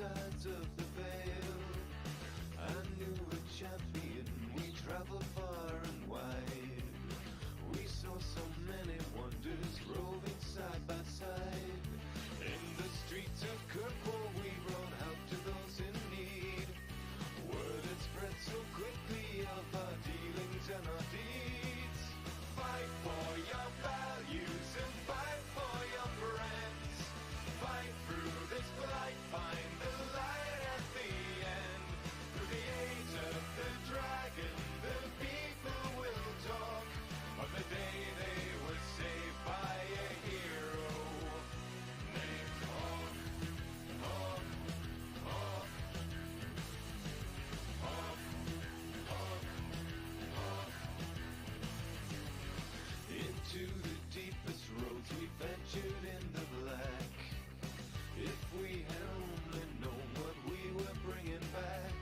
sides of the veil. I knew a champion, we traveled far and wide. We saw so many wonders roving side by side. In the streets of Kirkwall we brought help to those in need. Word had spread so quickly of our dealings and our deeds. Fight for your values and fight for your friends. Fight through this blight, find the light at the end. Through the age of the dragon, the people will talk of the day they were saved by a hero named Hawk. Hawk, Hawk, Hawk, Hawk, Hawk. Into the deepest roads we ventured in the black. If we had only known what we were bringing back.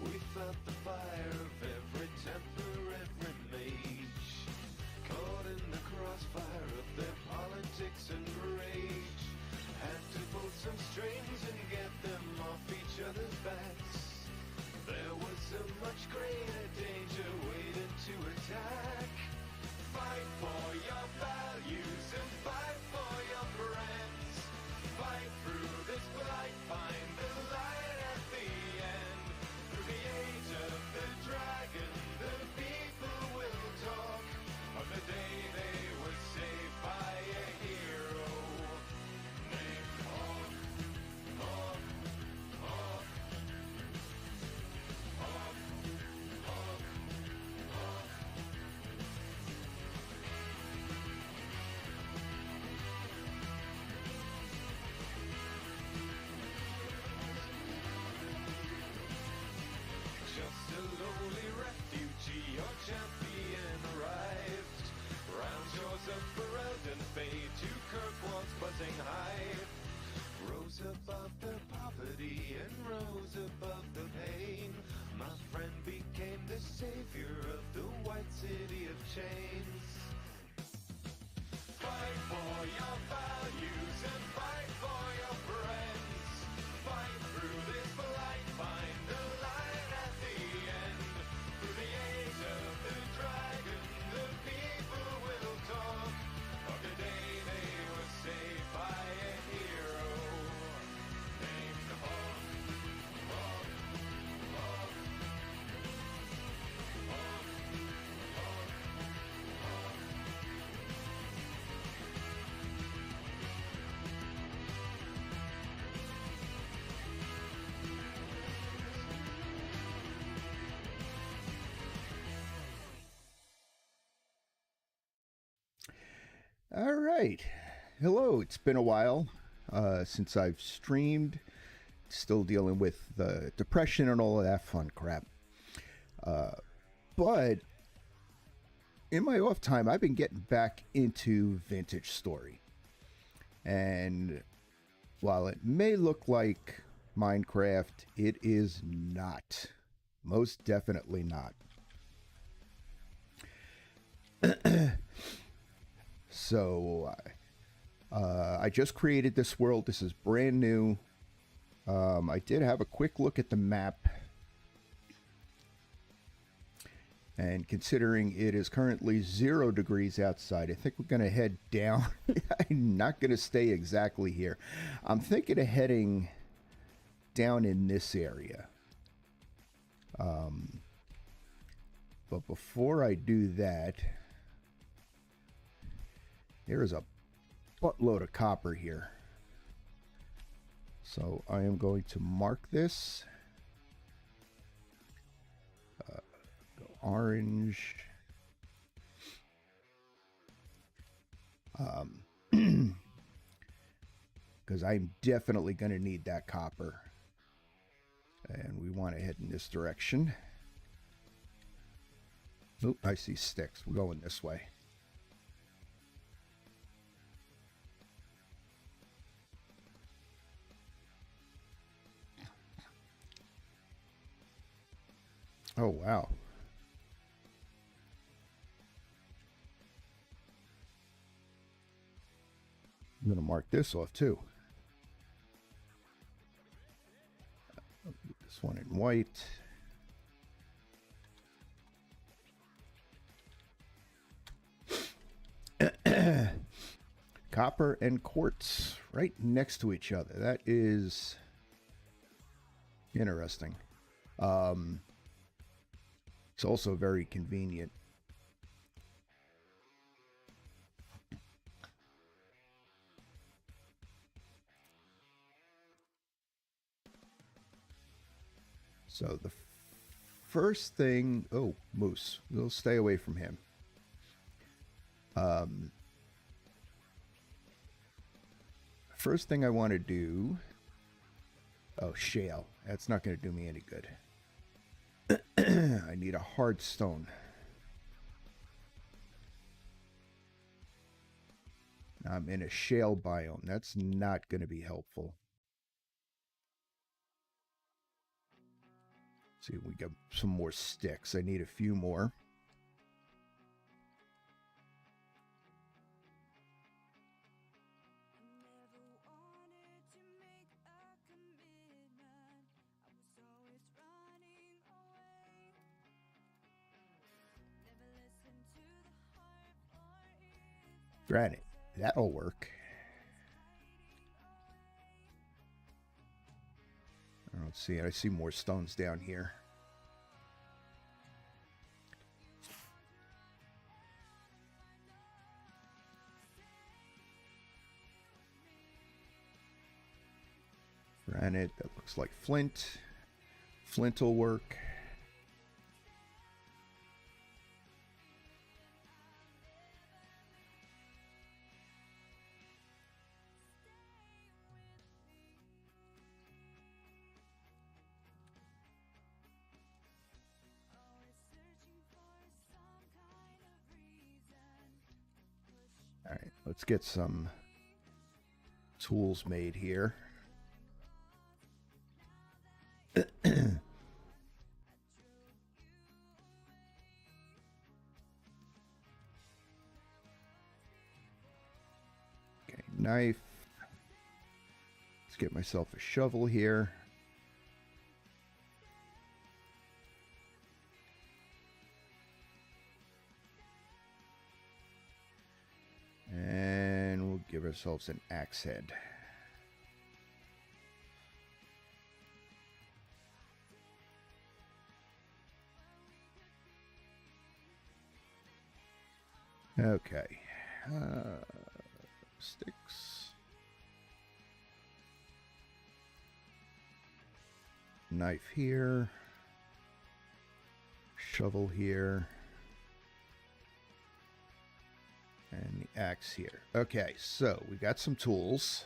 We felt the fire of every temper, every mage, caught in the crossfire of their politics and rage. Had to pull some strings and get them off each other's backs. There was a much greater danger waiting to attack. Fight for your values and fight for your friends. Fight through this blight, find the light at the end. Through the age of the dragon, the people will talk of the day they were saved by a hero named Hawk. Hawk, Hawk, Hawk, Hawk, Hawk. Just a lowly refugee, your champion arrived. Round shores of Ferelden fade to Kirkwall's buzzing hive. Rose above the poverty and rose above the pain. My friend became the savior of the white city of chains. Fight for your values and fight for your friends. Fight through this blight, find the light at the end. Through the age of the dragon, the people will talk of the day they were saved by a hero named Hawk. Hawk, Hawk, Hawk, Hawk, Hawk. All right. Hello. It's been a while since I've streamed. Still dealing with the depression and all of that fun crap. But in my off time, I've been getting back into Vintage Story. And while it may look like Minecraft, it is not. Most definitely not. So, I just created this world. This is brand new. I did have a quick look at the map. And considering it is currently 0 degrees outside, I think we're going to head down. I'm not going to stay exactly here. I'm thinking of heading down in this area. But before I do that, there is a buttload of copper here. So I am going to mark this. Go orange. Because I'm definitely going to need that copper. And we want to head in this direction. Oop, I see sticks. We're going this way. Oh, wow. I'm going to mark this off too. This one in white. Copper and quartz right next to each other. That is interesting. It's also very convenient. So the first thing, oh, moose. We'll stay away from him. First thing I want to do, oh, shale. That's not going to do me any good. I need a hard stone. I'm in a shale biome. That's not going to be helpful. See, we got some more sticks. I need a few more. Granite. That'll work. I don't see it. I see more stones down here. Granite. That looks like flint. Flint will work. All right, let's get some tools made here. Okay, knife. Let's get myself a shovel here. And we'll give ourselves an axe head. Okay. Sticks. Knife here. Shovel here. And the axe here. Okay, so we got some tools.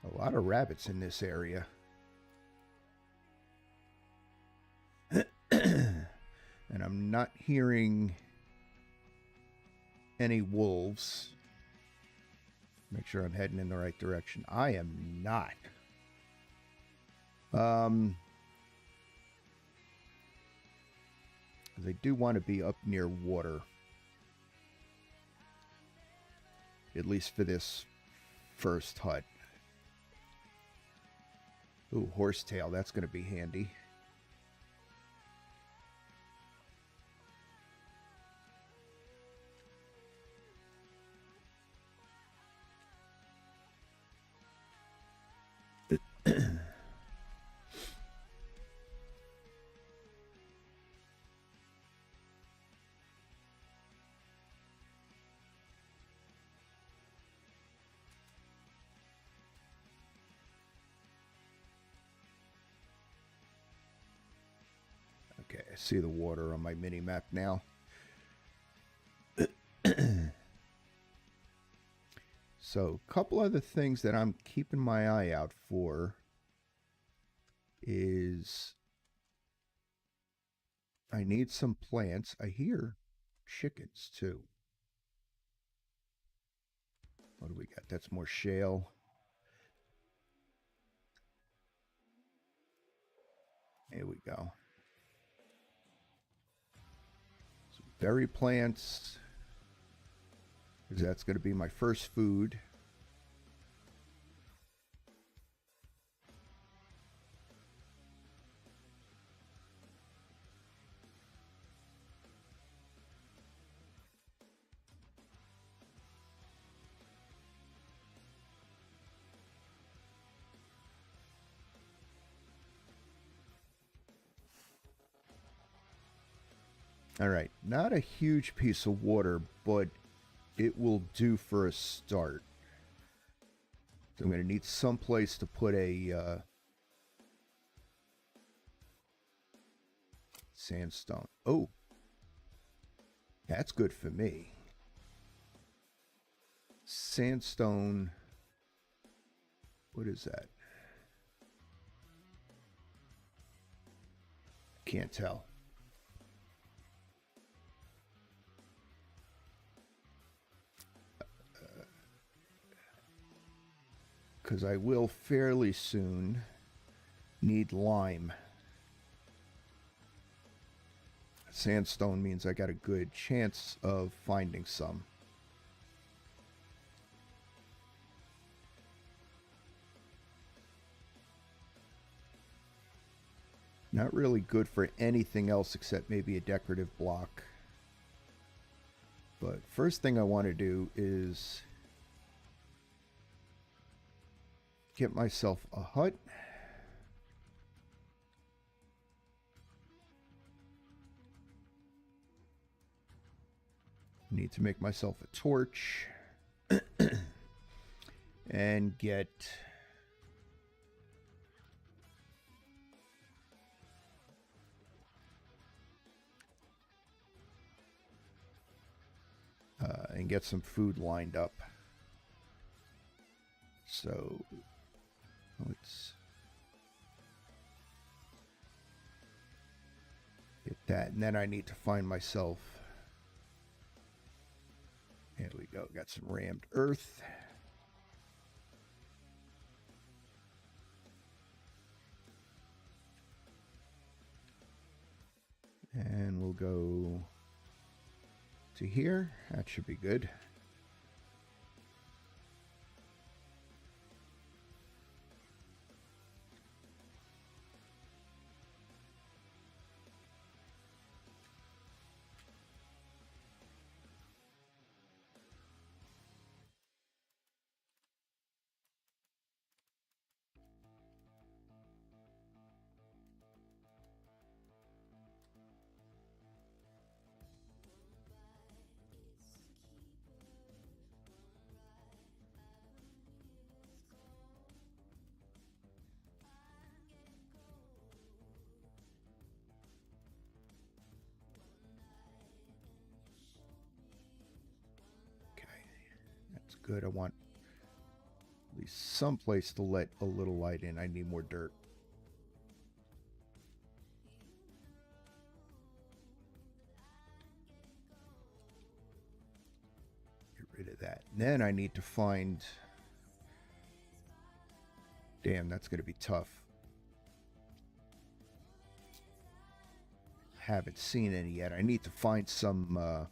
A lot of rabbits in this area. And I'm not hearing any wolves. Make sure I'm heading in the right direction. I am not. They do want to be up near water. At least for this first hut. Ooh, horsetail. That's going to be handy. Okay, I see the water on my mini map now. So, a couple other things that I'm keeping my eye out for is I need some plants. I hear chickens too. What do we got? That's more shale. Here we go. Some berry plants, because that's going to be my first food. All right, not a huge piece of water, but it will do for a start. So I'm going to need some place to put a sandstone. Oh, that's good for me. Sandstone. What is that? Can't tell. Because I will fairly soon need lime. Sandstone means I got a good chance of finding some. Not really good for anything else except maybe a decorative block. But first thing I want to do is get myself a hut. Need to make myself a torch. And get some food lined up. So let's get that, and then I need to find myself. There we go. Got some rammed earth. And we'll go to here. That should be good. Good. I want at least some place to let a little light in. I need more dirt. Get rid of that. And then I need to find... Damn, that's going to be tough. Haven't seen any yet. I need to find some...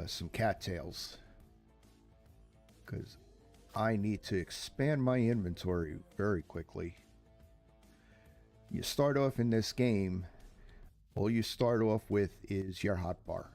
some cattails, because I need to expand my inventory very quickly. You start off in this game, all you start off with is your hotbar.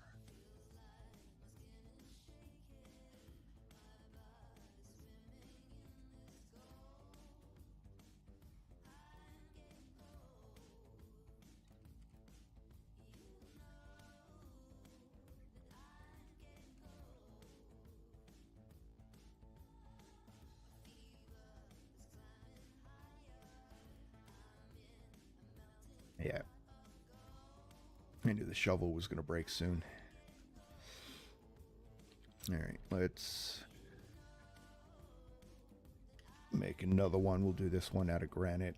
Yeah. I knew the shovel was going to break soon. Alright, let's make another one. We'll do this one out of granite.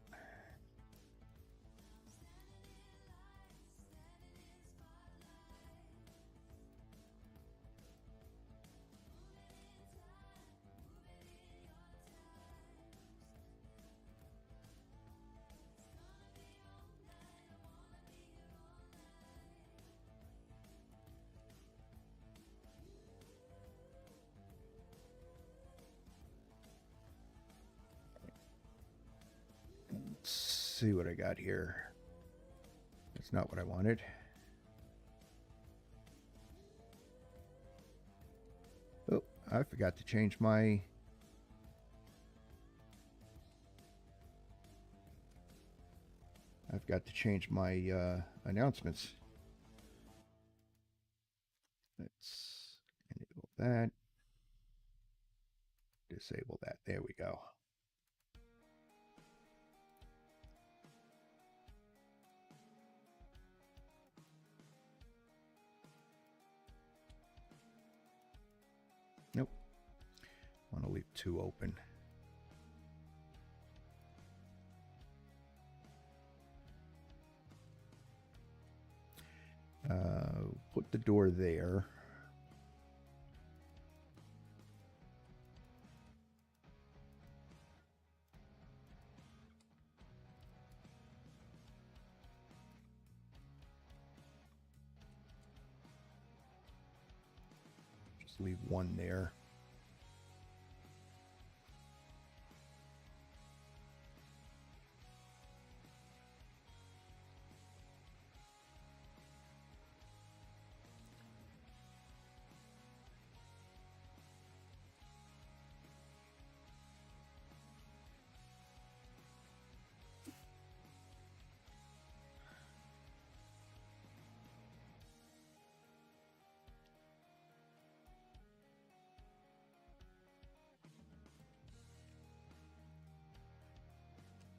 See what I got here. That's not what I wanted. Oh, I forgot to change my... I've got to change my announcements. Let's enable that. Disable that. There we go. Nope. I want to leave 2 open. Put the door there. Just leave 1 there.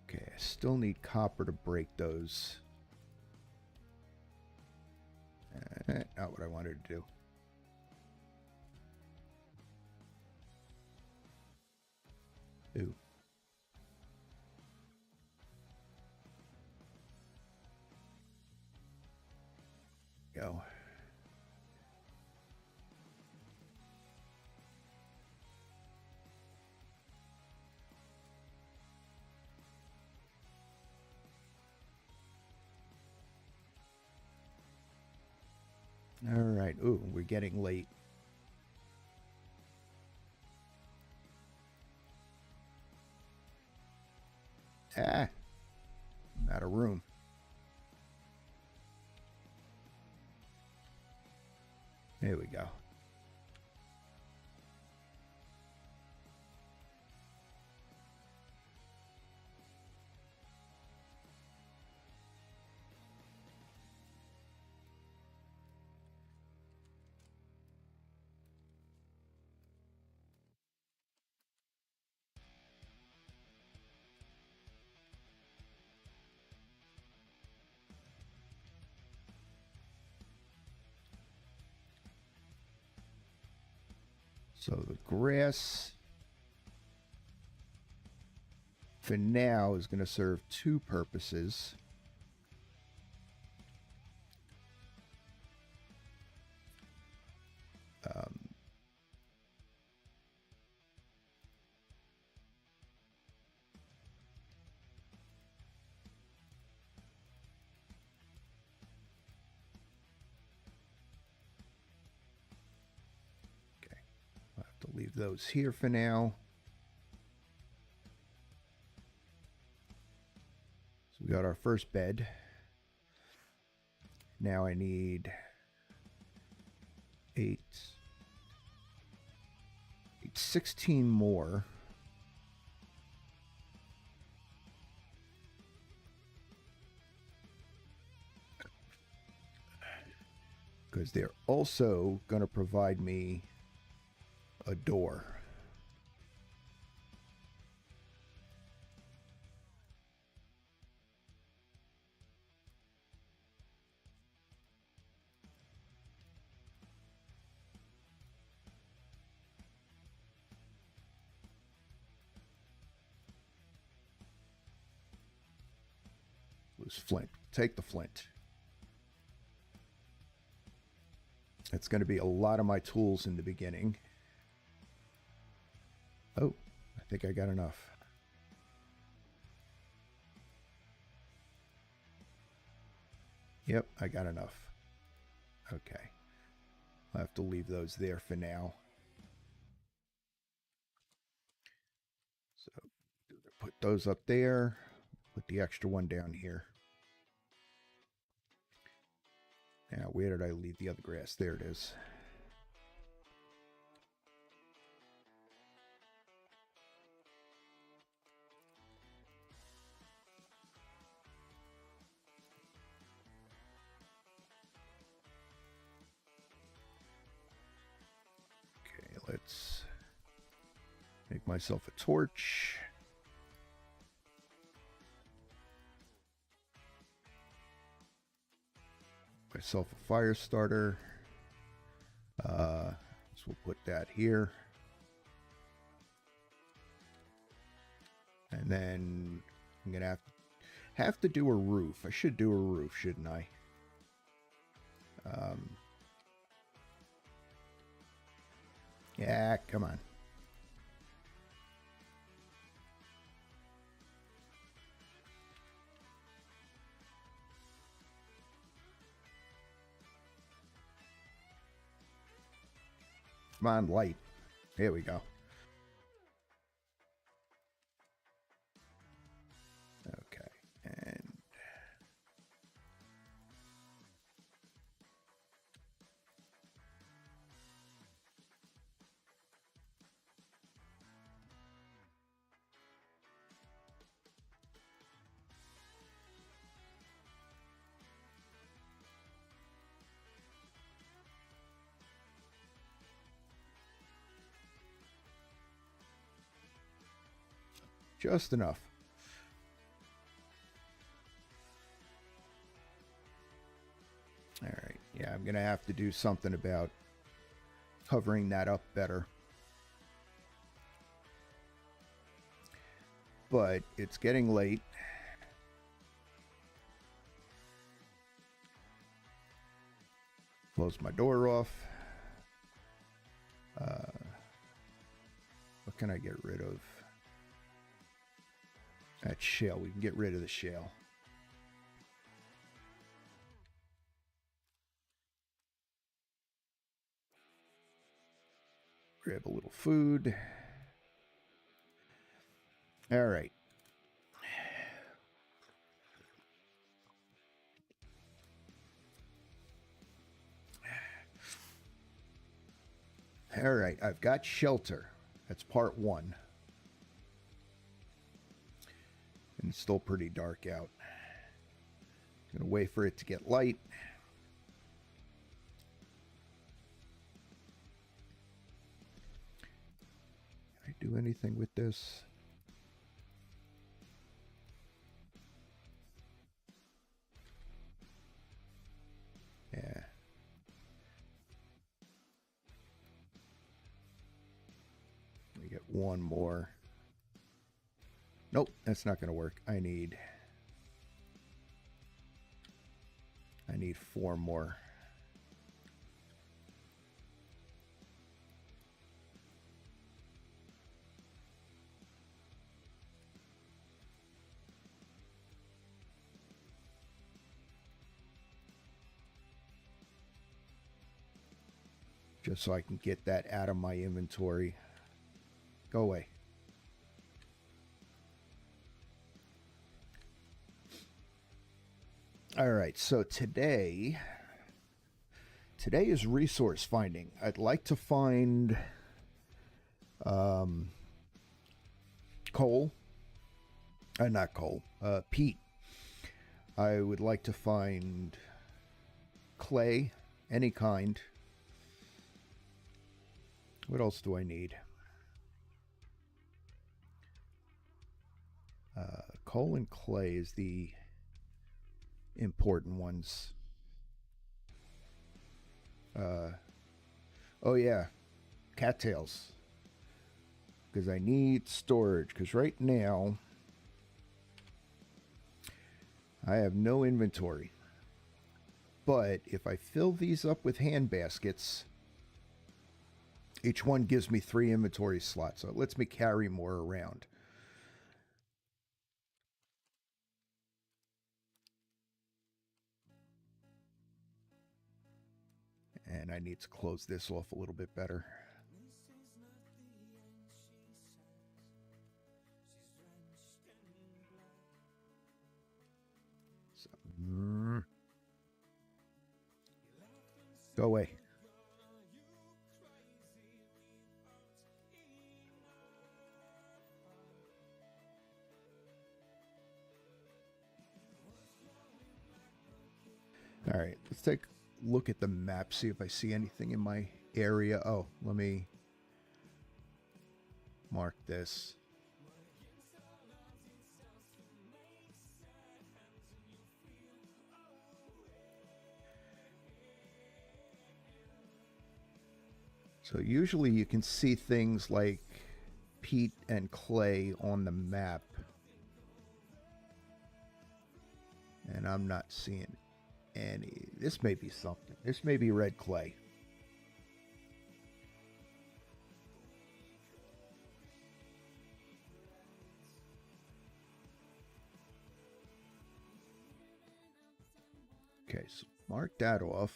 Okay, I still need copper to break those. Not what I wanted to do. Ooh. Go. All right. Ooh, we're getting late. Ah, out of room. There we go. So the grass for now is going to serve 2 purposes. Okay, I'll have to leave those here for now. So we got our first bed. Now I need 16 more. Because they're also going to provide me a door. Lose flint. Take the flint. It's going to be a lot of my tools in the beginning. Oh, I think I got enough. Yep, I got enough. Okay. I'll have to leave those there for now. So put those up there. Put the extra one down here. Now, where did I leave the other grass? There it is. let's make myself a torch. Myself a fire starter. So we'll put that here. And then I'm gonna have to do a roof. I should do a roof, shouldn't I? Yeah, come on. Come on, light. Here we go. Okay, and just enough. All right. Yeah, I'm going to have to do something about covering that up better. But it's getting late. Close my door off. What can I get rid of? That shale. We can get rid of the shale. Grab a little food. All right. All right, I've got shelter. That's part one. And it's still pretty dark out. I'm gonna wait for it to get light. Can I do anything with this? Yeah. We get one more. Nope, that's not going to work. I need 4 more. Just so I can get that out of my inventory. Go away. All right, so today is resource finding. I'd like to find coal. Not coal. Peat. I would like to find clay, any kind. What else do I need? Coal and clay is the important ones. Oh yeah, cattails. Because I need storage. Because right now, I have no inventory. But if I fill these up with hand baskets, each one gives me 3 inventory slots. So it lets me carry more around. And I need to close this off a little bit better. So, go away. All right, let's take a look at the map, see if I see anything in my area. Oh, let me mark this. So usually you can see things like peat and clay on the map. And I'm not seeing any. This may be something. This may be red clay. Okay, so mark that off.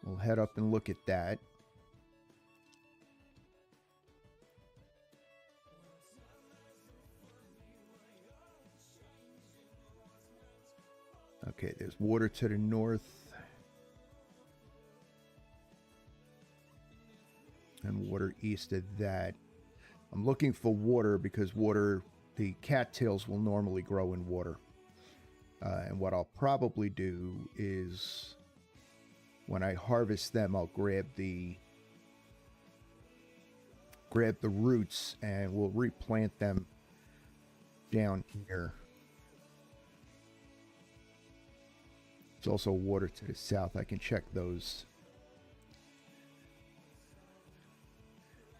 We'll head up and look at that. Okay, there's water to the north. And water east of that. I'm looking for water because water, the cattails will normally grow in water. And what I'll probably do is when I harvest them, I'll grab the roots and we'll replant them down here. There's also water to the south. I can check those.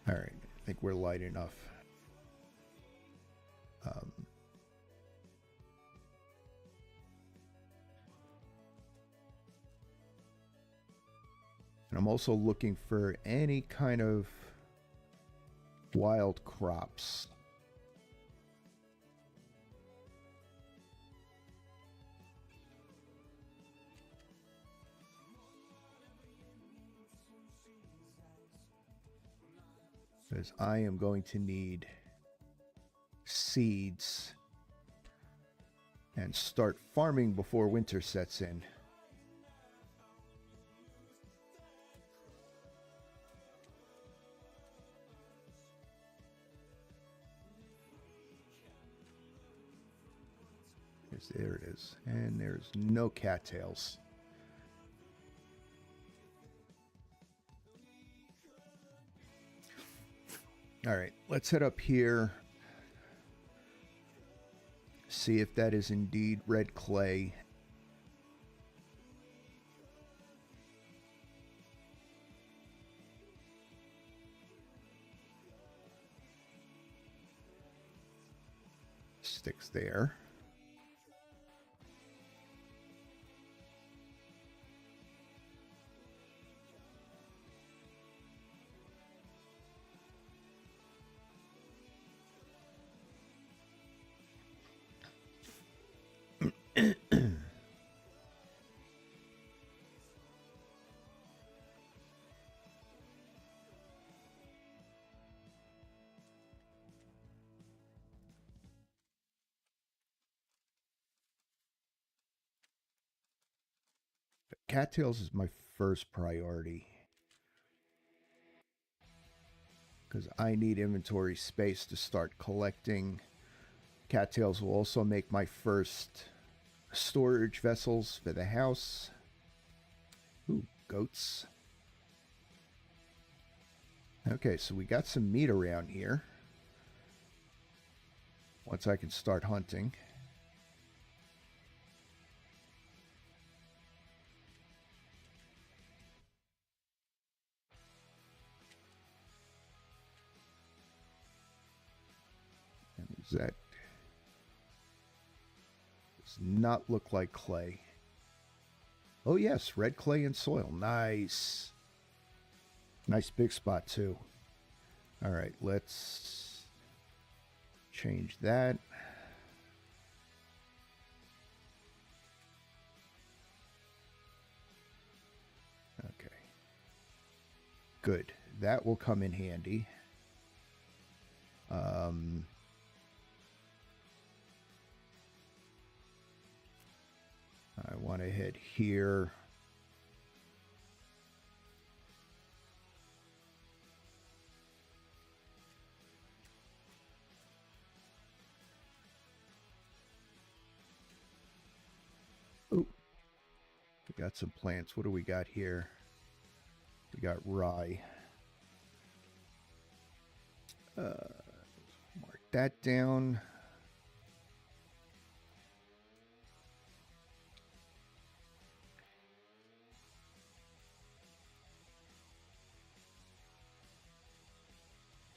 All right, I think we're light enough. And I'm also looking for any kind of wild crops. Because I am going to need seeds and start farming before winter sets in. There it is. And there's no cattails. All right, let's head up here. See if that is indeed red clay. Sticks there. Cattails is my first priority because I need inventory space to start collecting. Cattails will also make my first storage vessels for the house. Ooh, goats. Okay, so we got some meat around here. Once I can start hunting. And that does not look like clay. Oh yes, red clay and soil. Nice. Nice big spot too. All right, let's change that. Okay. Good. That will come in handy. I want to head here. Ooh. We got some plants. What do we got here? We got rye. Mark that down.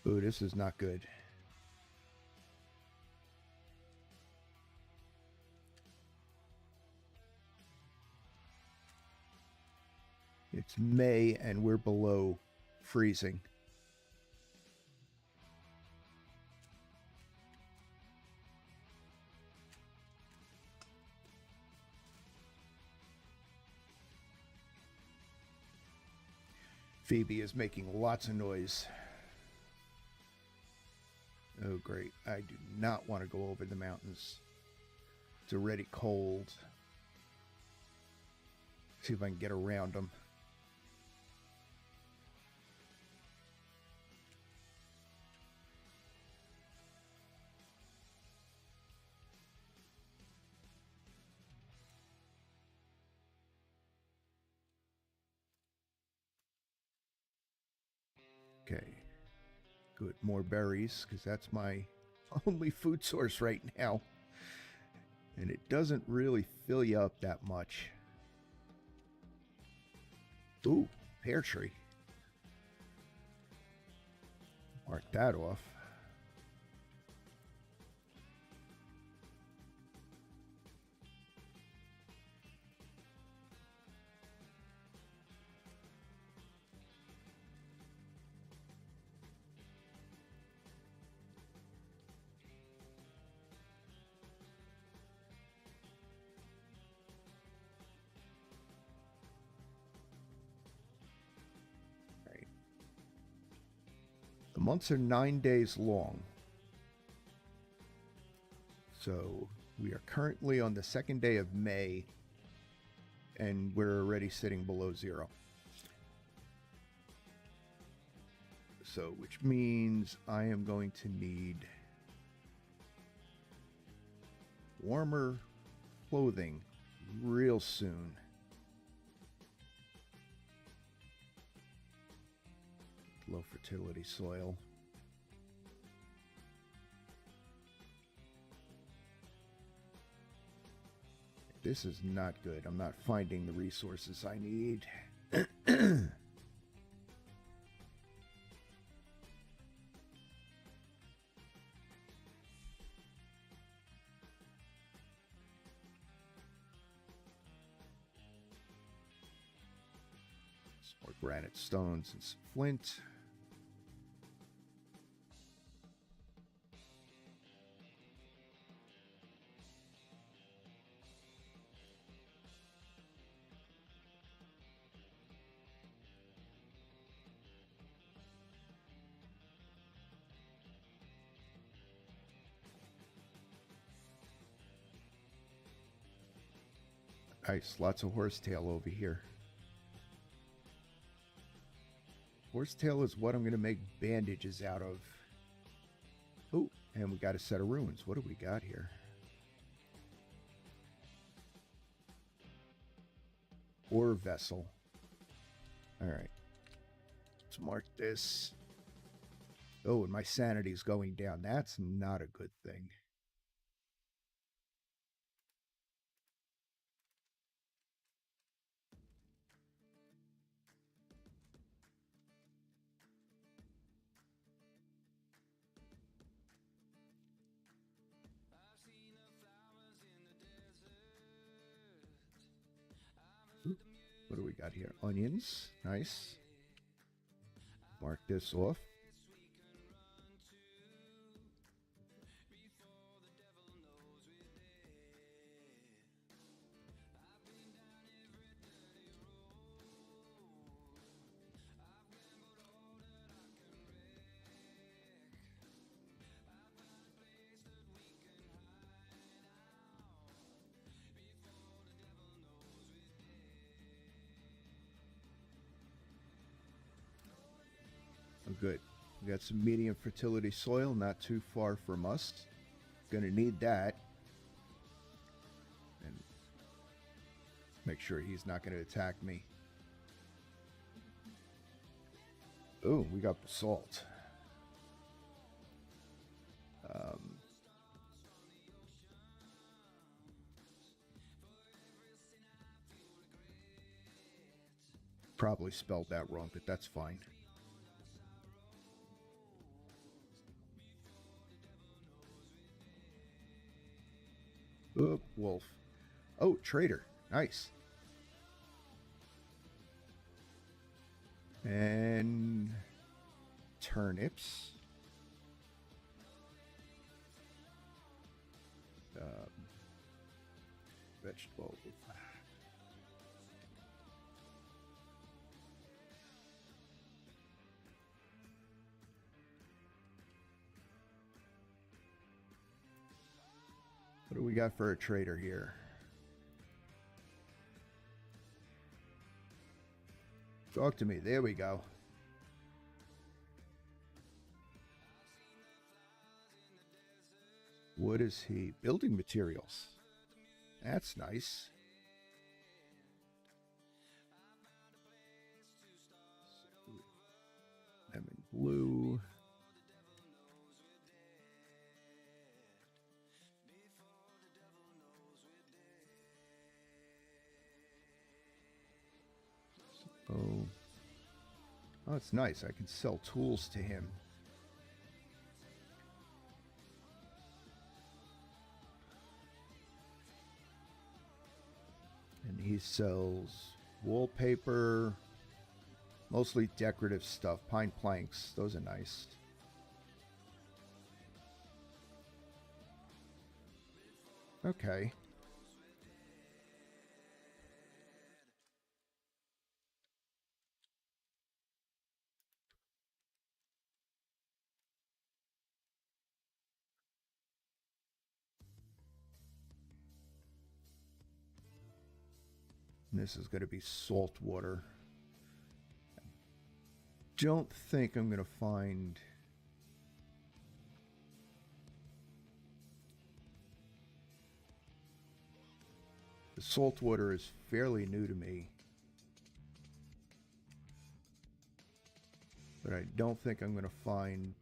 Ooh, this is not good. It's May and we're below freezing. Phoebe is making lots of noise. Oh, great. I do not want to go over the mountains. It's already cold. See if I can get around them. Okay. Good. More berries, because that's my only food source right now. And it doesn't really fill you up that much. Ooh, pear tree. Mark that off. The months are 9 days long. So we are currently on the second day of May, and we're already sitting below zero. So, which means I am going to need warmer clothing real soon. Low fertility soil. This is not good. I'm not finding the resources I need. Some more granite stones and some flint. Nice, lots of horsetail over here. Horsetail is what I'm going to make bandages out of. Oh, and we got a set of ruins. What do we got here? Ore vessel. All right. Let's mark this. Oh, and my sanity's going down. That's not a good thing. What do we got here? Onions. Nice. Mark this off. Oh, good. We got some medium fertility soil, not too far from us. Gonna need that. And make sure he's not gonna attack me. Oh, we got basalt. Probably spelled that wrong, but that's fine. Oop, wolf. Oh, trader. Nice. And turnips. Vegetable. What do we got for a trader here? Talk to me. There we go. What is he? Building materials. That's nice. Lemon blue. Oh, it's nice. I can sell tools to him. And he sells wallpaper, mostly decorative stuff, pine planks. Those are nice. Okay. This is going to be salt water. Don't think I'm going to find... The salt water is fairly new to me. But I don't think I'm going to find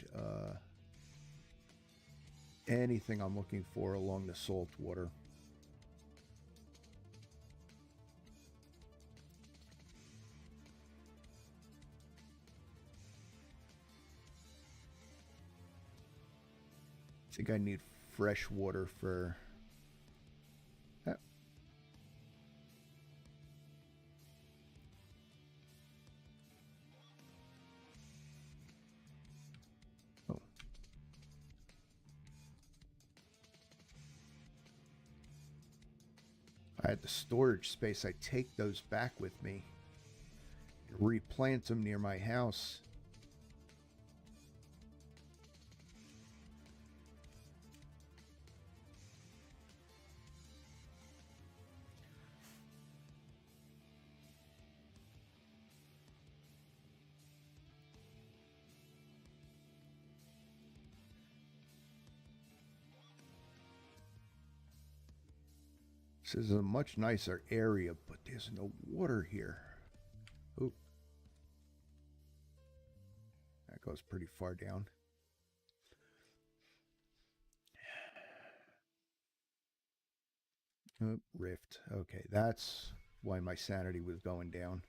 anything I'm looking for along the salt water. I think I need fresh water for... Oh. I had the storage space. I take those back with me and replant them near my house. This is a much nicer area, but there's no water here. Oop. That goes pretty far down. Oop, rift. Okay, that's why my sanity was going down.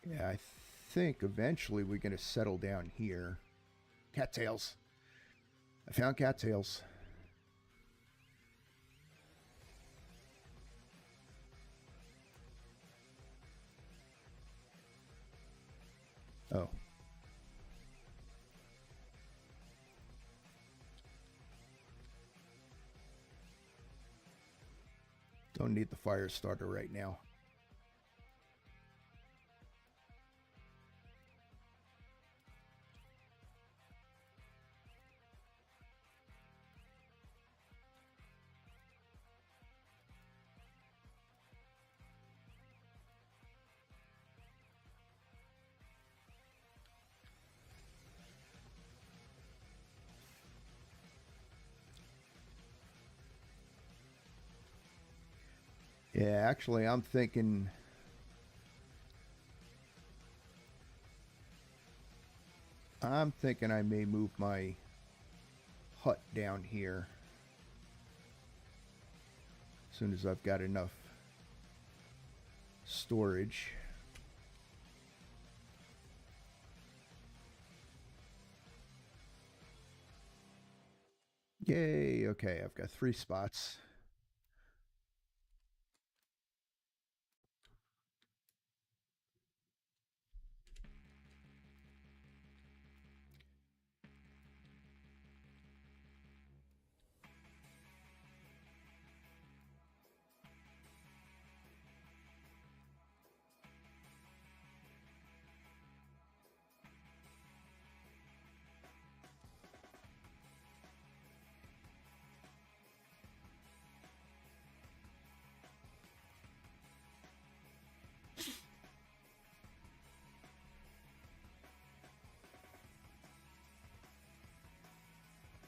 Yeah, I think eventually we're going to settle down here. Cattails. I found cattails. Oh. Don't need the fire starter right now. Yeah, actually, I'm thinking. I may move my hut down here as soon as I've got enough storage. Yay, okay, I've got 3 spots.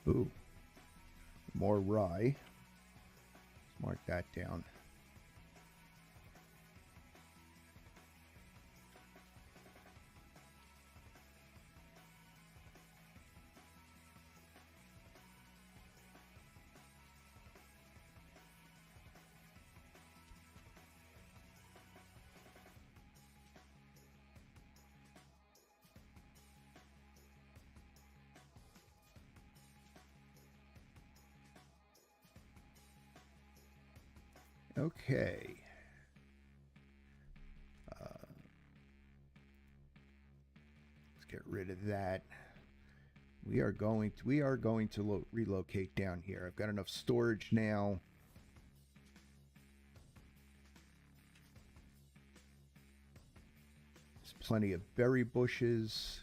Ooh, more rye. Mark that down. Okay. Let's get rid of that. We are going to relocate down here. I've got enough storage now. There's plenty of berry bushes.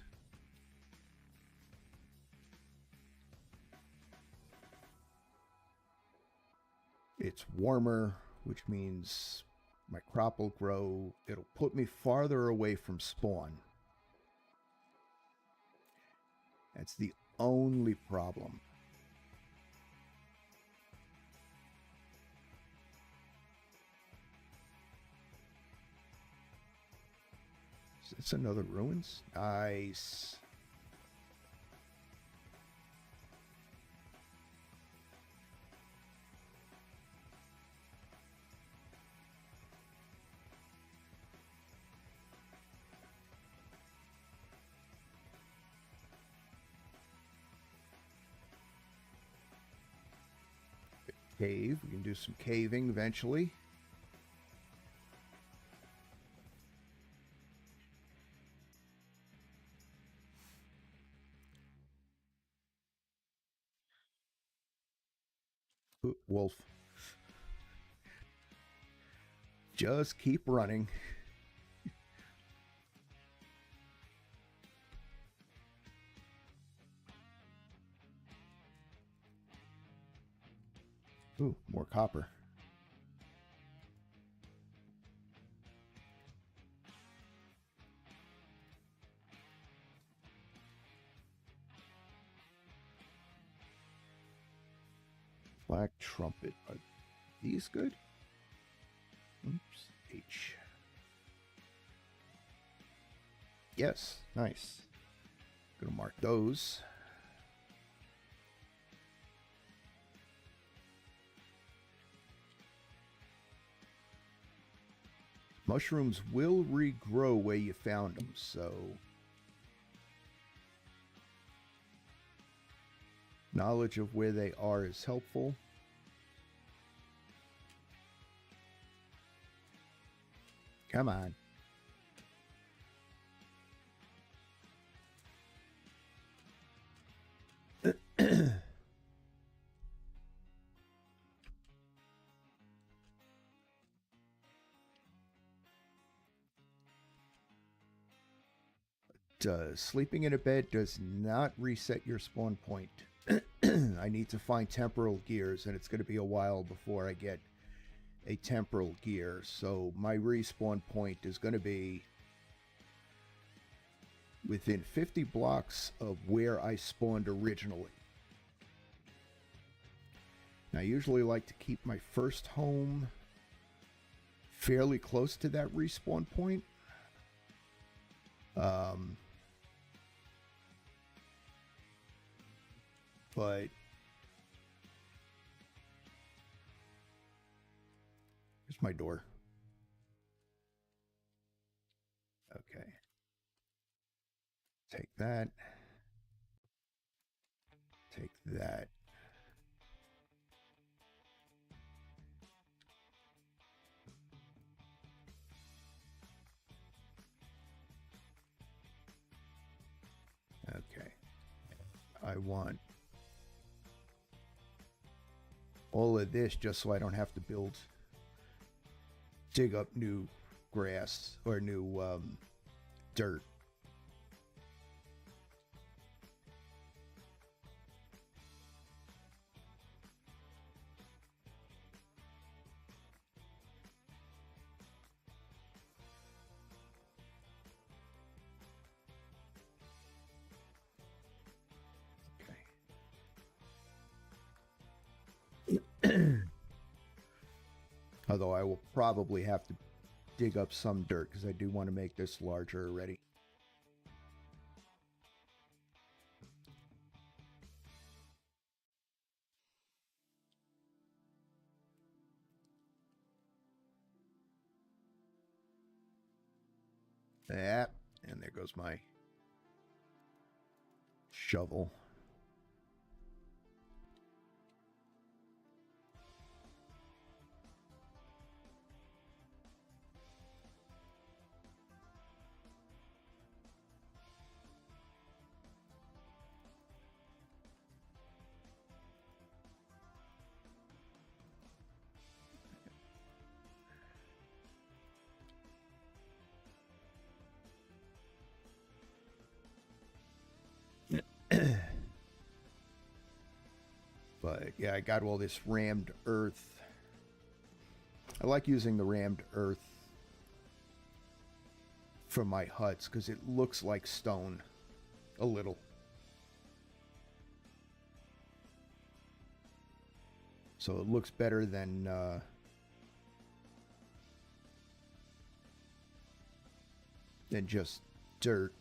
It's warmer, which means my crop will grow. It'll put me farther away from spawn. That's the only problem. Is this another ruins? Nice. Cave. We can do some caving eventually. Ooh, wolf. Just keep running. Ooh, more copper. Black trumpet. Are these good? Oops. H. Yes, nice. Gonna mark those. Mushrooms will regrow where you found them, so knowledge of where they are is helpful. Come on. Sleeping in a bed does not reset your spawn point. I need to find temporal gears, and it's going to be a while before I get a temporal gear. So my respawn point is going to be within 50 blocks of where I spawned originally. Now, I usually like to keep my first home fairly close to that respawn point. But here's my door. Okay. Take that. Take that. Okay. I want all of this just so I don't have to dig up new grass or new dirt. Although I will probably have to dig up some dirt because I do want to make this larger already. That, and there goes my shovel. But yeah, I got all this rammed earth. I like using the rammed earth for my huts because it looks like stone a little. So it looks better than just dirt.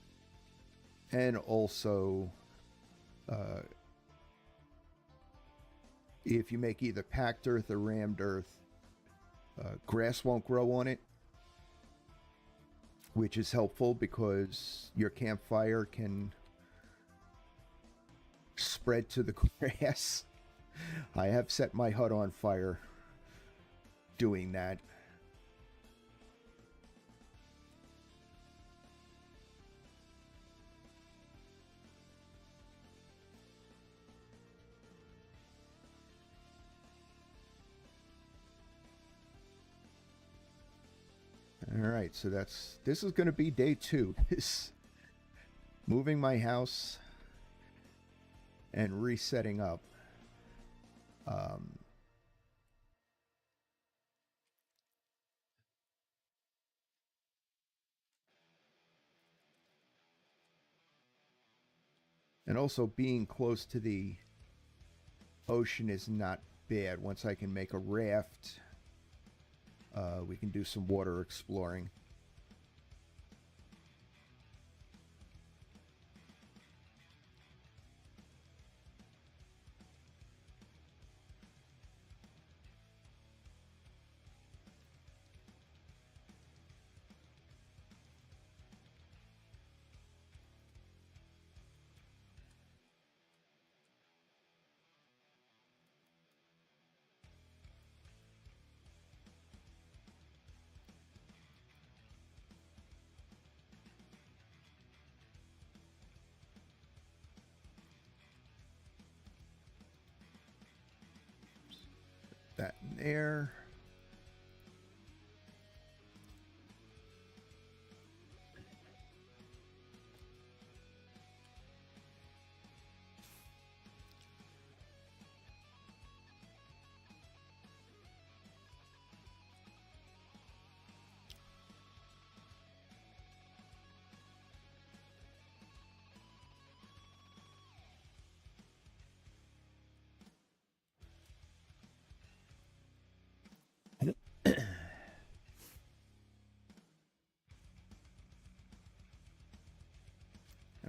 And also, if you make either packed earth or rammed earth, grass won't grow on it, which is helpful because your campfire can spread to the grass. I have set my hut on fire doing that. All right, so this is going to be day 2. This moving my house and resetting up. And also being close to the ocean is not bad. Once I can make a raft, we can do some water exploring. That in there.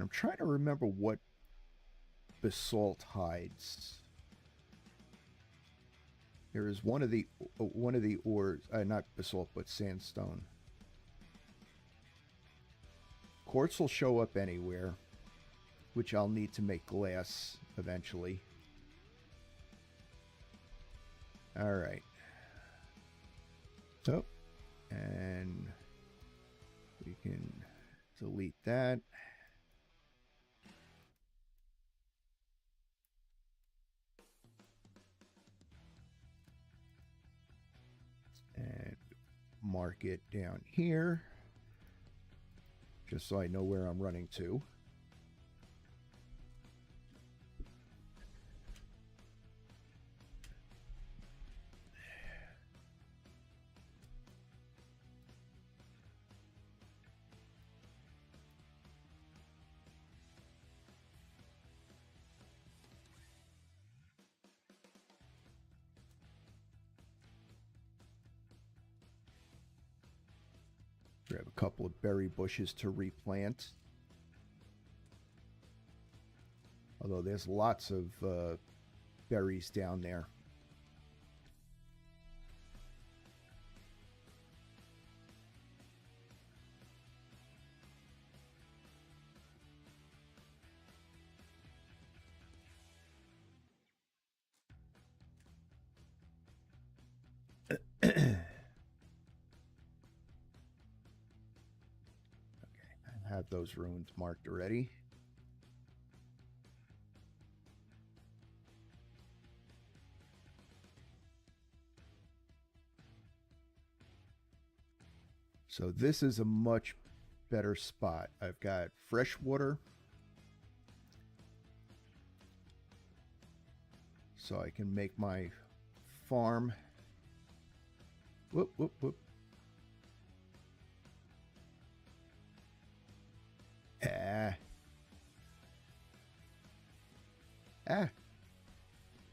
I'm trying to remember what basalt hides. There is one of the ores, not basalt, but sandstone. Quartz will show up anywhere, which I'll need to make glass eventually. All right. So, and we can delete that. And mark it down here, just so I know where I'm running to. Grab a couple of berry bushes to replant. Although there's lots of berries down there. Have those ruins marked already. So this is a much better spot. I've got fresh water, so I can make my farm. Whoop, whoop, whoop.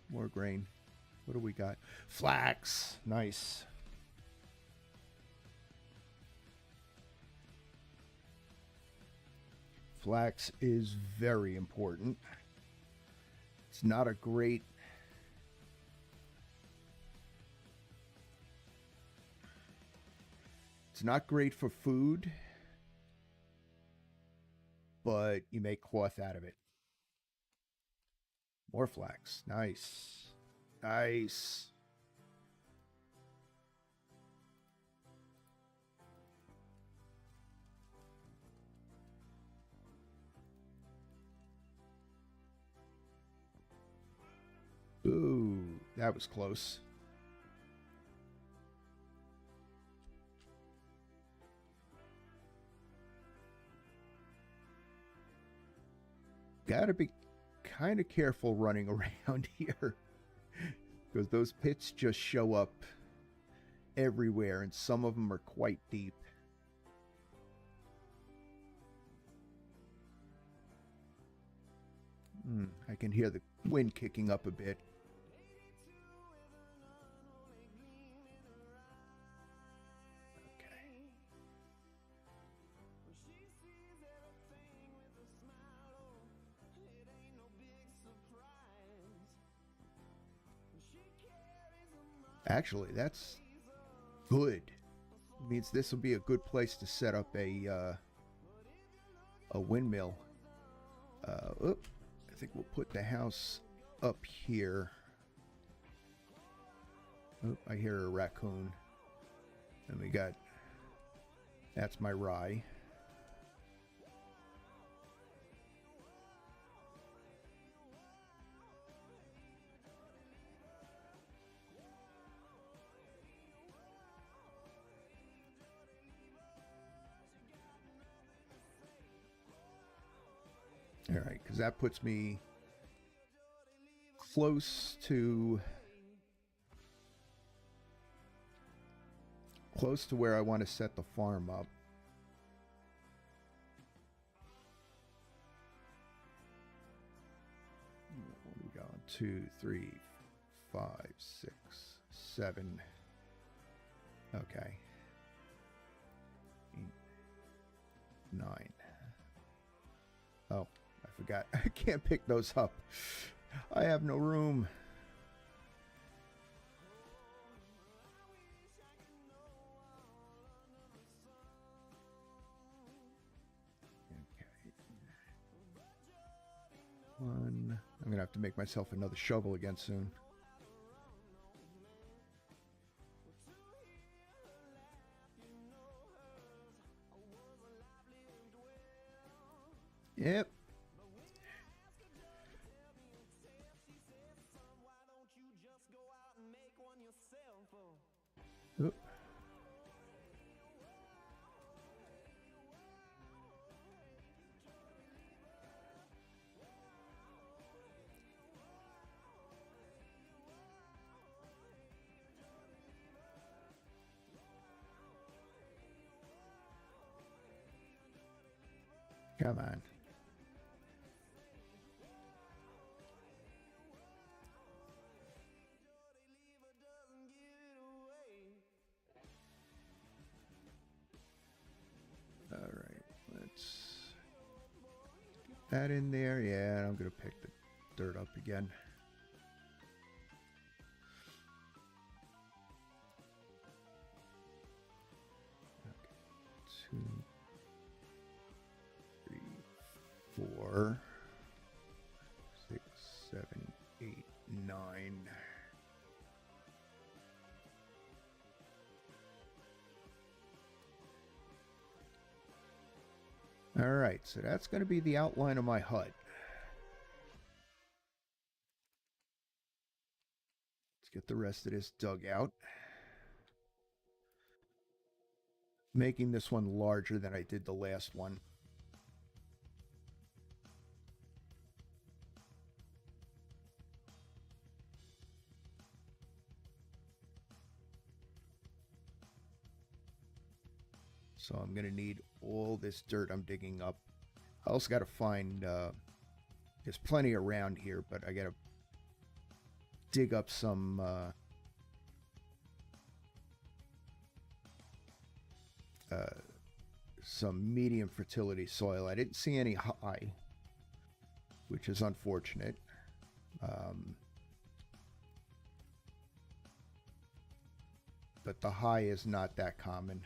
More grain. What do we got? Flax. Nice. Flax is very important. It's not a great... It's not great for food, but you make cloth out of it. More flax. Nice. Nice. Ooh, that was close. Gotta be kind of careful running around here, because those pits just show up everywhere, and some of them are quite deep. I can hear the wind kicking up a bit. Actually, that's good. It means this will be a good place to set up a windmill. I think we'll put the house up here. Oh, I hear a raccoon. And we got... That's my rye. All right, because that puts me close to where I want to set the farm up. What are we going? 2, 3, 5, 6, 7. Okay. 8, 9. Oh, I forgot. I can't pick those up. I have no room. Okay. One. I'm going to have to make myself another shovel again soon. Yep. Oop. Come on. All right, let's get that in there. Yeah, I'm going to pick the dirt up again. Okay. 2, 3, 4, 6, 7, 8, 9. All right, so that's going to be the outline of my hut. Let's get the rest of this dug out. Making this one larger than I did the last one. So I'm going to need all this dirt I'm digging up. I also got to find, there's plenty around here, but I got to dig up some medium fertility soil. I didn't see any high, which is unfortunate. But the high is not that common.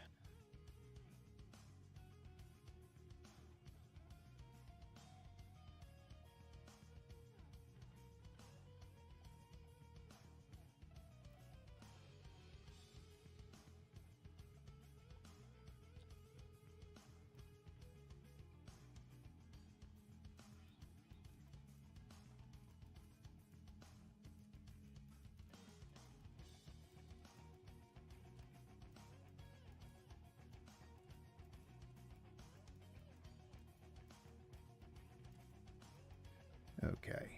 Okay.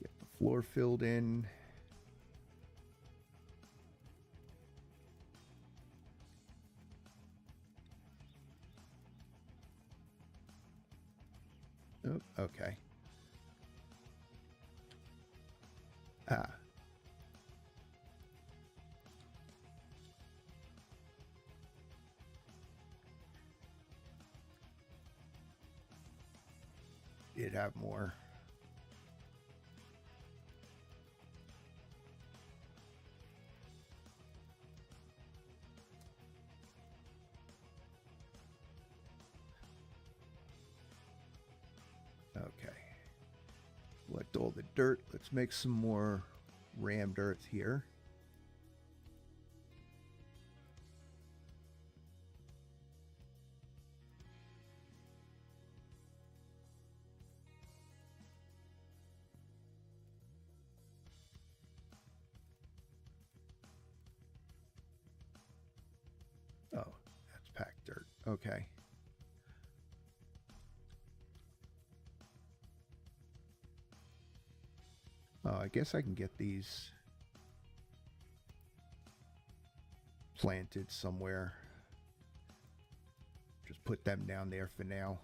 Get the floor filled in. Oh, okay. Ah. Did have more. Okay. Collect all the dirt. Let's make some more rammed earth here. Oh, that's packed dirt. Okay. Oh, I guess I can get these planted somewhere. Just put them down there for now.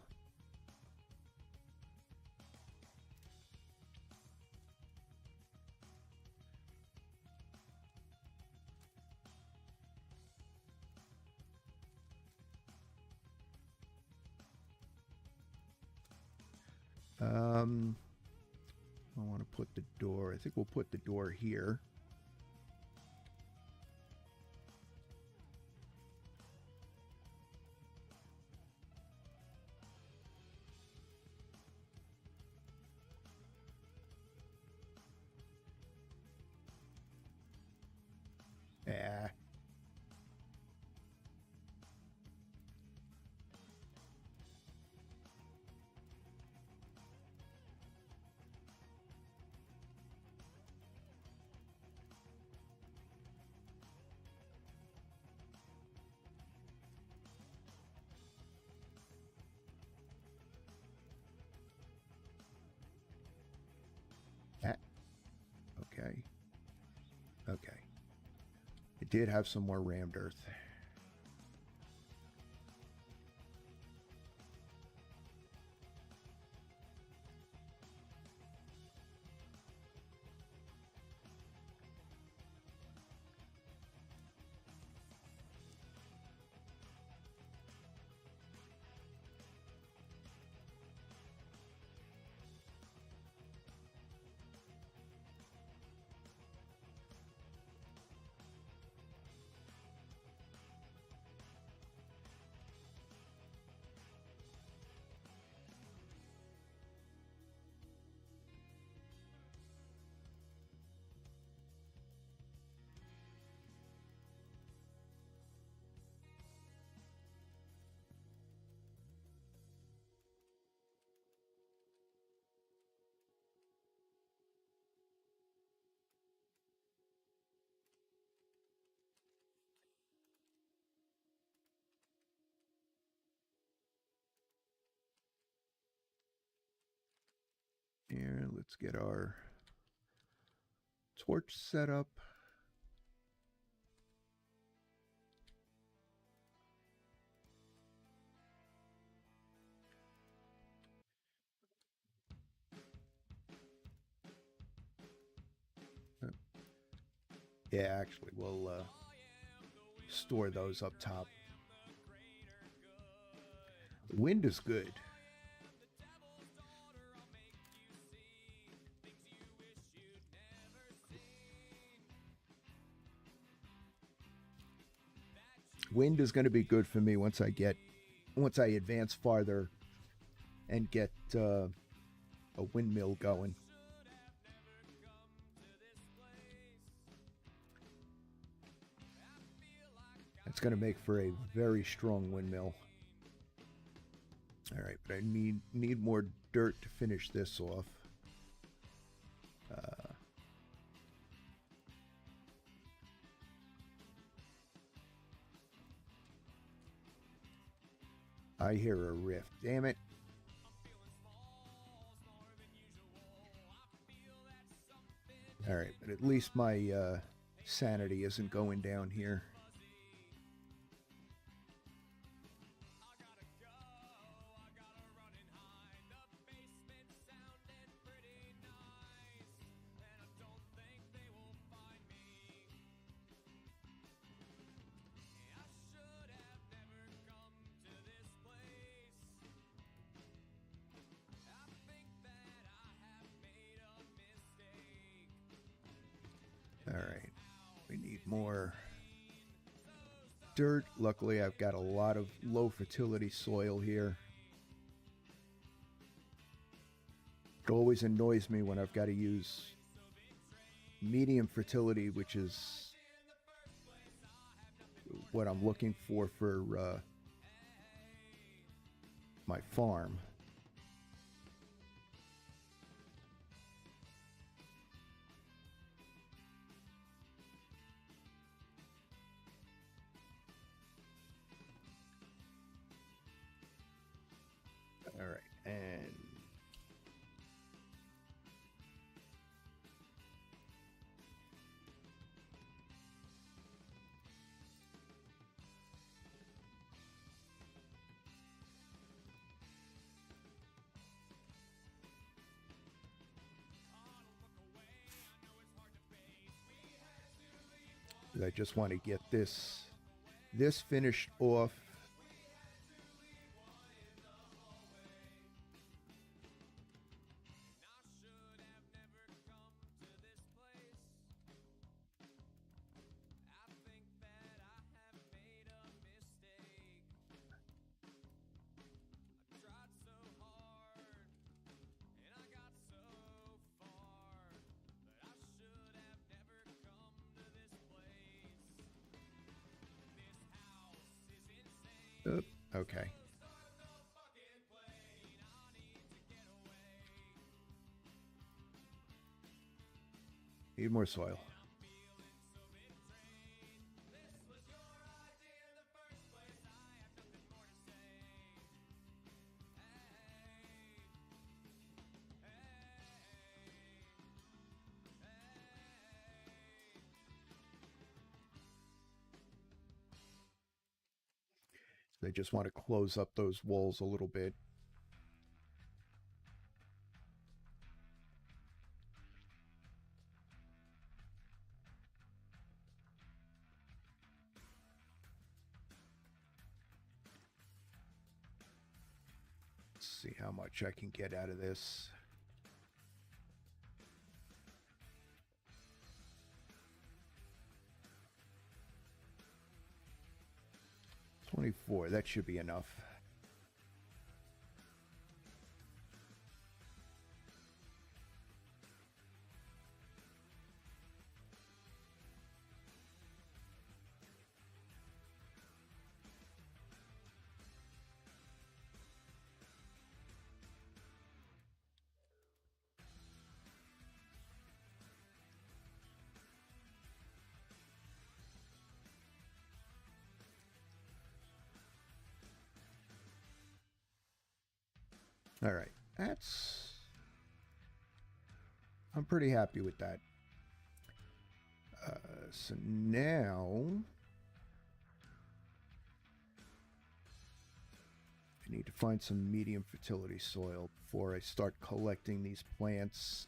Um, I want to put the door. I think we'll put the door here. Yeah. Ah, okay. Okay. It did have some more rammed earth. Here, let's get our torch set up. Yeah, actually, we'll store those up top. Wind is good. Wind is going to be good for me once I advance farther and get a windmill going. It's going to make for a very strong windmill. All right, but I need more dirt to finish this off. I hear a rift. Damn it. All right, but at least my sanity isn't going down here. All right, we need more dirt. Luckily, I've got a lot of low fertility soil here. It always annoys me when I've got to use medium fertility, which is what I'm looking for my farm. All right, and I just want to get this finished off. Okay. Need more soil. They just want to close up those walls a little bit. Let's see how much I can get out of this. $24, that should be enough. All right, I'm pretty happy with that. So now I need to find some medium fertility soil before I start collecting these plants.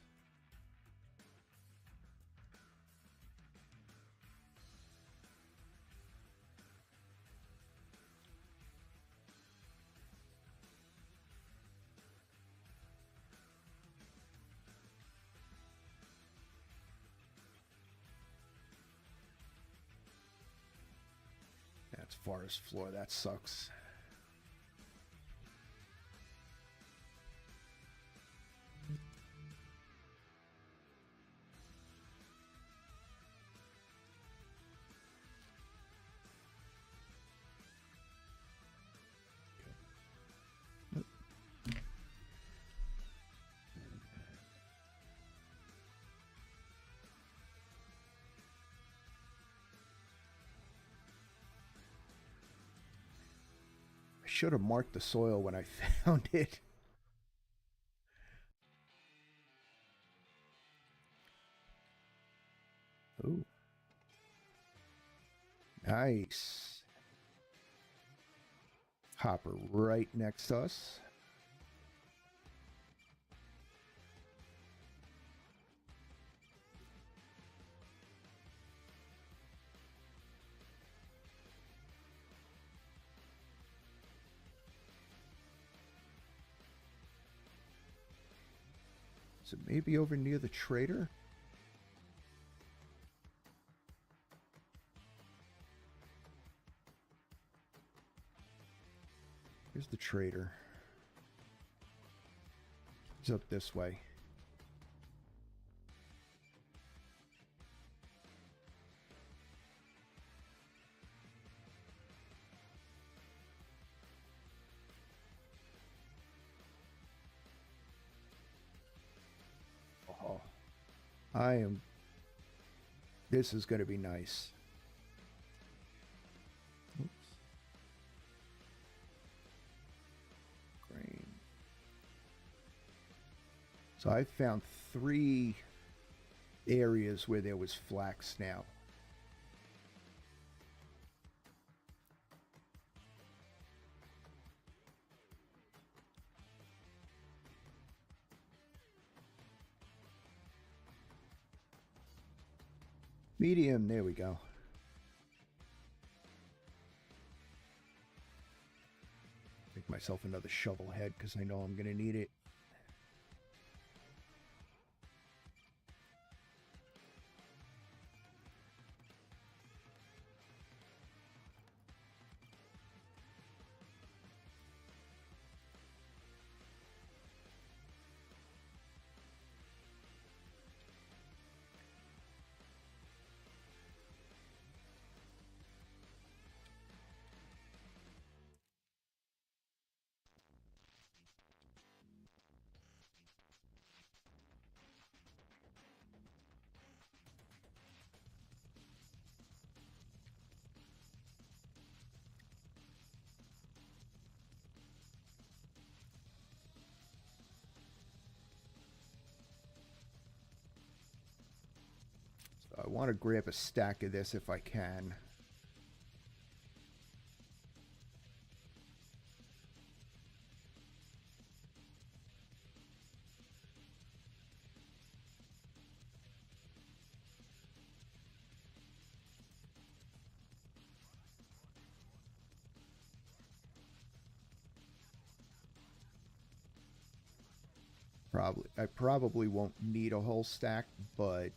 That's forest floor. That sucks. I should have marked the soil when I found it. Ooh. Nice. Hopper right next to us. So maybe over near the trader? Here's the trader. He's up this way. Oh, this is going to be nice. Oops. Grain. So I found 3 areas where there was flax now. Medium, there we go. Make myself another shovel head because I know I'm going to need it. I want to grab a stack of this if I can. I probably won't need a whole stack, but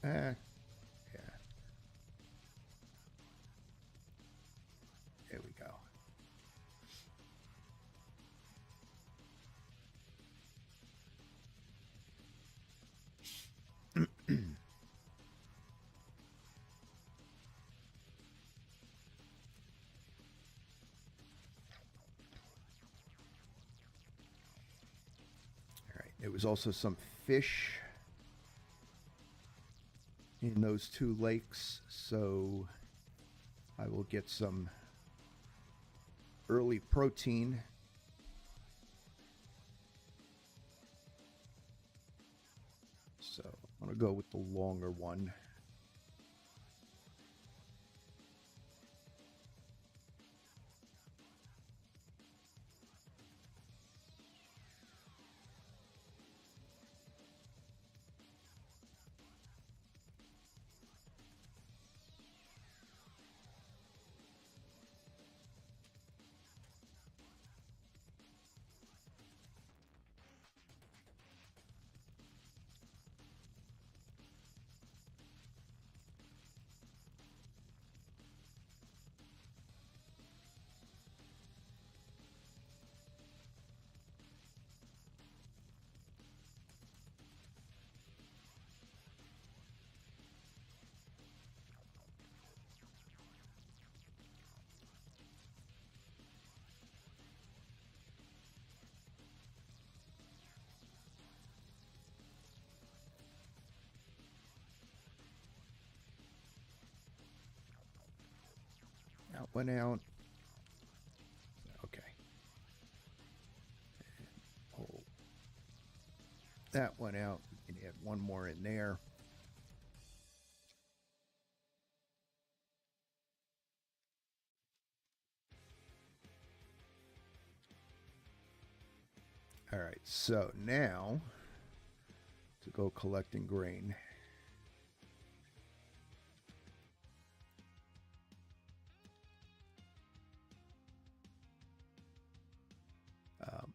all right. Yeah. There we go. All right. There was also some fish in those two lakes, so I will get some early protein. So I'm going to go with the longer one. That went out. Okay. Pull that one out. We can add one more in there. All right, so now to go collecting grain.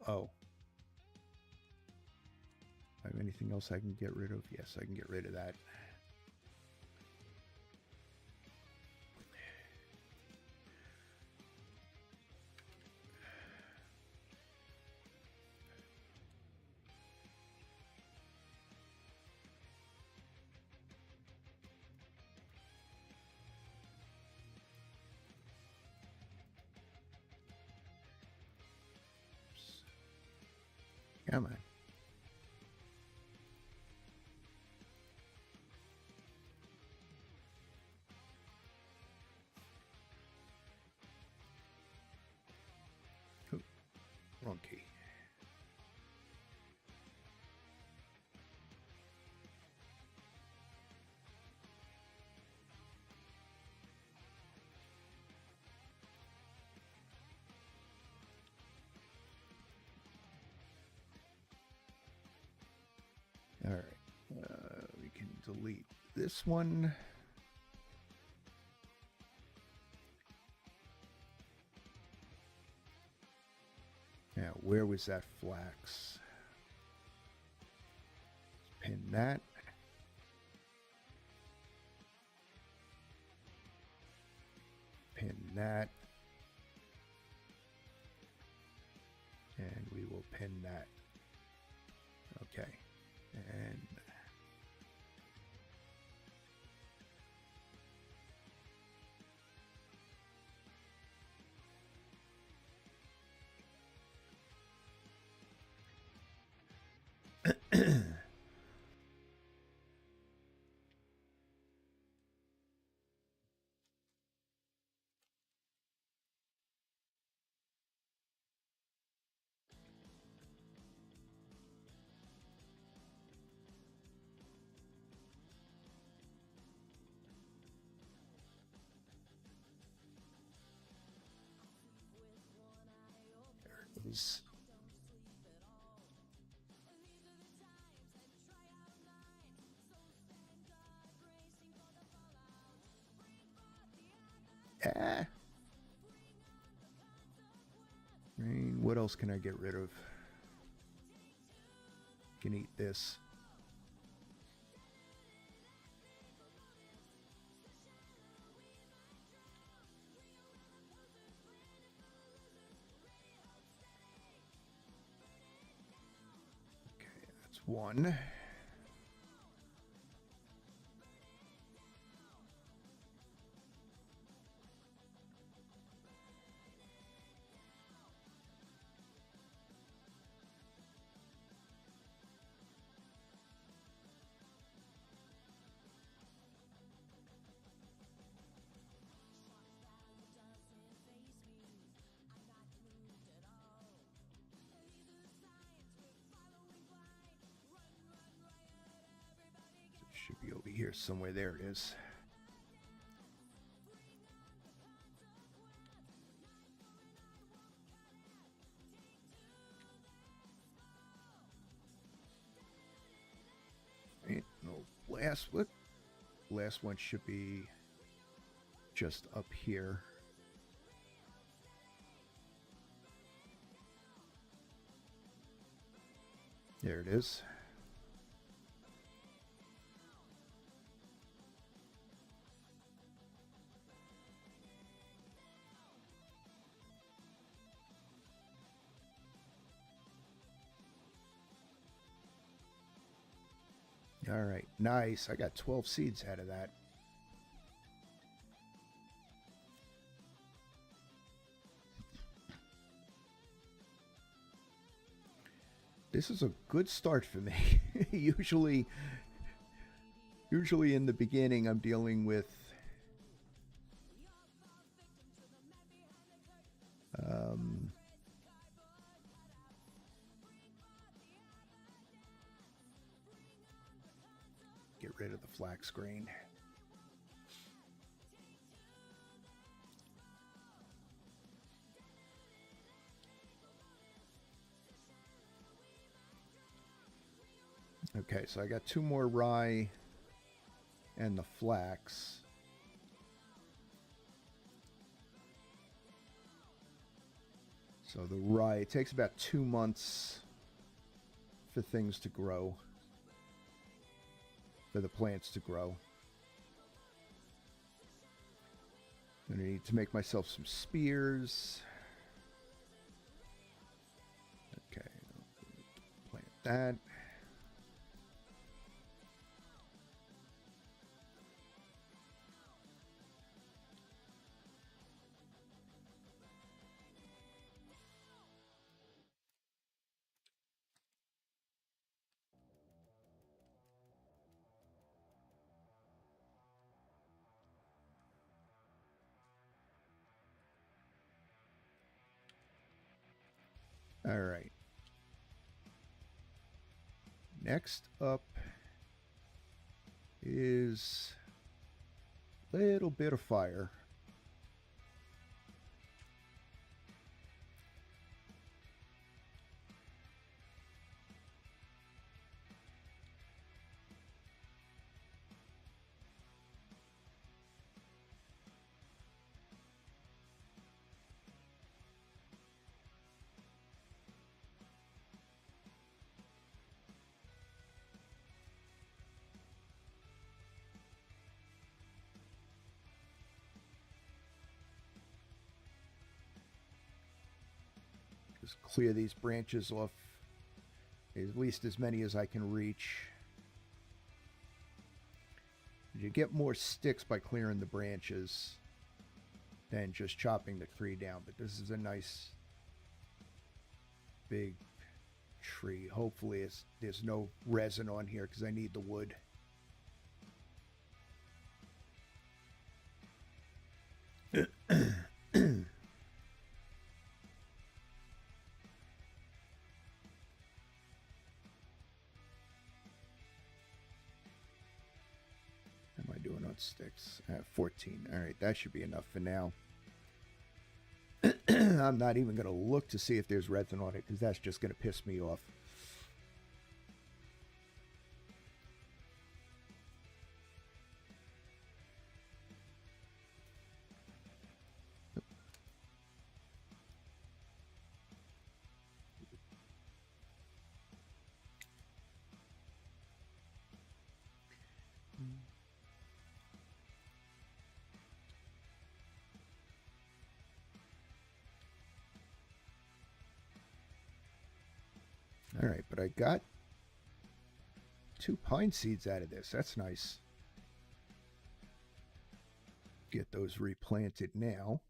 Oh. I have anything else I can get rid of? Yes, I can get rid of that. Come on. Oh, wrong key. All right. We can delete this one. Now, where was that flax? Pin that. Pin that. And we will pin that. Okay. And is. I mean, what else can I get rid of? Can eat this. Okay, that's one. Should be over here somewhere. There it is. Right, no, last one should be just up here. There it is. All right, nice. I got 12 seeds out of that. This is a good start for me. usually in the beginning I'm dealing with get rid of the flax grain. Okay, so I got 2 more rye and the flax. So the rye, it takes about 2 months for things to grow, for the plants to grow. I'm gonna need to make myself some spears. Okay, plant that. All right. Next up is a little bit of fire. Just clear these branches off, at least as many as I can reach. You get more sticks by clearing the branches than just chopping the tree down, but this is a nice big tree. Hopefully there's no resin on here because I need the wood. Am I doing on sticks? 14. All right, that should be enough for now. I'm not even going to look to see if there's resin on it because that's just going to piss me off. All right, but I got 2 pine seeds out of this. That's nice. Get those replanted now.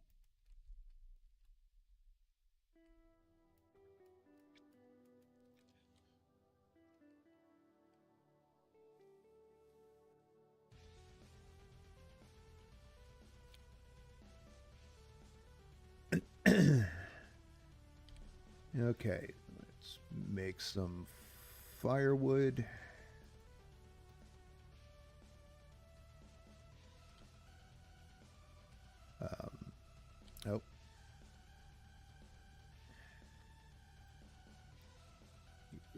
Okay, let's make some firewood. Oh.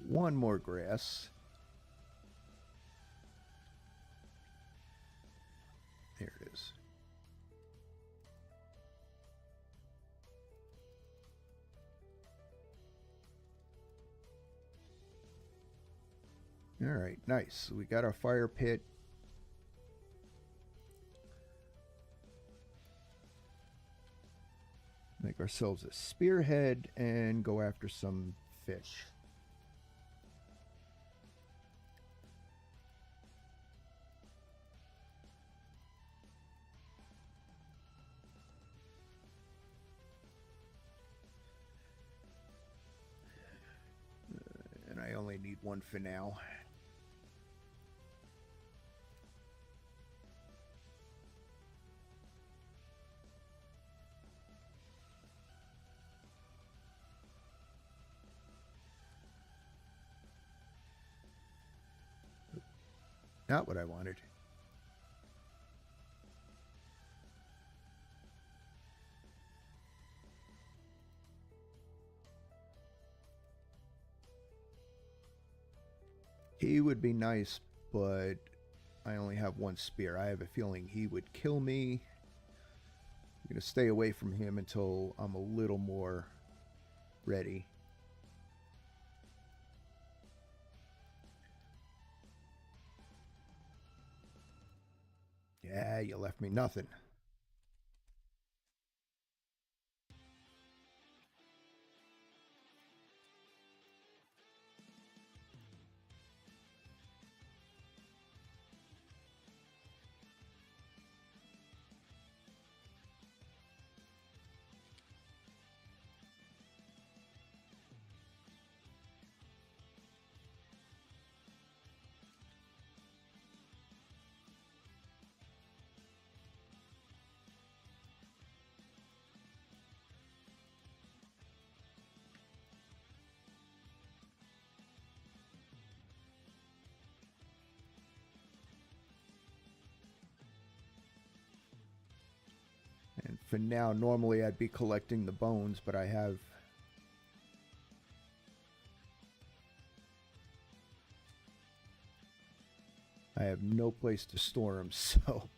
One more grass. There it is. All right, nice. We got our fire pit. Make ourselves a spearhead and go after some fish. And I only need one for now. Not what I wanted. He would be nice, but I only have one spear. I have a feeling he would kill me. I'm going to stay away from him until I'm a little more ready. Yeah, you left me nothing. And for now, normally I'd be collecting the bones, but I have no place to store them, so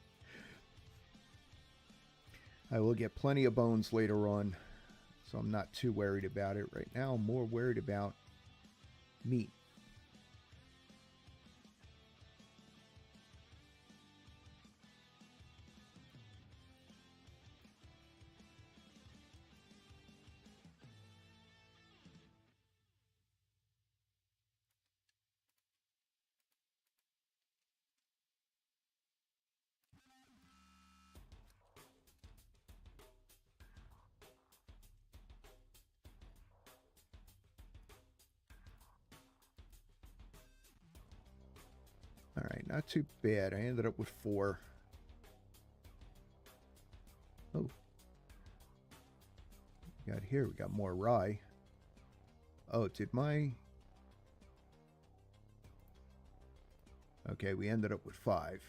I will get plenty of bones later on, so I'm not too worried about it. Right now, I'm more worried about meat. All right, not too bad. I ended up with 4. Oh. We got here, we got more rye. Oh, did my... Okay, we ended up with 5.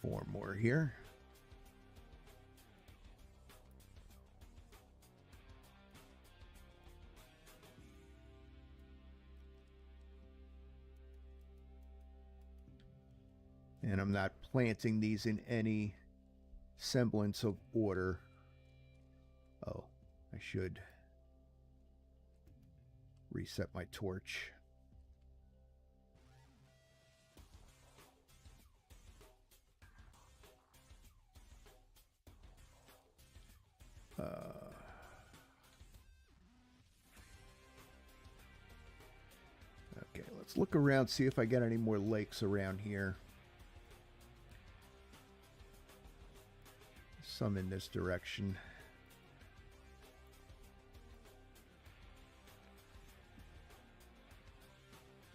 4 more here. And I'm not planting these in any semblance of order. Oh, I should reset my torch. Okay, let's look around, see if I get any more lakes around here. Some in this direction.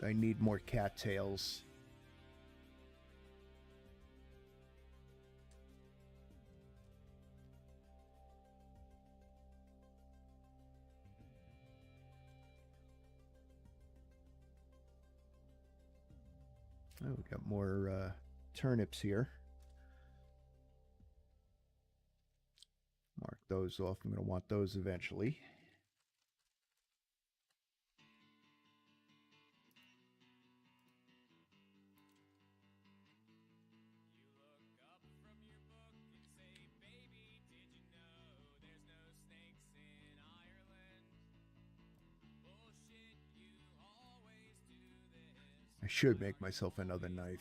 I need more cattails. Oh, we got more turnips here. Mark those off. I'm going to want those eventually. I should make myself another knife.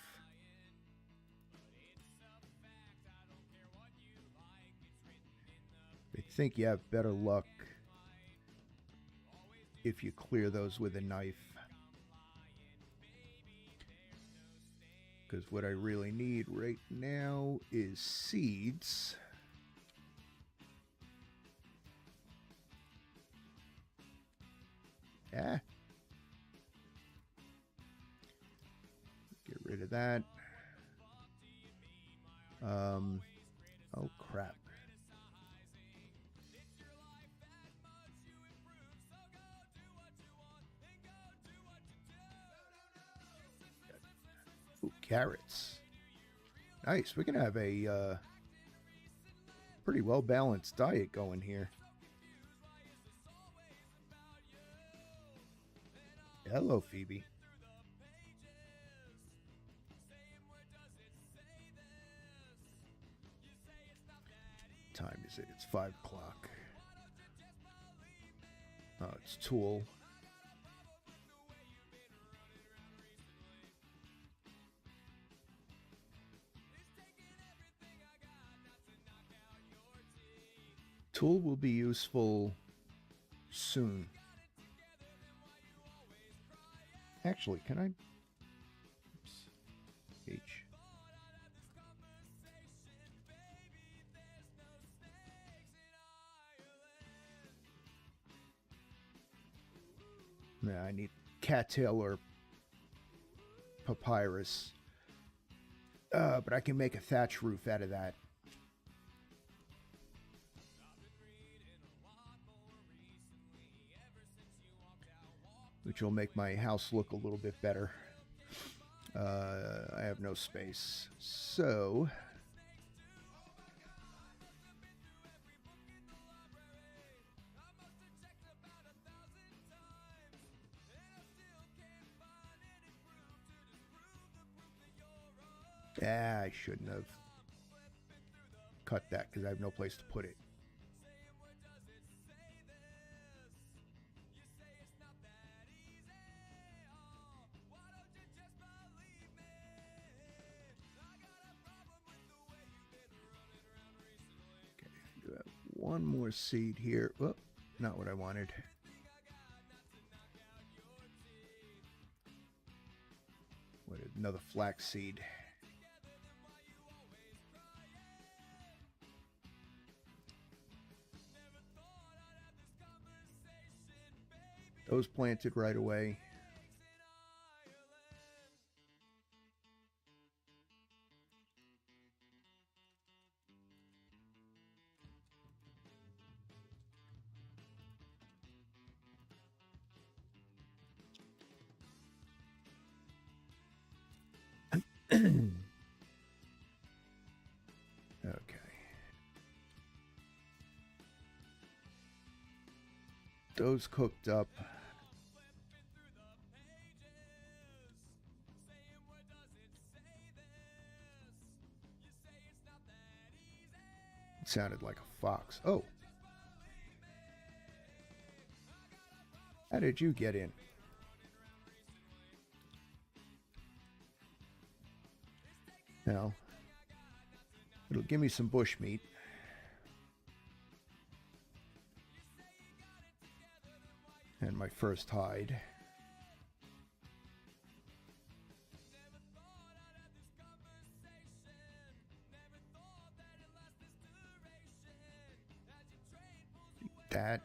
I think you have better luck if you clear those with a knife. Because what I really need right now is seeds. Ah. Get rid of that. Oh crap. Ooh, carrots. Nice. We're gonna have a pretty well balanced diet going here. Hello, Phoebe. Time is it? It's 5 o'clock. Oh, it's Tool. Tool will be useful soon. Actually, can I? Oops. H. Yeah, I need cattail or papyrus. But I can make a thatch roof out of that. Which will make my house look a little bit better. I have no space. So... I shouldn't have cut that because I have no place to put it. Okay, do have one more seed here. Oh, not what I wanted. What, another flax seed. Those planted right away. Okay. Those cooked up. It sounded like a fox. Oh. How did you get in? Now, it'll give me some bush meat. And my first hide. That.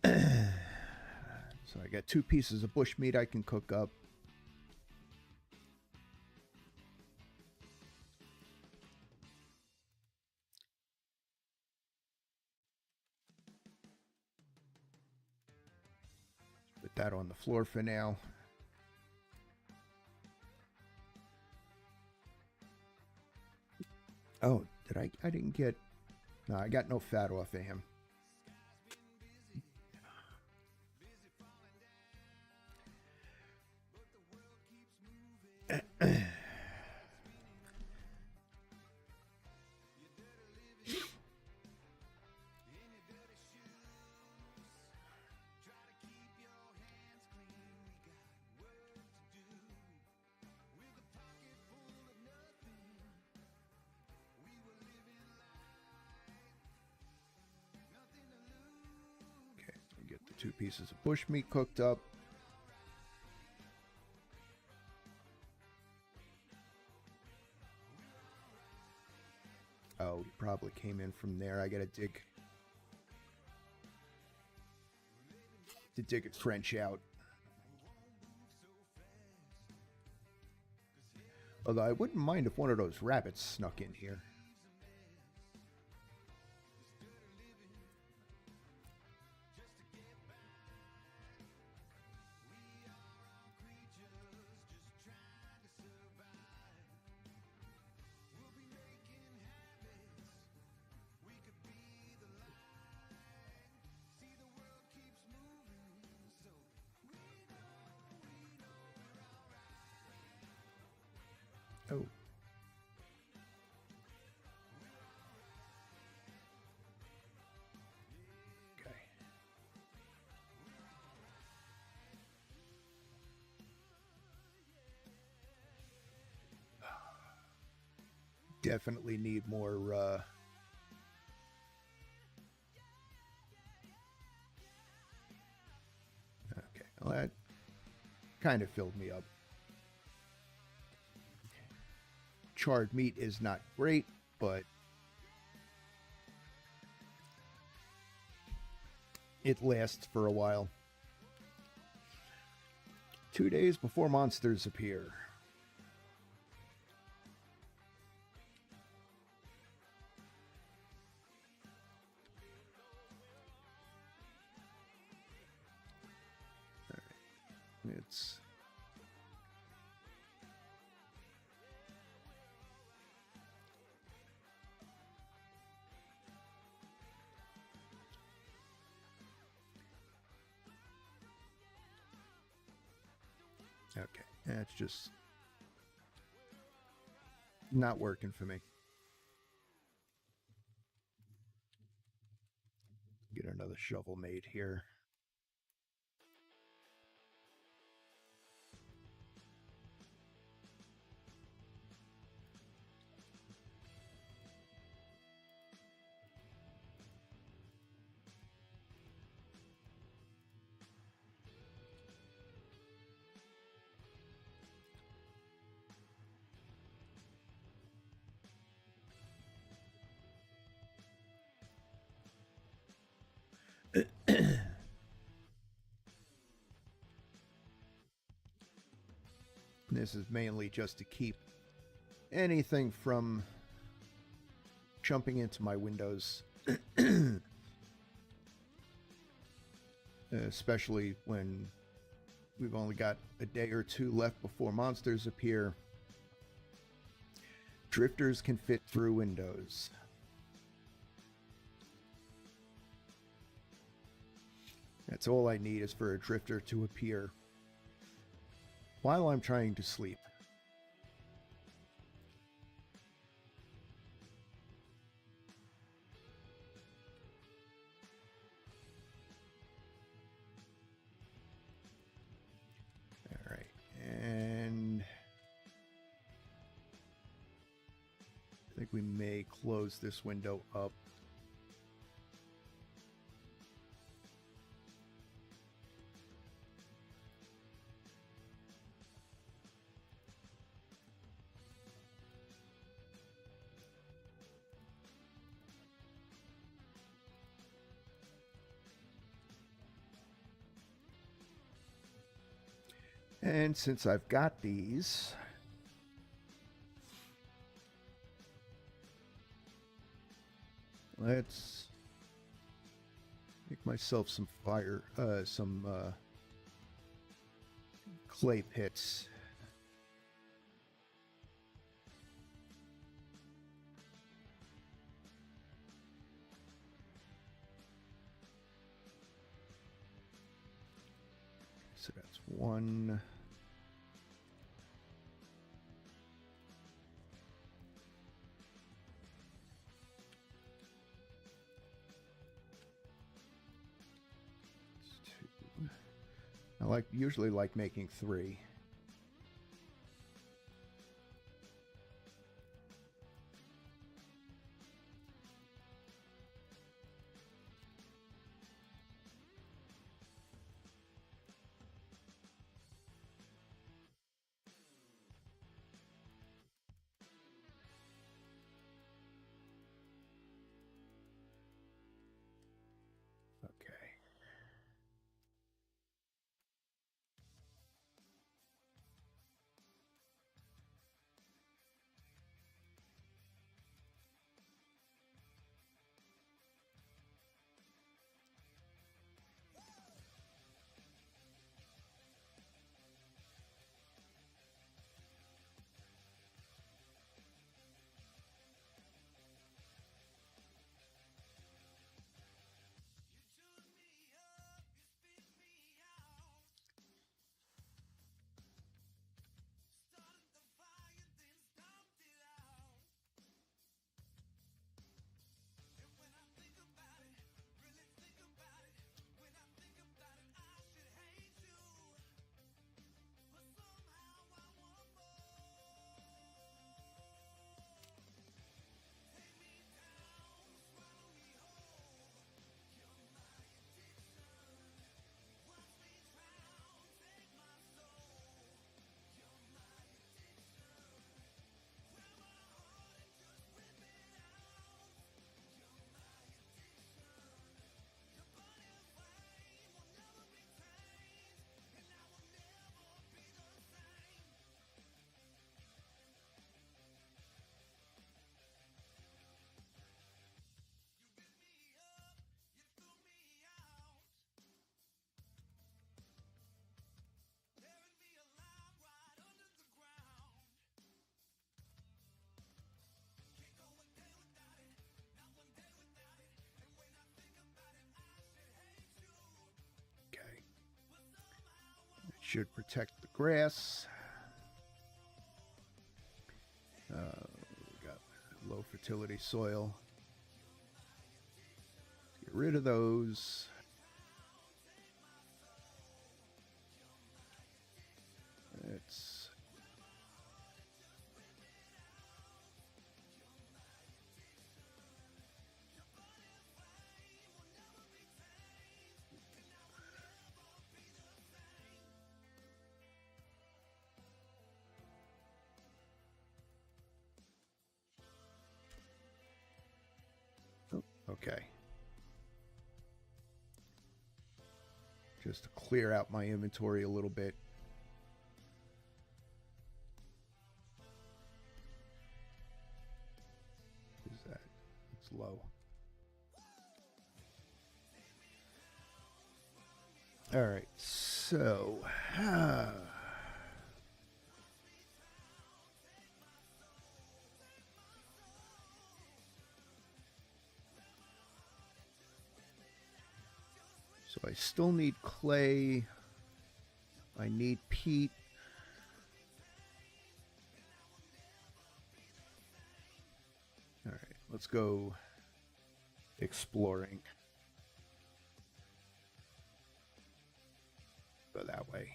So I got 2 pieces of bush meat I can cook up. Put that on the floor for now. Oh, I didn't get... No, I got no fat off of him. Get the 2 pieces of bush meat cooked up. Oh, he probably came in from there. I gotta dig a trench out. Although I wouldn't mind if one of those rabbits snuck in here. Oh. Okay. Definitely need more, Okay, well, that kind of filled me up. Charred meat is not great, but it lasts for a while. 2 days before monsters appear. All right. It's... Okay, that's just not working for me. Get another shovel made here. This is mainly just to keep anything from jumping into my windows. especially when we've only got a day or two left before monsters appear. Drifters can fit through windows. That's all I need is for a drifter to appear while I'm trying to sleep. All right, and I think we may close this window up. And since I've got these, let's make myself some clay pits. So that's one. I usually like making 3. Okay. Okay. It should protect the grass. We got low fertility soil. Get rid of those. It's okay. Just to clear out my inventory a little bit. What is that? It's low. All right, so so I still need clay. I need peat. All right, let's go exploring. Go that way.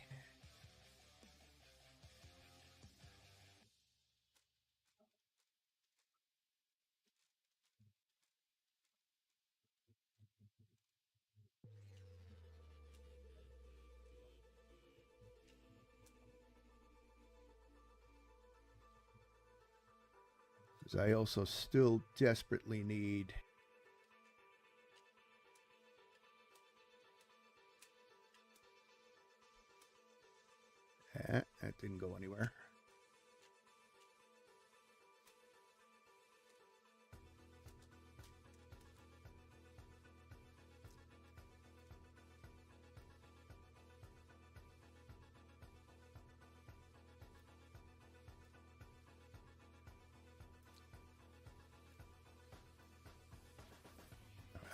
Because I also still desperately need that didn't go anywhere.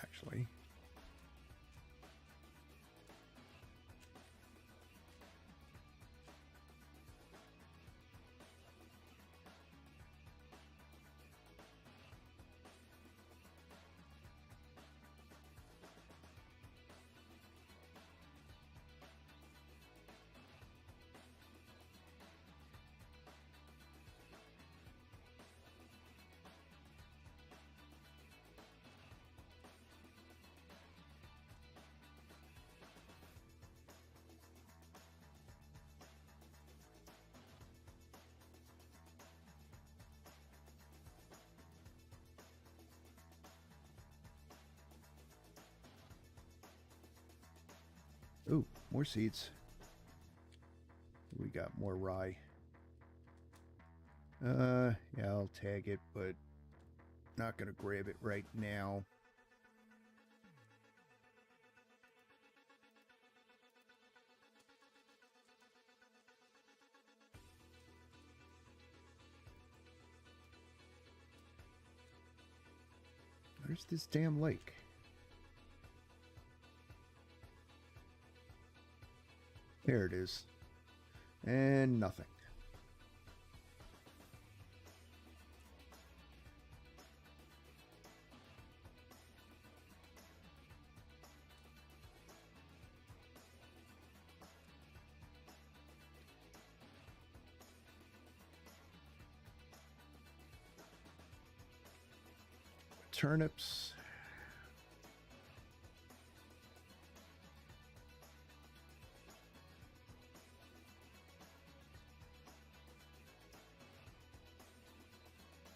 Actually. Ooh, more seeds. We got more rye. Yeah, I'll tag it, but not gonna grab it right now. Where's this damn lake? There it is. And nothing. Turnips.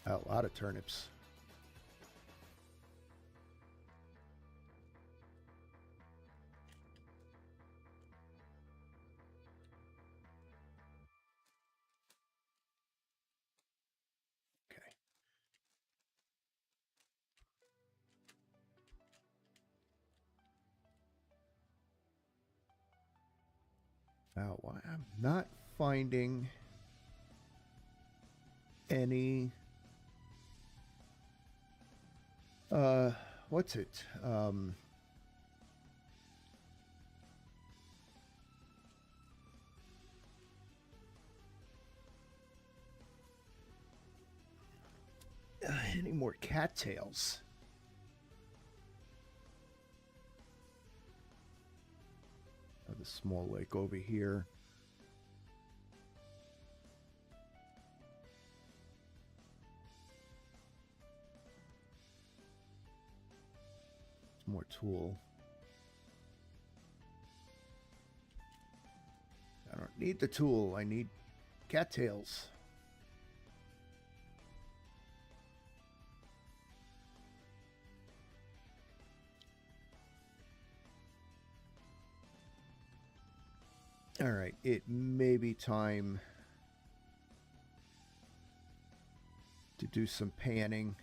A lot of turnips. Okay. Now, why I'm not finding any what's it? Any more cattails? The small lake over here. More tool. I don't need the tool. I need cattails. All right, it may be time to do some panning.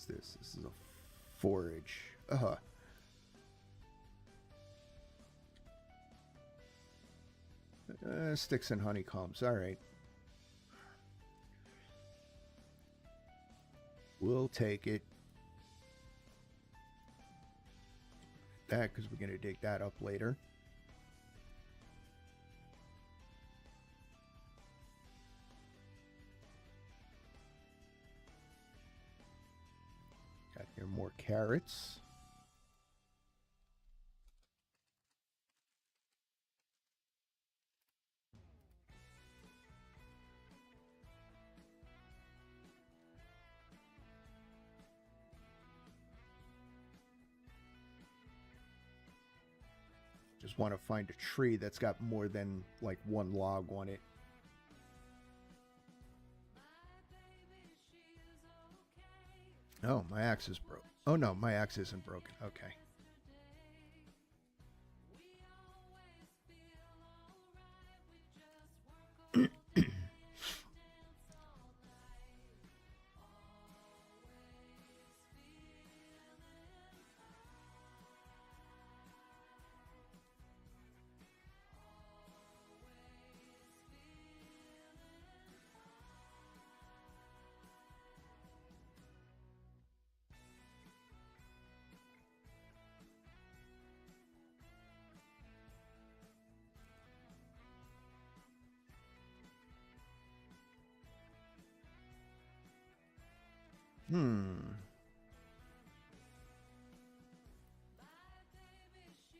is this? This is a forage. Sticks and honeycombs. All right. We'll take it. That, because we're going to dig that up later. Got here more carrots. Just want to find a tree that's got more than like one log on it. Oh, my axe is broke. Oh no, my axe isn't broken. Okay.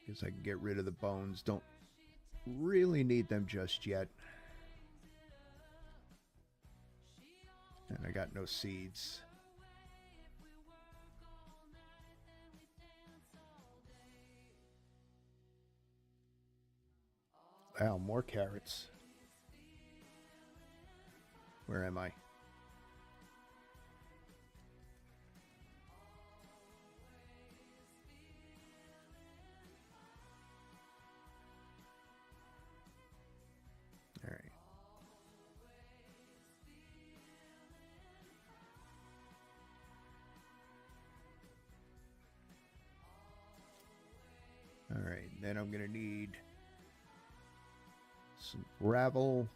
Guess I can get rid of the bones. Don't really need them just yet. And I got no seeds. Wow, more carrots. Where am I? All right. All right, then I'm going to need some gravel.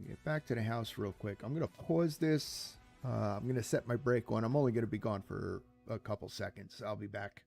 Get back to the house real quick. I'm going to pause this. I'm going to set my brake on. I'm only going to be gone for a couple seconds. I'll be back.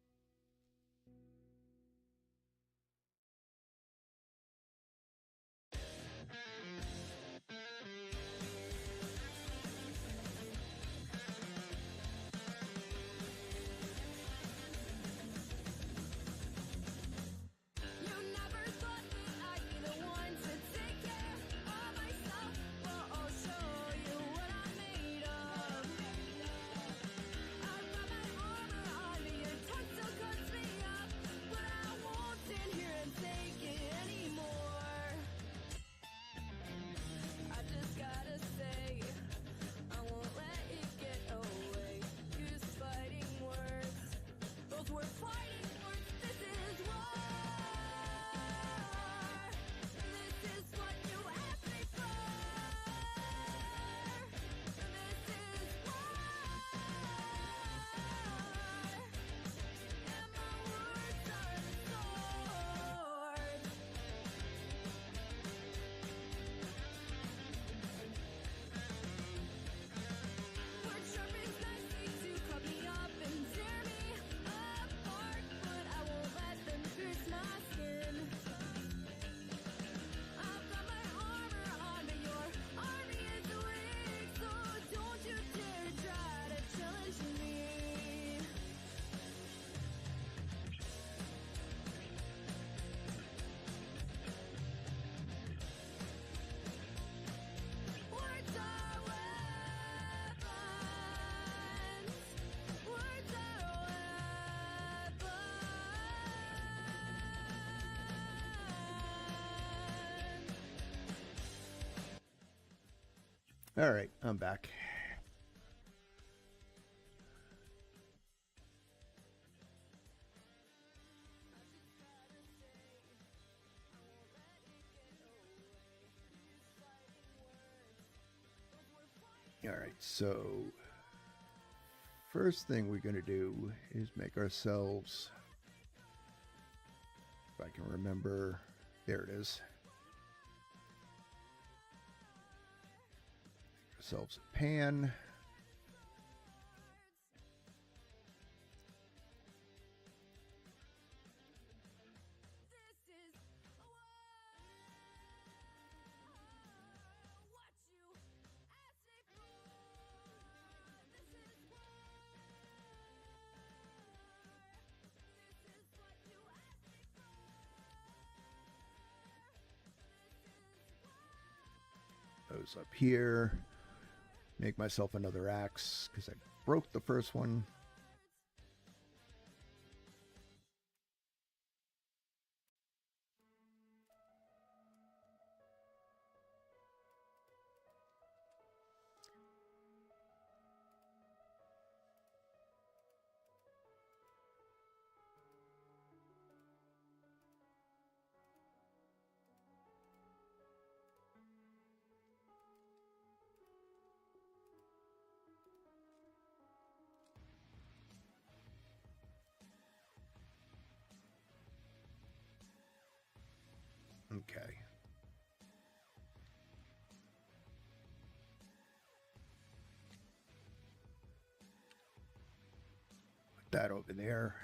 All right, I'm back. All right, so first thing we're going to do is make ourselves, if I can remember, there it is. Make ourselves a pan. Those up here. Make myself another axe because I broke the first one. Okay. Put that over there.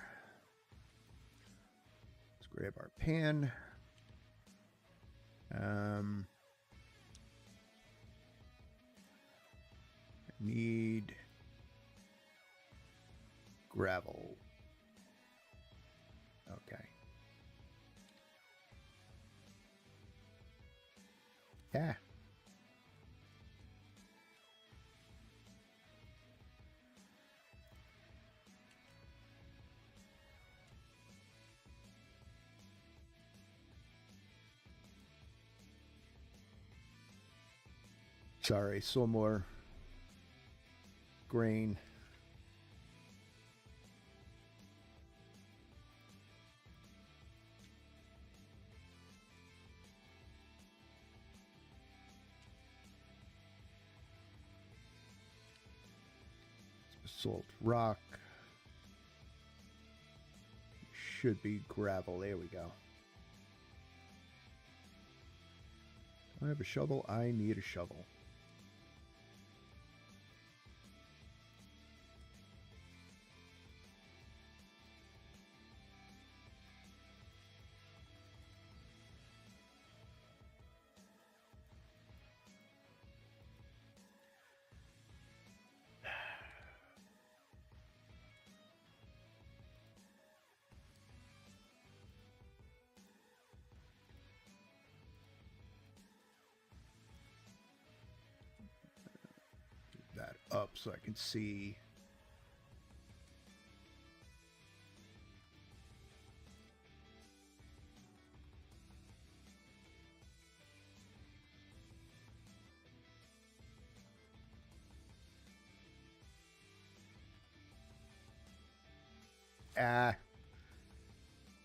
Let's grab our pan. Need gravel. Okay. Yeah. Sorry, saw more grain. Basalt rock. Should be gravel. There we go. Do I have a shovel? I need a shovel. That up so I can see.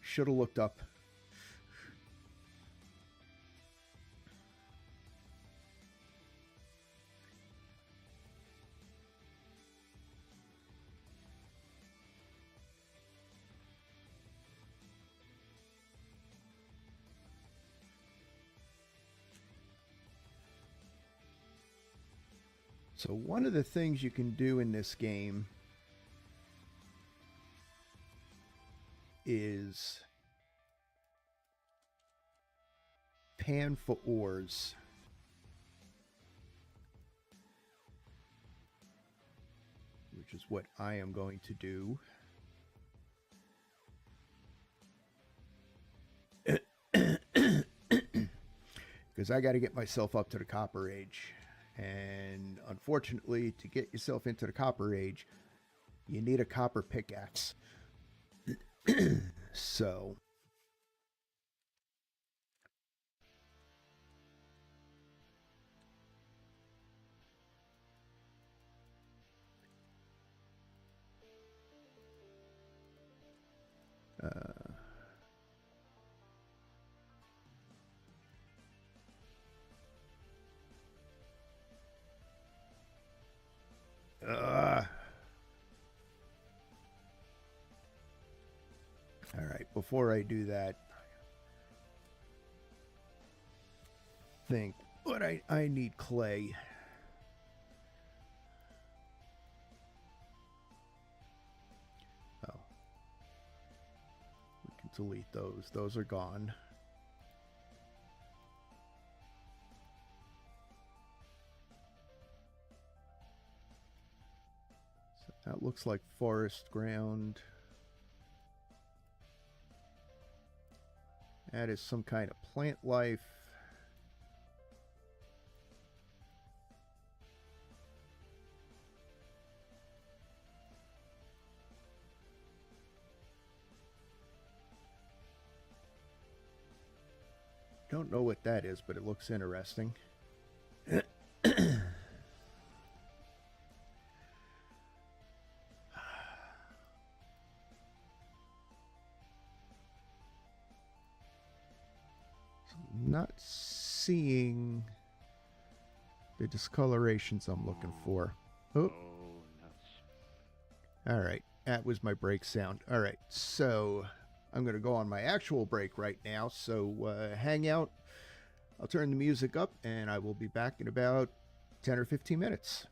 Should have looked up. So one of the things you can do in this game is pan for ores. Which is what I am going to do. Because I got to get myself up to the Copper Age. And unfortunately, to get yourself into the Copper Age, you need a copper pickaxe. So... All right, before I do that, think what I need clay. Oh. We can delete those. Those are gone. So that looks like forest ground. That is some kind of plant life. Don't know what that is, but it looks interesting. Not seeing the discolorations I'm looking for. Oh, all right. That was my break sound. All right. So I'm going to go on my actual break right now. So hang out. I'll turn the music up and I will be back in about 10 or 15 minutes.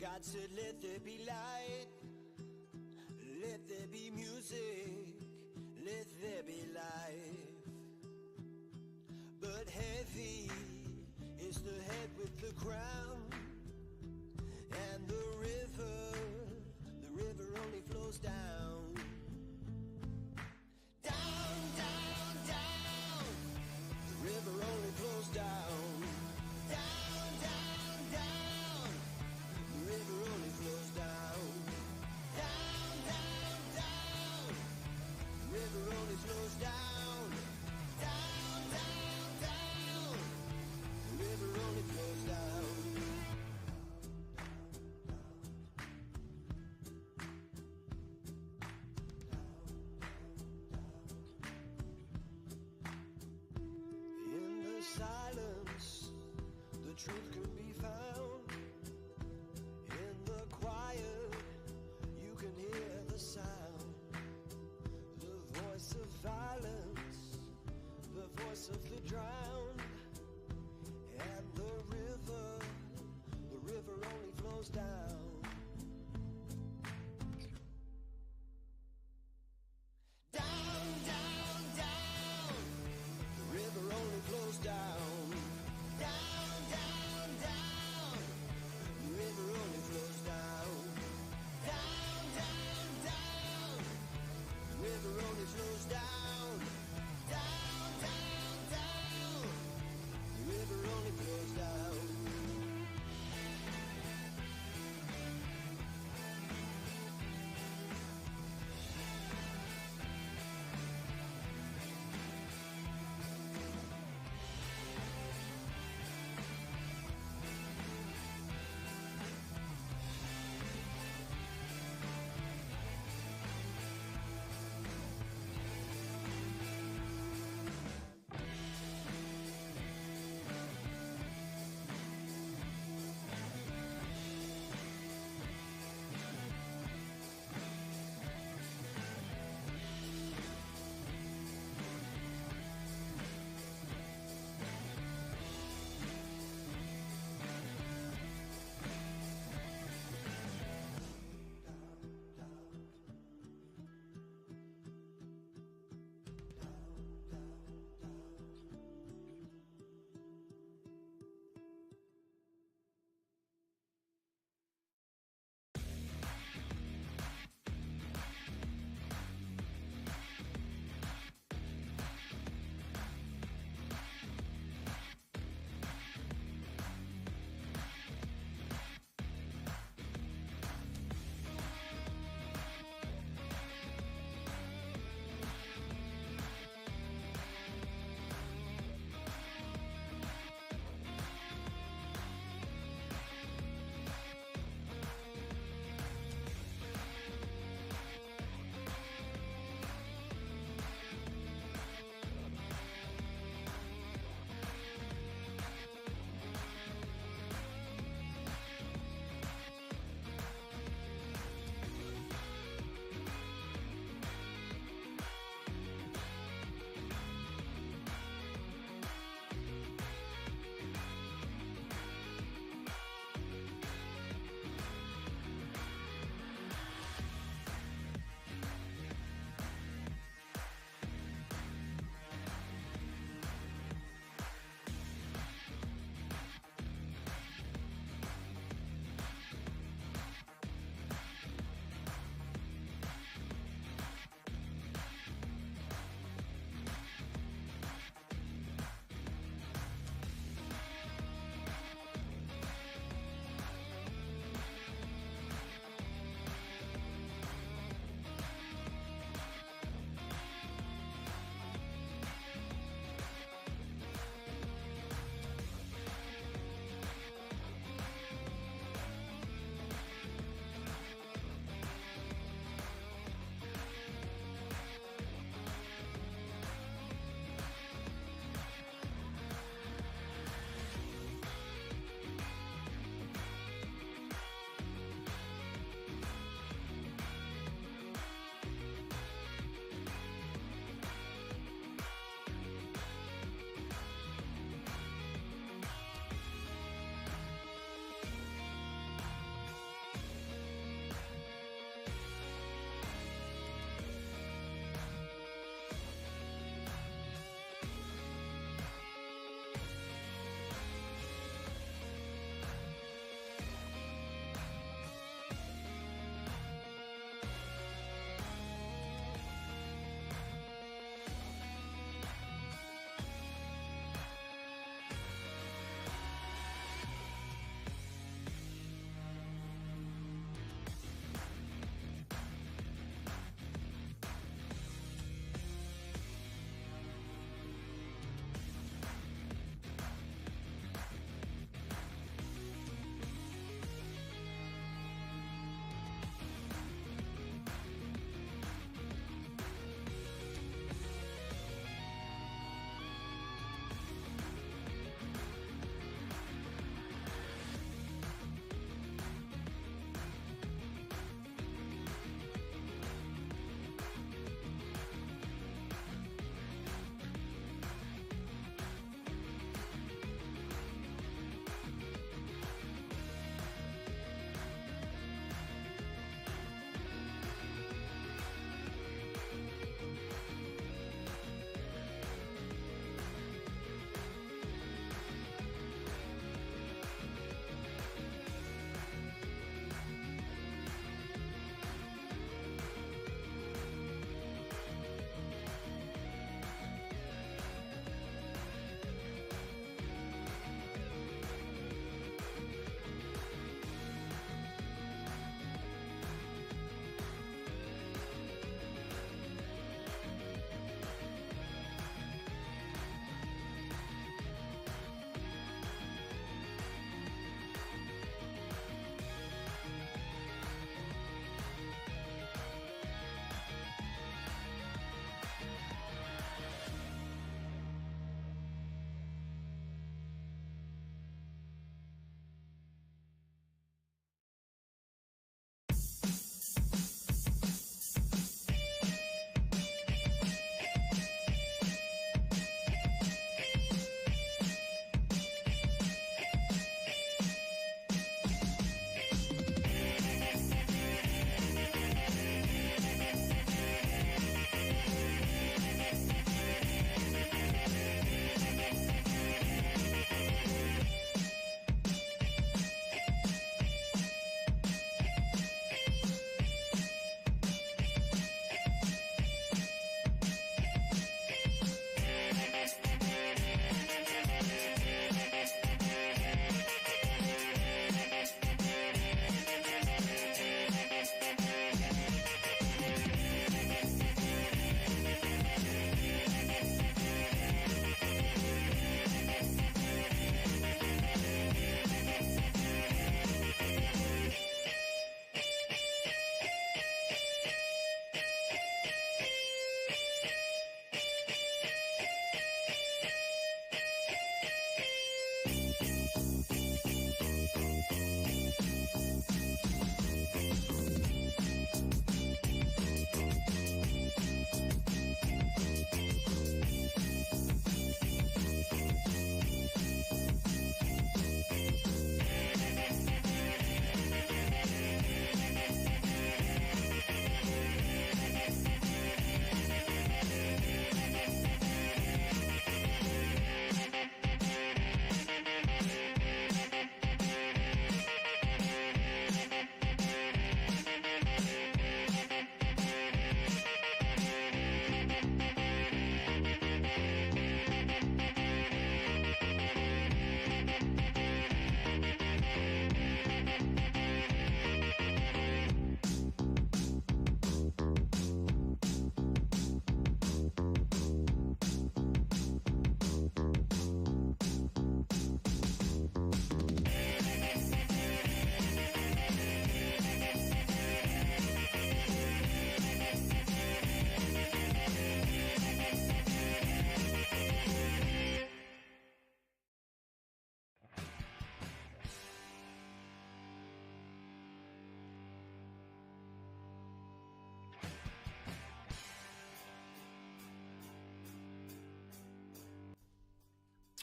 God said, let there be light, let there be music, let there be life. But heavy is the head with the crown, and the river only flows down. Down, down, down, the river only flows down. Down, down, down, the river only flows down. Down, down, down, the river only flows down. Down, down, down, the river only flows down. In the silence, the truth can be found. In the quiet, you can hear the sound. The voice of violence, the voice of the drowned. And the river only flows down. Down, down, down, the river only flows down. Down, down, down, the river only flows down. Down, down, down, the river only flows down. Down, down, down,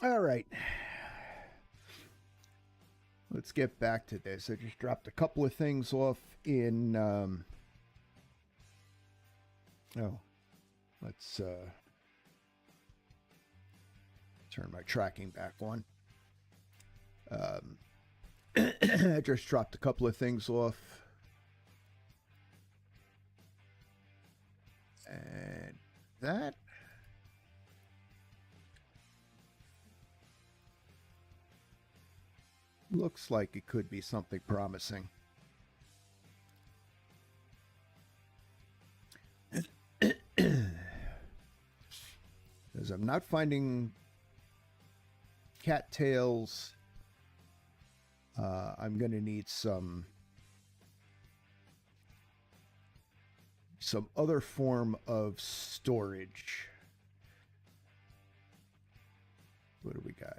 All right. Let's get back to this. I just dropped a couple of things off in. Let's turn my tracking back on. I just dropped a couple of things off. And that. Looks like it could be something promising. Because I'm not finding cattails. I'm going to need some other form of storage. What do we got?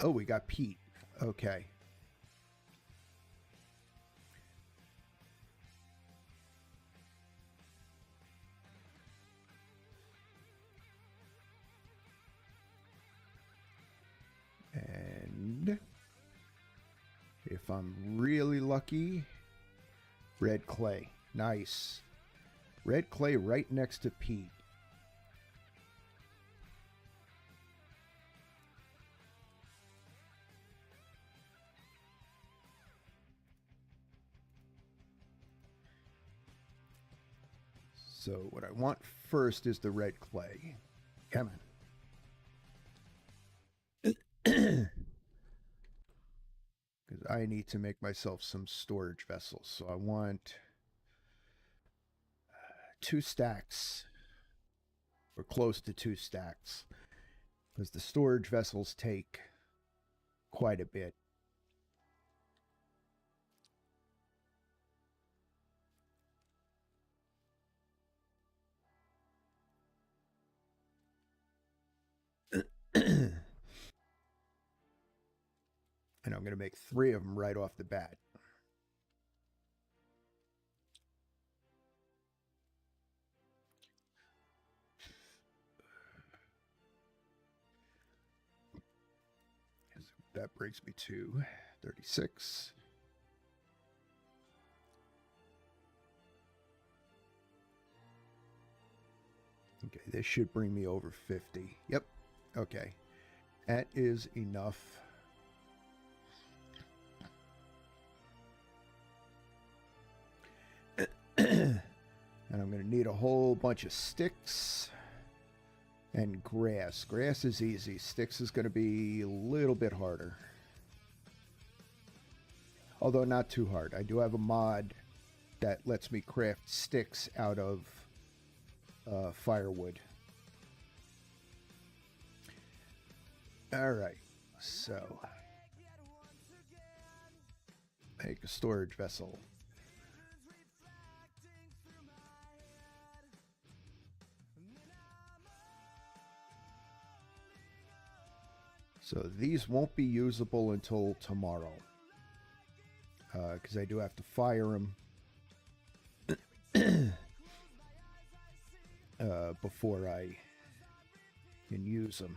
Oh, we got peat. Okay. And if I'm really lucky, red clay. Nice. Red clay right next to peat. So what I want first is the red clay. Come on. Because I need to make myself some storage vessels. So I want 2 stacks, or close to 2 stacks, because the storage vessels take quite a bit. And I'm going to make 3 of them right off the bat. That brings me to 36. Okay, this should bring me over 50. Yep. Okay. That is enough. And I'm going to need a whole bunch of sticks and grass. Grass is easy. Sticks is going to be a little bit harder. Although not too hard. I do have a mod that lets me craft sticks out of firewood. Alright, so make a storage vessel. So these won't be usable until tomorrow, because I do have to fire them before I can use them.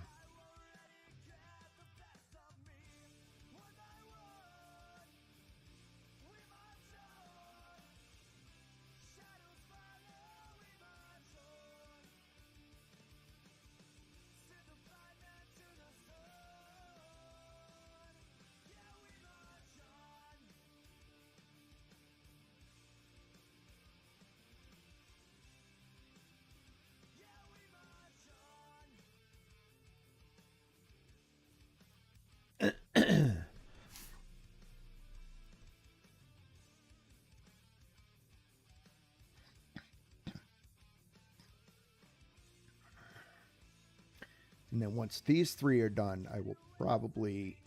And then once these 3 are done, I will probably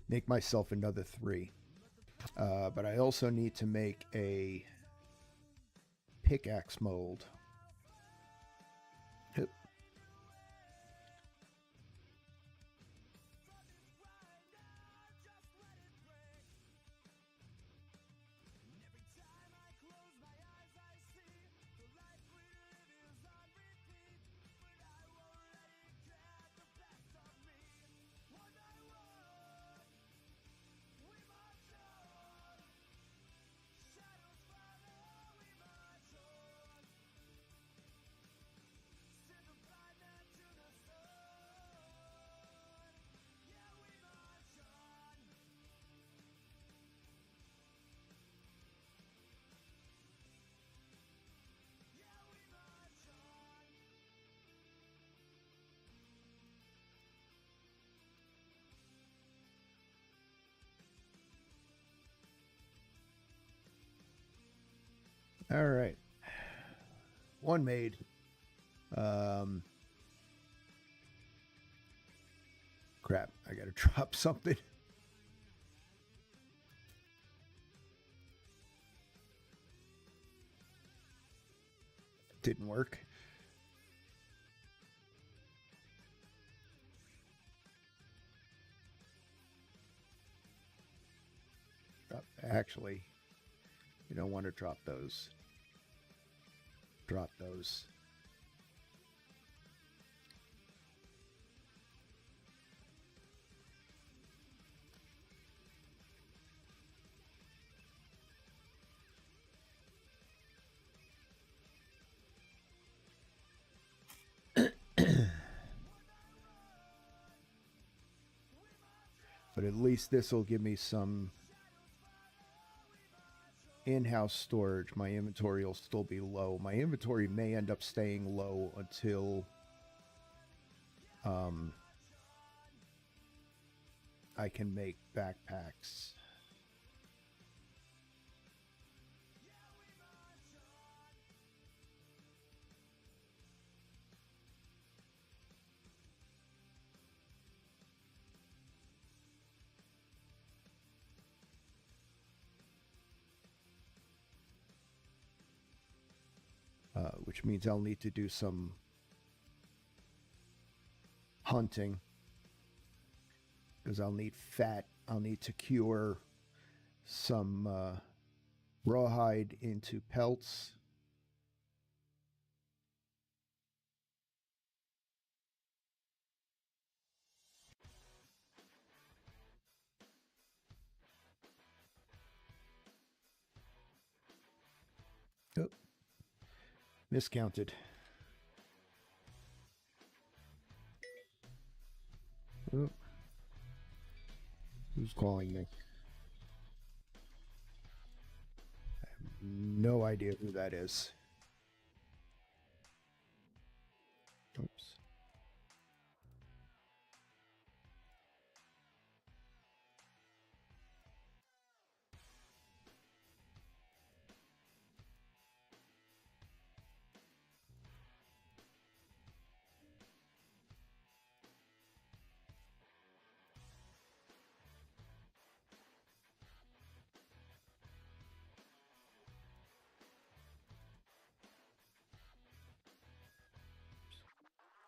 make myself another 3. But I also need to make a pickaxe mold. Yep. All right. One made. Crap. I got to drop something. Didn't work. Actually, you don't want to drop those. Drop those. But at least this will give me some in-house storage. My inventory will still be low. My inventory may end up staying low until I can make backpacks. Which means I'll need to do some hunting because I'll need fat. I'll need to cure some rawhide into pelts. Oh, miscounted. Oh. Who's calling me? I have no idea who that is. Oops.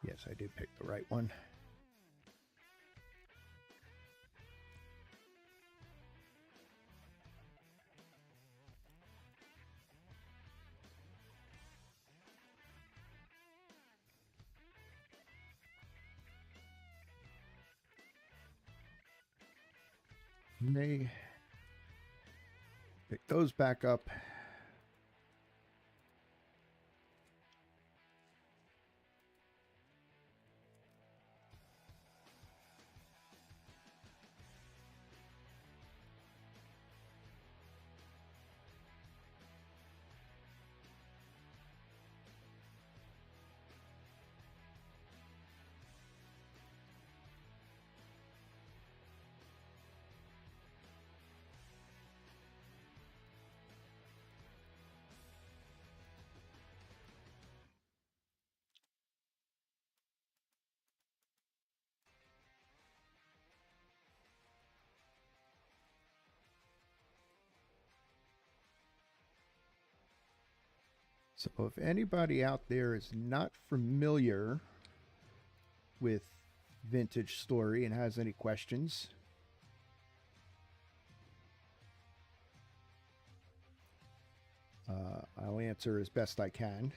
Yes, I did pick the right one. May pick those back up. So if anybody out there is not familiar with Vintage Story and has any questions, I'll answer as best I can.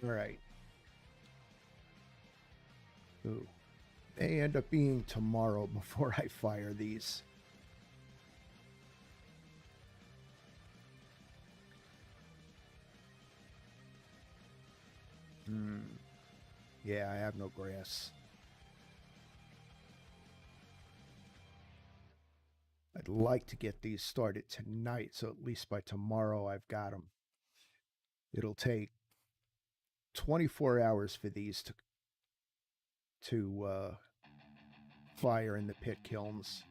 All right. Ooh. May end up being tomorrow before I fire these. Yeah, I have no grass. I'd like to get these started tonight, so at least by tomorrow I've got them. It'll take 24 hours for these to fire in the pit kilns.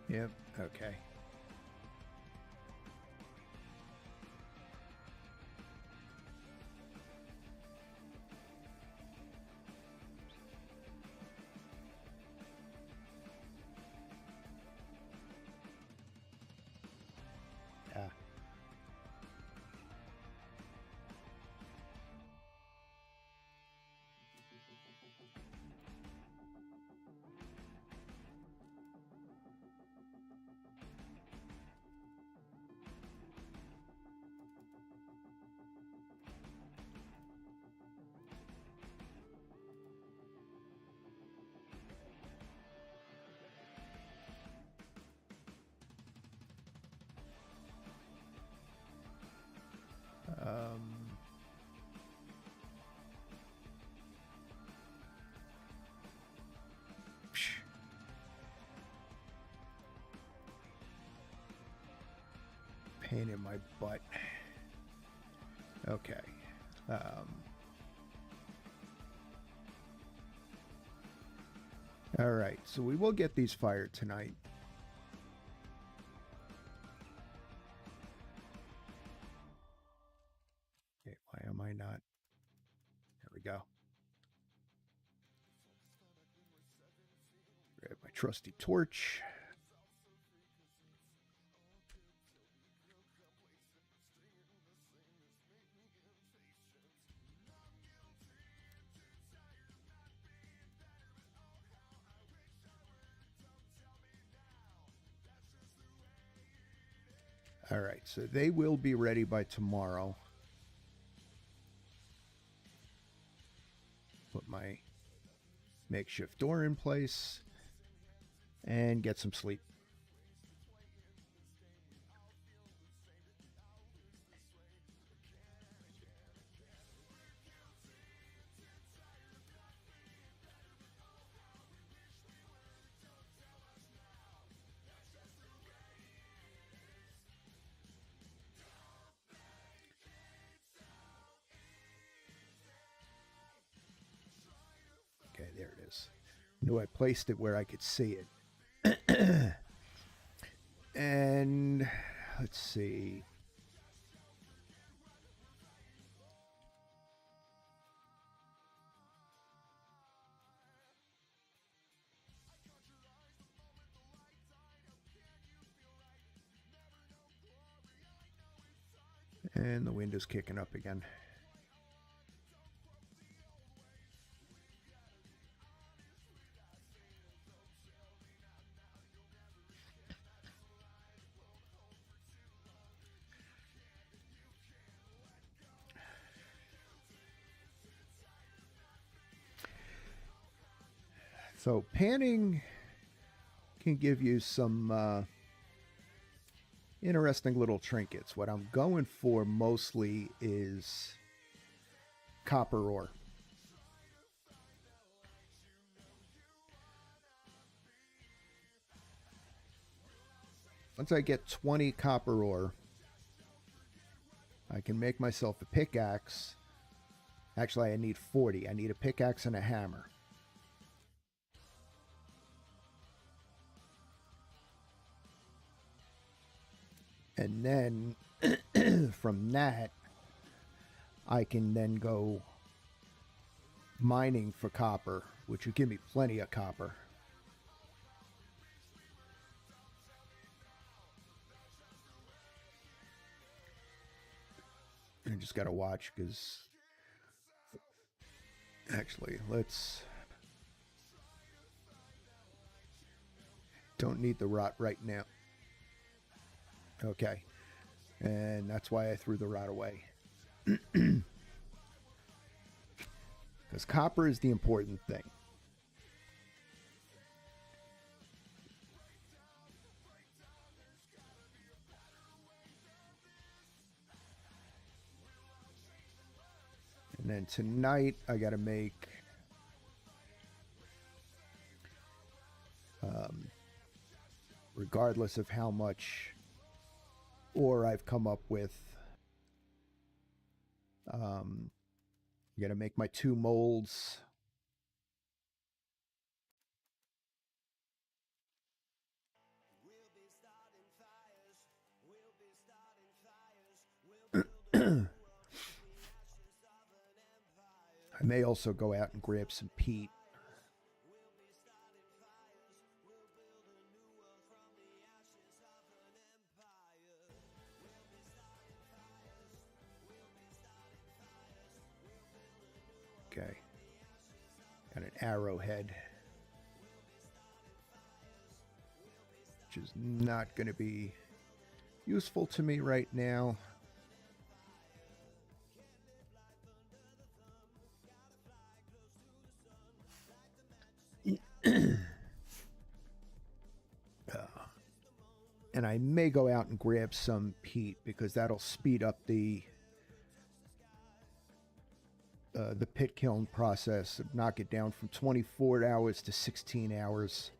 Yep, okay. Yeah. Um, Pain in my butt. Okay. All right, so we will get these fired tonight. Okay, why am I not? There we go. Grab my trusty torch. All right, so they will be ready by tomorrow. Put my makeshift door in place and get some sleep. Okay, there it is. Knew I placed it where I could see it. And let's see. And the wind is kicking up again. So panning can give you some interesting little trinkets. What I'm going for mostly is copper ore. Once I get 20 copper ore, I can make myself a pickaxe. Actually, I need 40. I need a pickaxe and a hammer. And then from that, I can then go mining for copper, which would give me plenty of copper. I just got to watch because actually, let's. Don't need the rot right now. Okay. And that's why I threw the rot away. Because copper is the important thing. And then tonight I got to make regardless of how much ore I've come up with, I got to make my 2 molds. I may also go out and grab some peat. Okay. Got an arrowhead, which is not going to be useful to me right now. And I may go out and grab some peat because that'll speed up the pit kiln process, knock it down from 24 hours to 16 hours.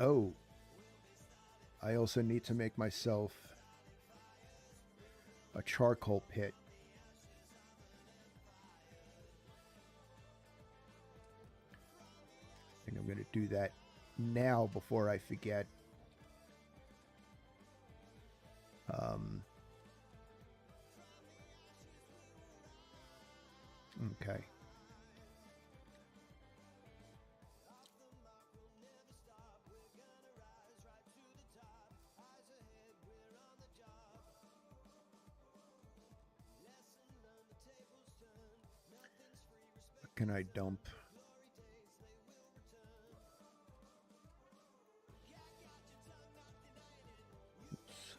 Oh, I also need to make myself a charcoal pit. I think I'm going to do that now before I forget. Okay. What can I dump? Oops.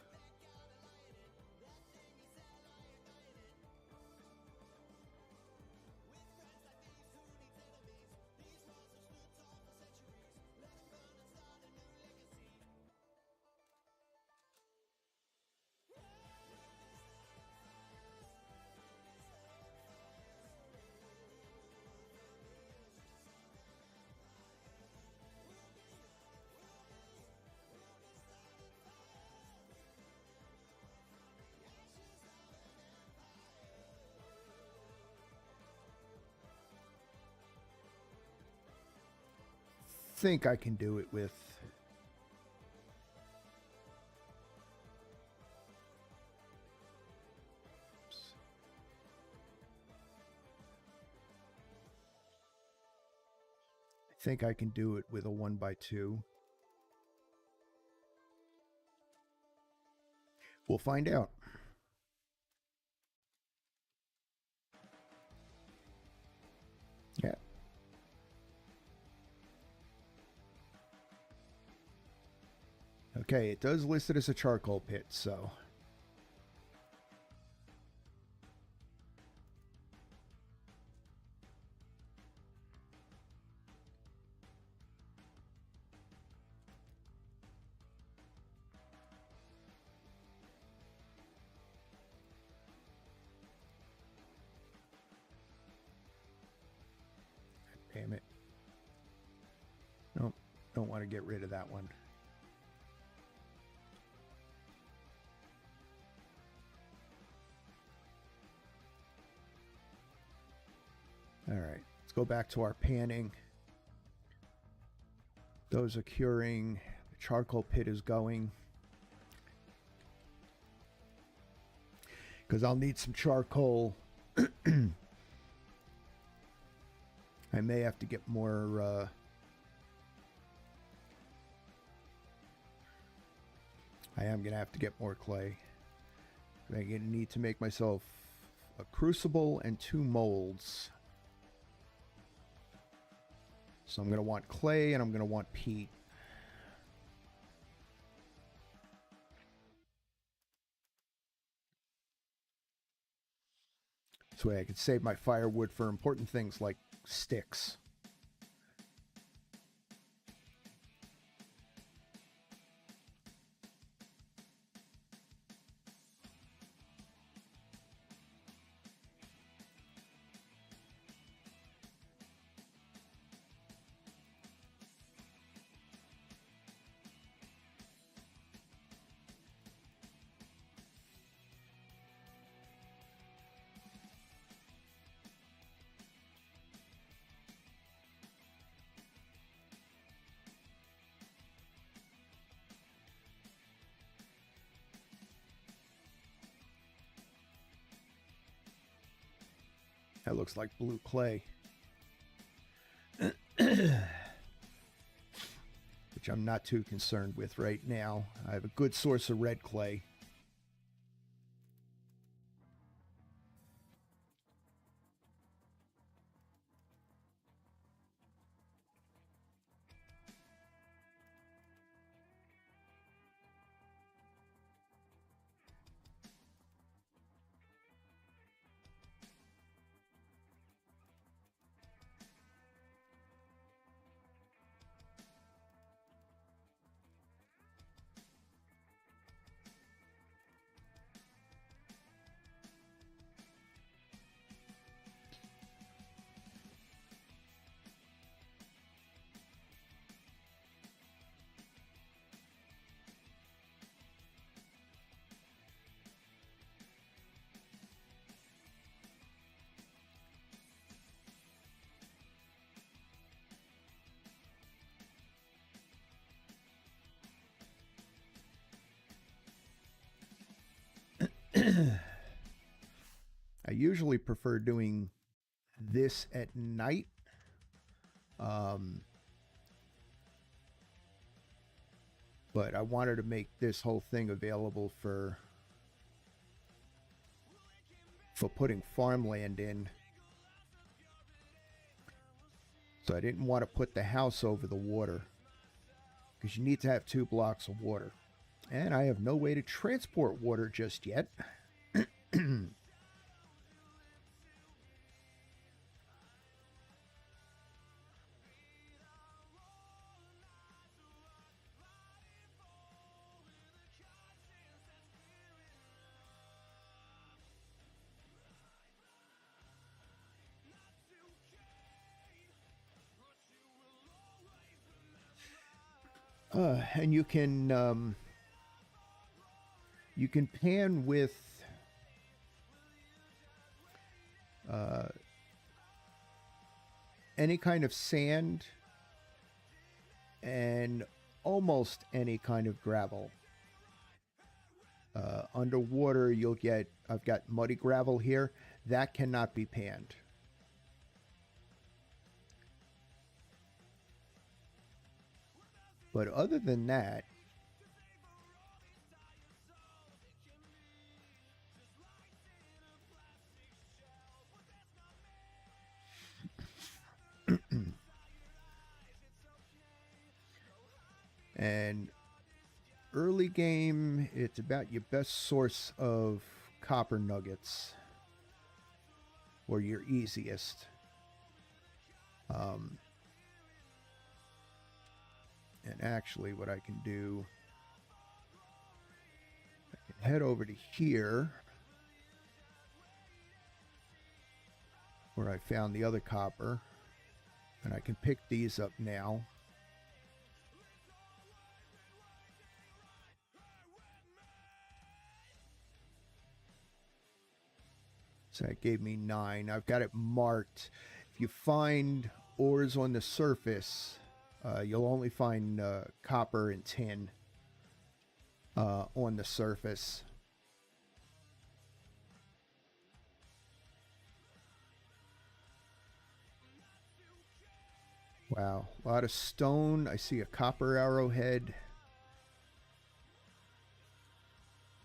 Think I can do it with I think I can do it with a 1x2. We'll find out. Yeah. Okay, it does list it as a charcoal pit, so. Damn it. Don't want to get rid of that one. All right, let's go back to our panning. Those are curing. The charcoal pit is going. Because I'll need some charcoal. I may have to get more... I am going to have to get more clay. I'm going to need to make myself a crucible and 2 molds. So I'm going to want clay and I'm going to want peat. This way I can save my firewood for important things like sticks. That looks like blue clay. Which I'm not too concerned with right now. I have a good source of red clay. I usually prefer doing this at night. But I wanted to make this whole thing available for putting farmland in. So I didn't want to put the house over the water, because you need to have 2 blocks of water. And I have no way to transport water just yet. And you can pan with any kind of sand and almost any kind of gravel. Underwater, you'll get, I've got muddy gravel here. That cannot be panned. But other than that, and early game, it's about your best source of copper nuggets, or your easiest. And actually what I can do, I can head over to here where I found the other copper, and I can pick these up now. So that gave me 9. I've got it marked. If you find ores on the surface, you'll only find copper and tin on the surface. Wow, a lot of stone. I see a copper arrowhead,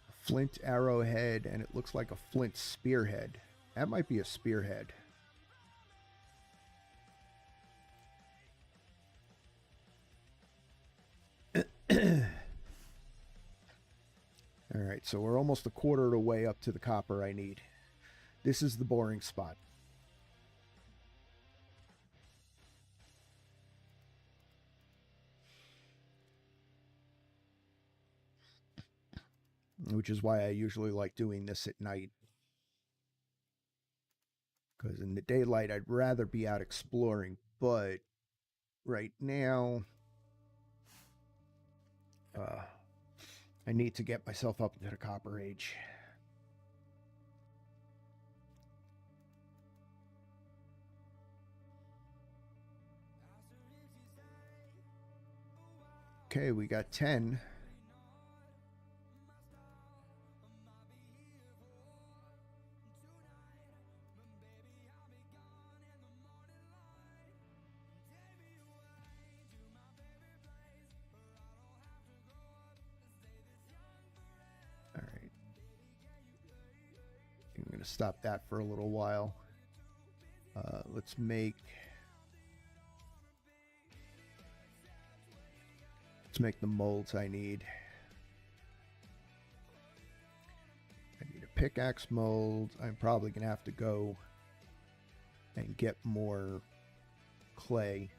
a flint arrowhead, and it looks like a flint spearhead. That might be a spearhead. All right, so we're almost a quarter of the way up to the copper I need. This is the boring spot. Which is why I usually like doing this at night. Because in the daylight, I'd rather be out exploring. But right now, I need to get myself up into the Copper Age. Okay, we got 10. All right. I'm going to stop that for a little while. Let's make the molds I need. I need a pickaxe mold. I'm probably going to have to go and get more clay.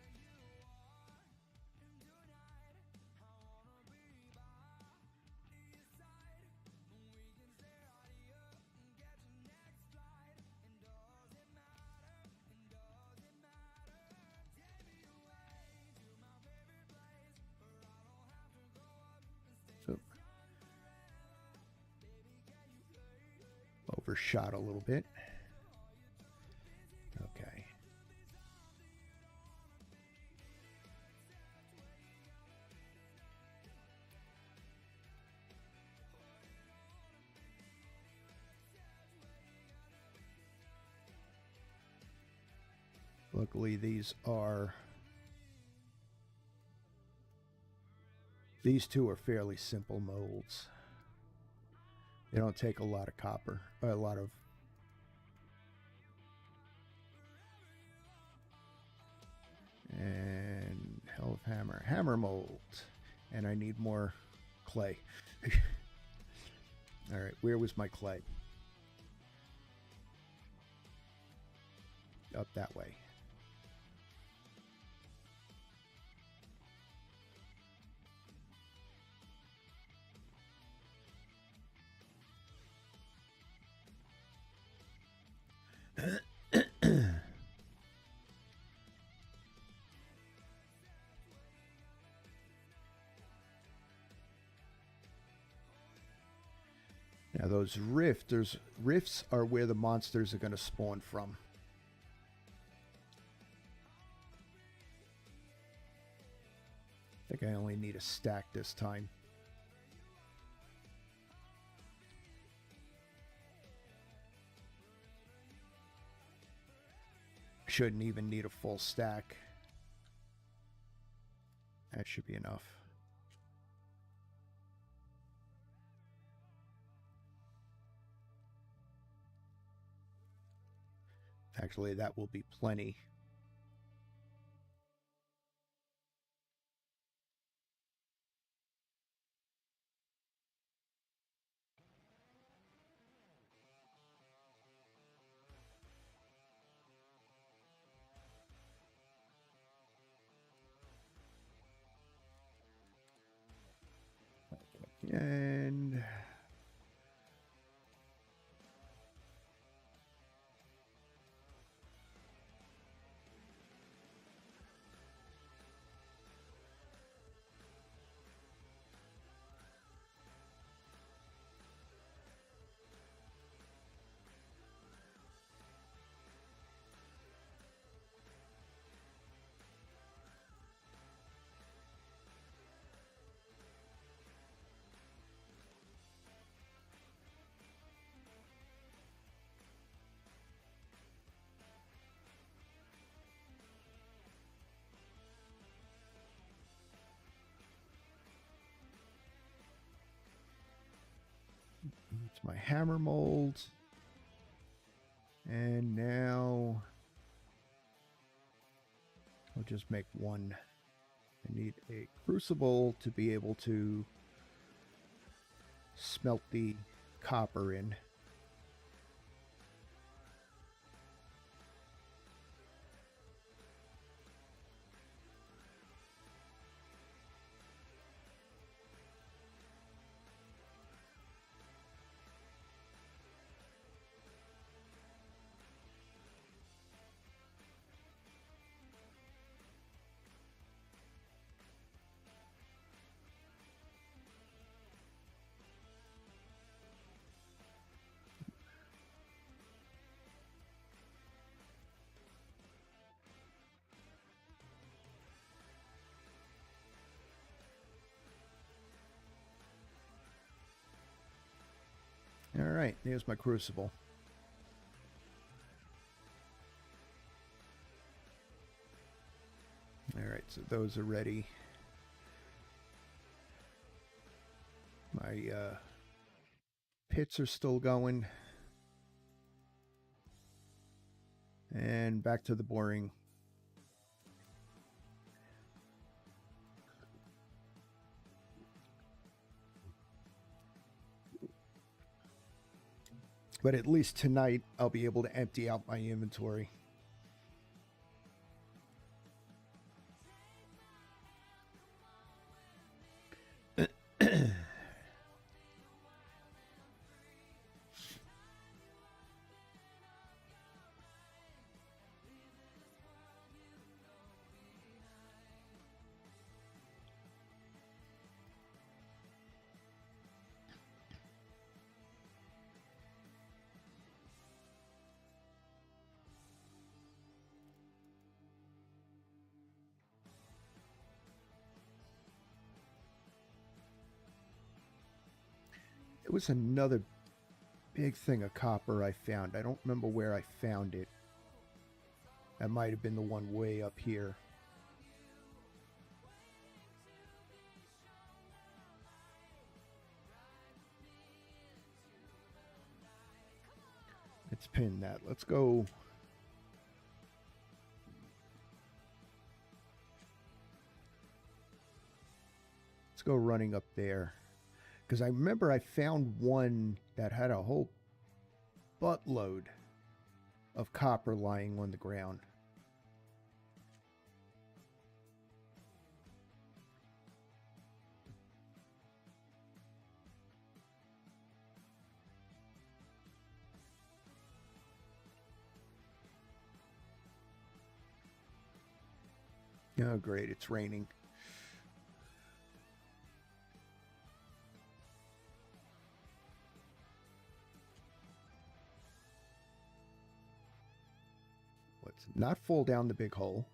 So, overshot a little bit. Okay. Luckily, these two are fairly simple molds. They don't take a lot of copper, a lot of and hell of hammer mold, and I need more clay. All right, where was my clay? Up that way. Now those rifts are where the monsters are going to spawn from. I think I only need a stack this time. Shouldn't even need a full stack. That should be enough. Actually, that will be plenty. And It's my hammer mold. And now I'll just make one. I need a crucible to be able to smelt the copper in. All right, there's my crucible. All right, so those are ready. My pits are still going. And back to the boring. But at least tonight, I'll be able to empty out my inventory. It was another big thing of copper I found. I don't remember where I found it. That might have been the one way up here. Let's pin that. Let's go. Let's go running up there. Because I remember I found one that had a whole buttload of copper lying on the ground. Oh, great. It's raining. Let's not fall down the big hole.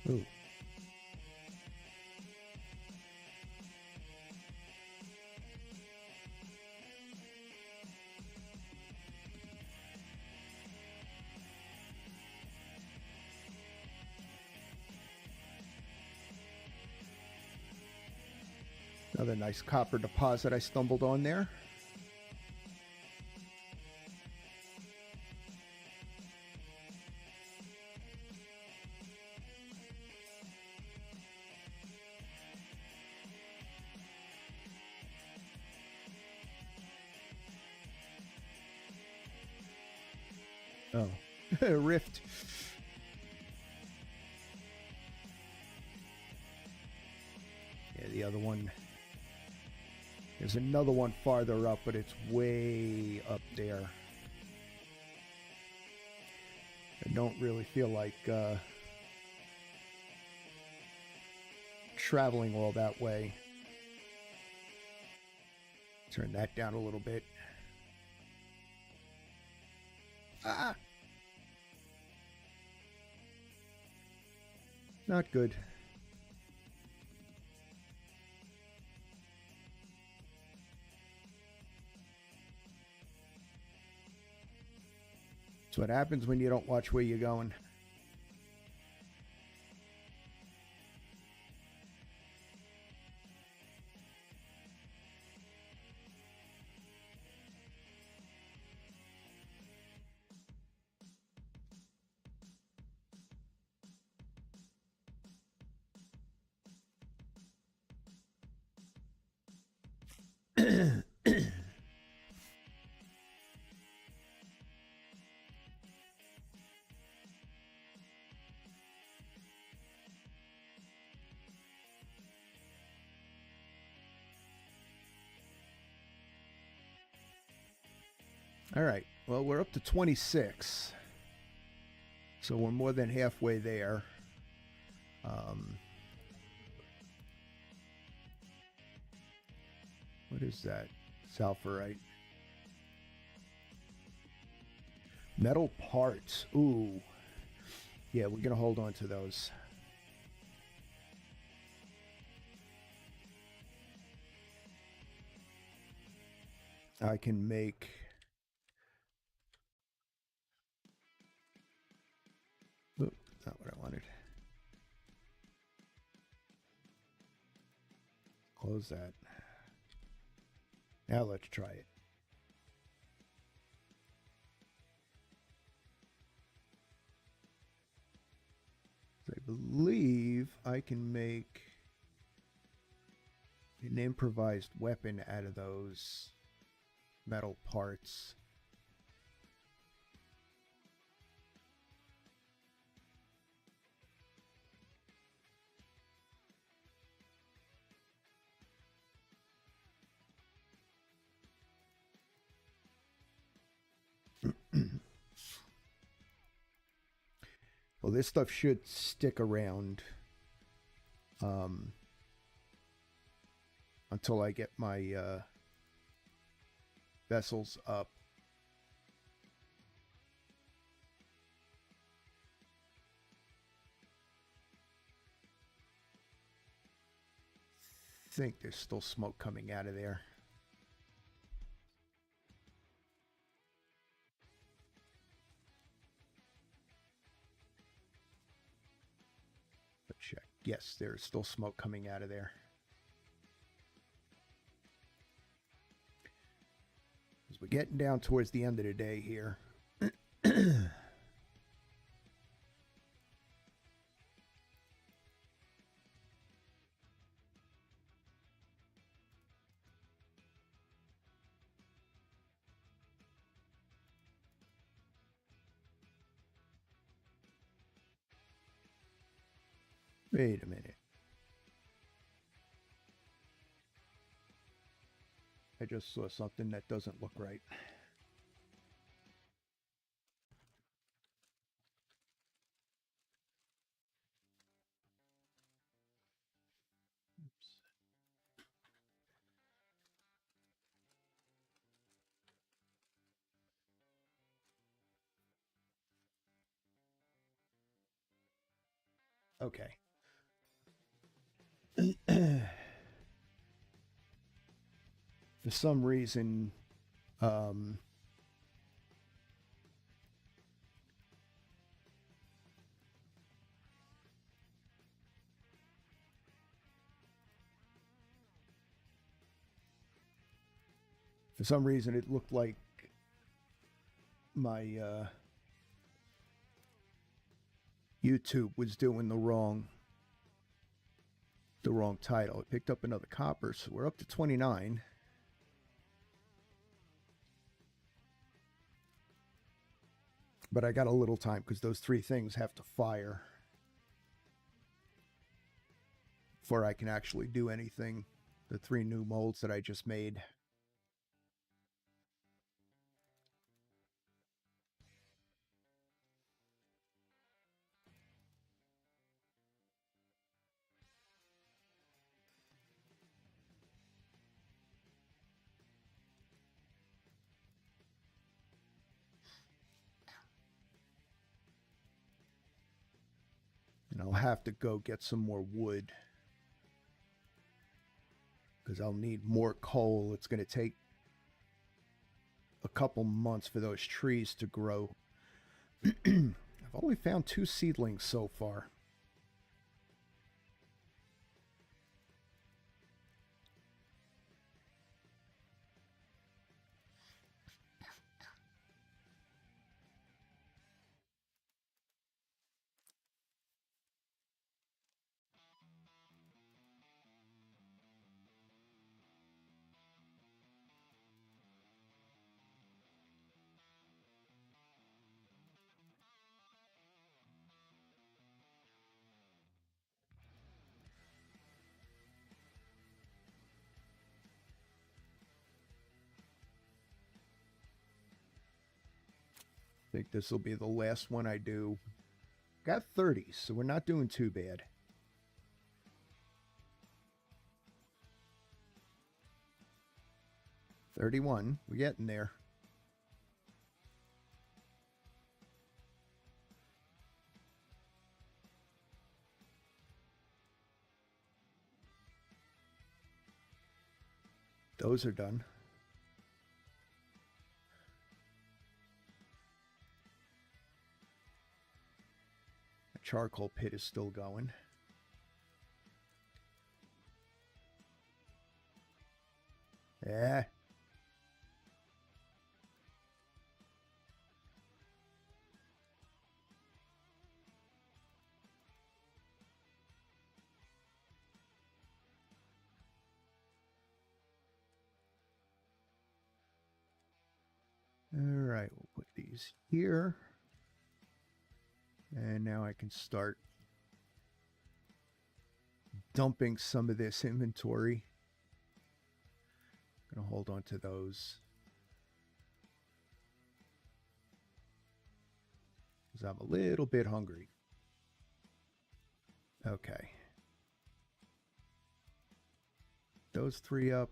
Ooh. Another nice copper deposit I stumbled on there. Oh, a rift. Yeah, the other one. There's another one farther up, but it's way up there. I don't really feel like traveling all that way. Turn that down a little bit. Ah! Not good. That's what happens when you don't watch where you're going. All right. Well, we're up to 26. So we're more than halfway there. What is that? Sulfurite. Metal parts. Ooh. Yeah, we're going to hold on to those. I can make... Oop, not what I wanted. Close that. Now let's try it. I believe I can make an improvised weapon out of those metal parts. Well, this stuff should stick around until I get my vessels up. I think there's still smoke coming out of there. Check. Yes, there's still smoke coming out of there. As we're getting down towards the end of the day here. Wait a minute. I just saw something that doesn't look right. Oops. Okay. For some reason, it looked like my YouTube was doing the wrong title. It picked up another copper, so we're up to 29. But I got a little time because those three things have to fire before I can actually do anything. The three new molds that I just made. And I'll have to go get some more wood because I'll need more coal. It's going to take a couple months for those trees to grow. I've only found 2 seedlings so far. I think this will be the last one I do. Got 30, so we're not doing too bad. $31. We're getting there. Those are done. The charcoal pit is still going. Yeah. All right, we'll put these here. And now I can start dumping some of this inventory. I'm going to hold on to those. Because I'm a little bit hungry. Okay. Those 3 up.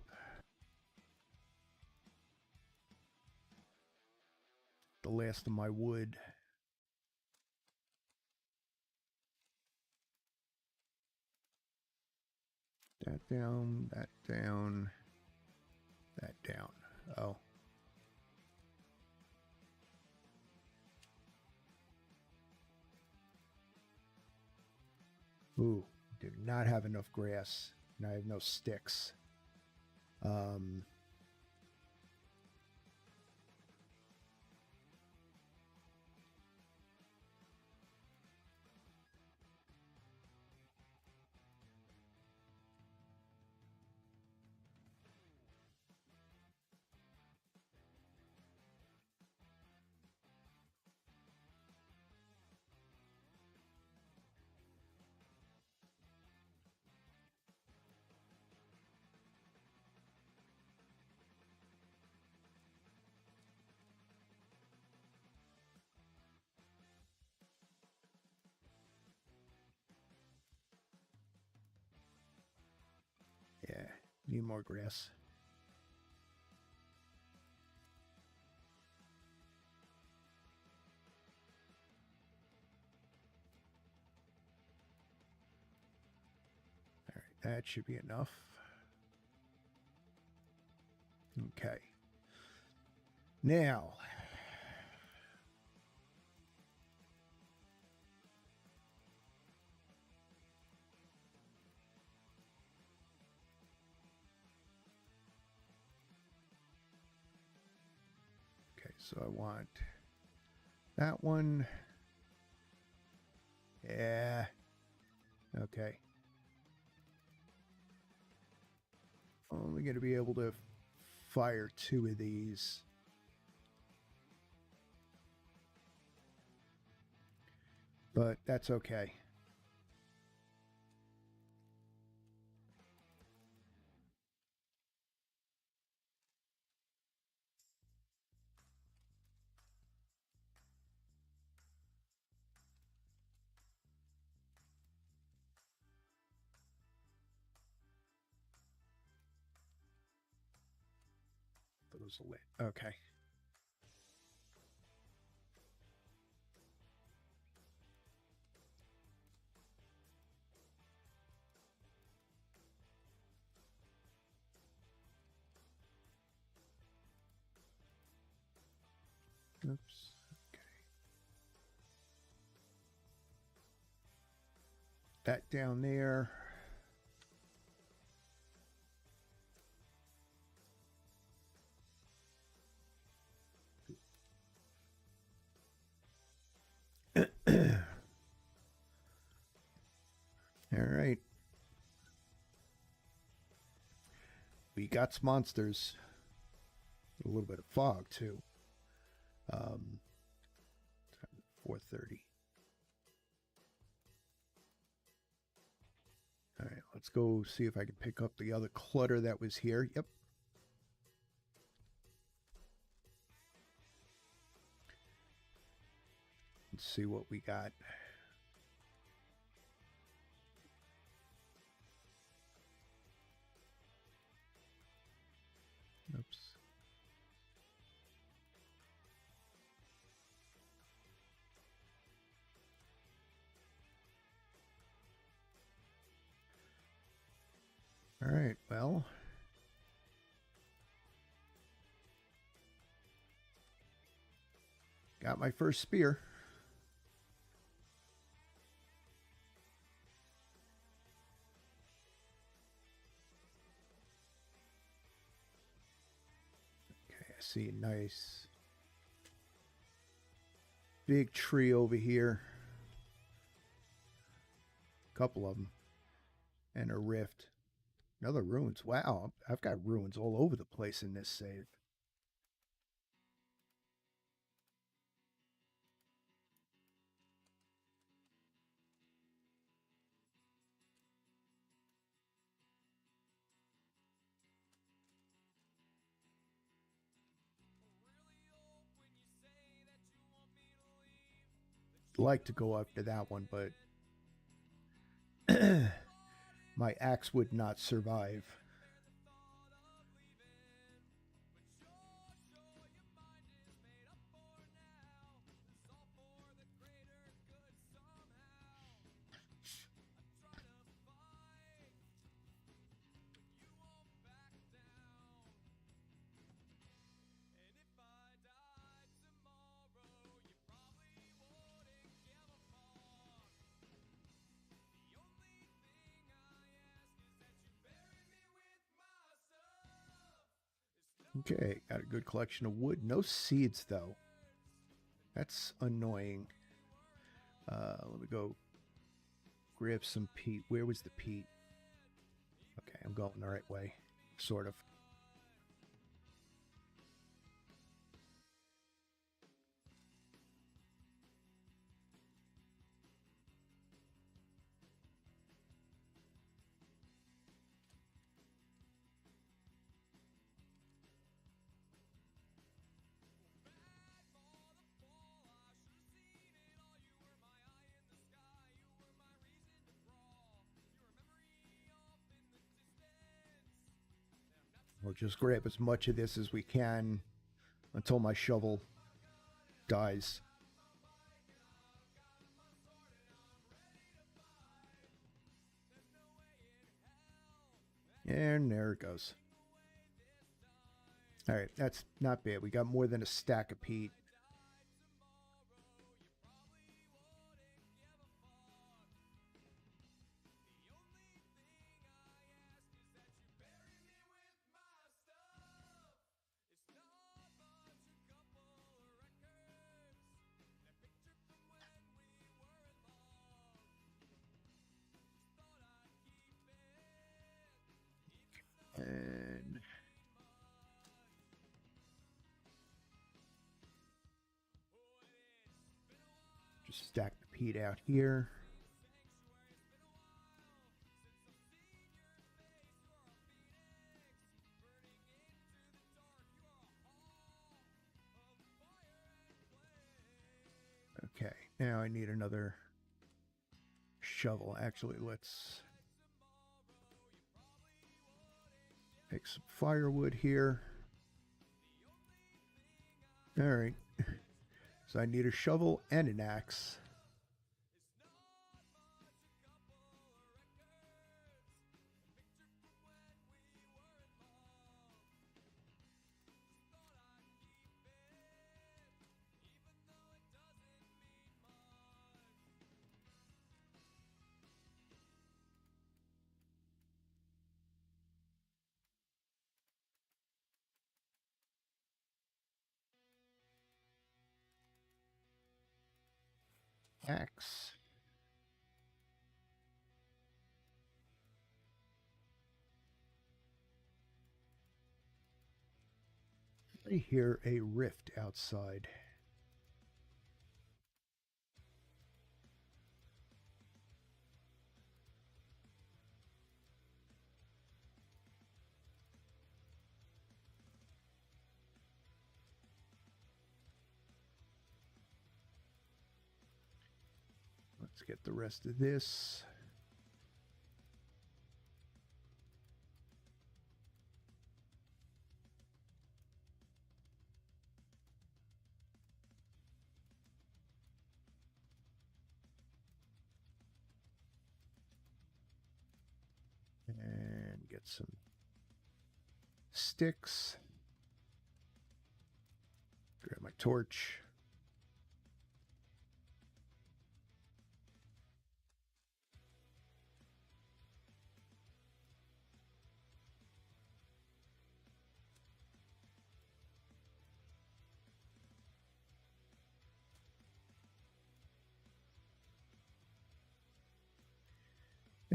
The last of my wood. That down, that down, that down. Oh. Ooh, do not have enough grass. And I have no sticks. Yeah, need more grass. All right, that should be enough. Okay. Now, okay, so I want that one. Yeah. Okay. Only going to be able to fire 2 of these. But that's okay. Those lit. Okay. Oops. Okay. that down there. All right. We got some monsters. A little bit of fog too. 4:30. All right, let's go see if I can pick up the other clutter that was here. Yep. Let's see what we got. Oops. All right, well. Got my first spear. Okay, I see a nice big tree over here. Couple of them. And a rift. Another ruins. Wow, I've got ruins all over the place in this save. Like to go after that one, but my axe would not survive. Okay, got a good collection of wood. No seeds, though. That's annoying. Let me go grab some peat. Where was the peat? Okay, I'm going the right way. Sort of. We'll just grab as much of this as we can until my shovel dies. And there it goes. All right, that's not bad. We got more than a stack of peat. And just stack the peat out here. Okay, now I need another shovel. Actually, let's make some firewood here. All right. So I need a shovel and an axe. axe. I hear a rift outside. Let's get the rest of this. And get some sticks. Grab my torch.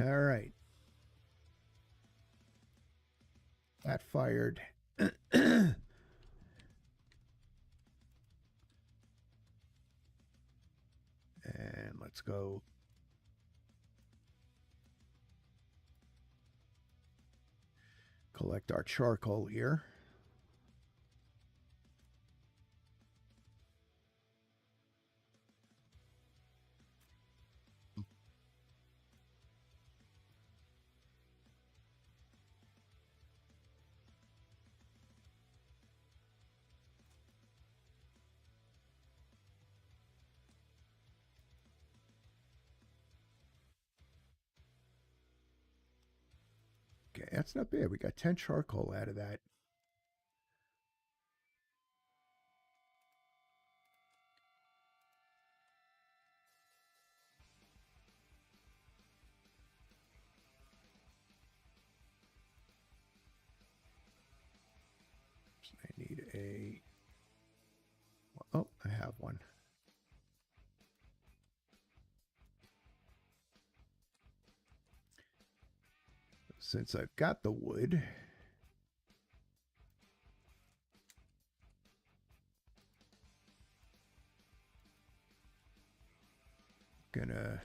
All right. That fired. And let's go collect our charcoal here. Okay, that's not bad. We got 10 charcoal out of that. I need a... Oh, I have one. Since I've got the wood, gonna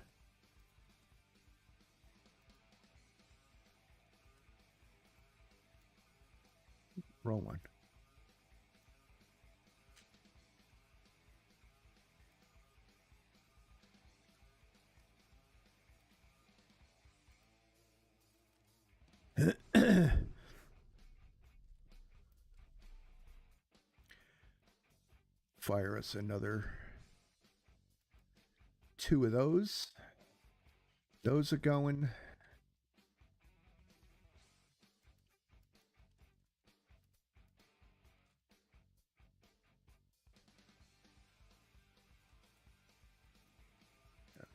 roll one. Fire us another 2 of those. Those are going.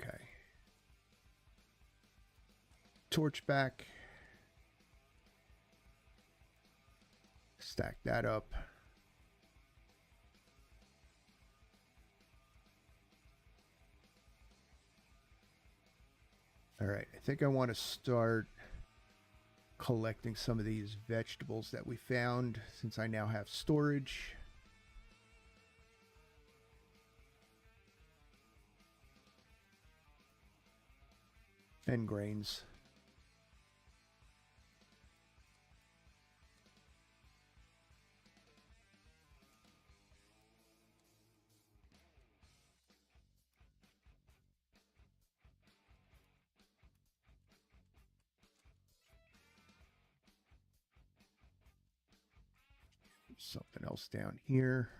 Okay. Torch back. Stack that up. All right, I think I want to start collecting some of these vegetables that we found since I now have storage. And grains. Something else down here.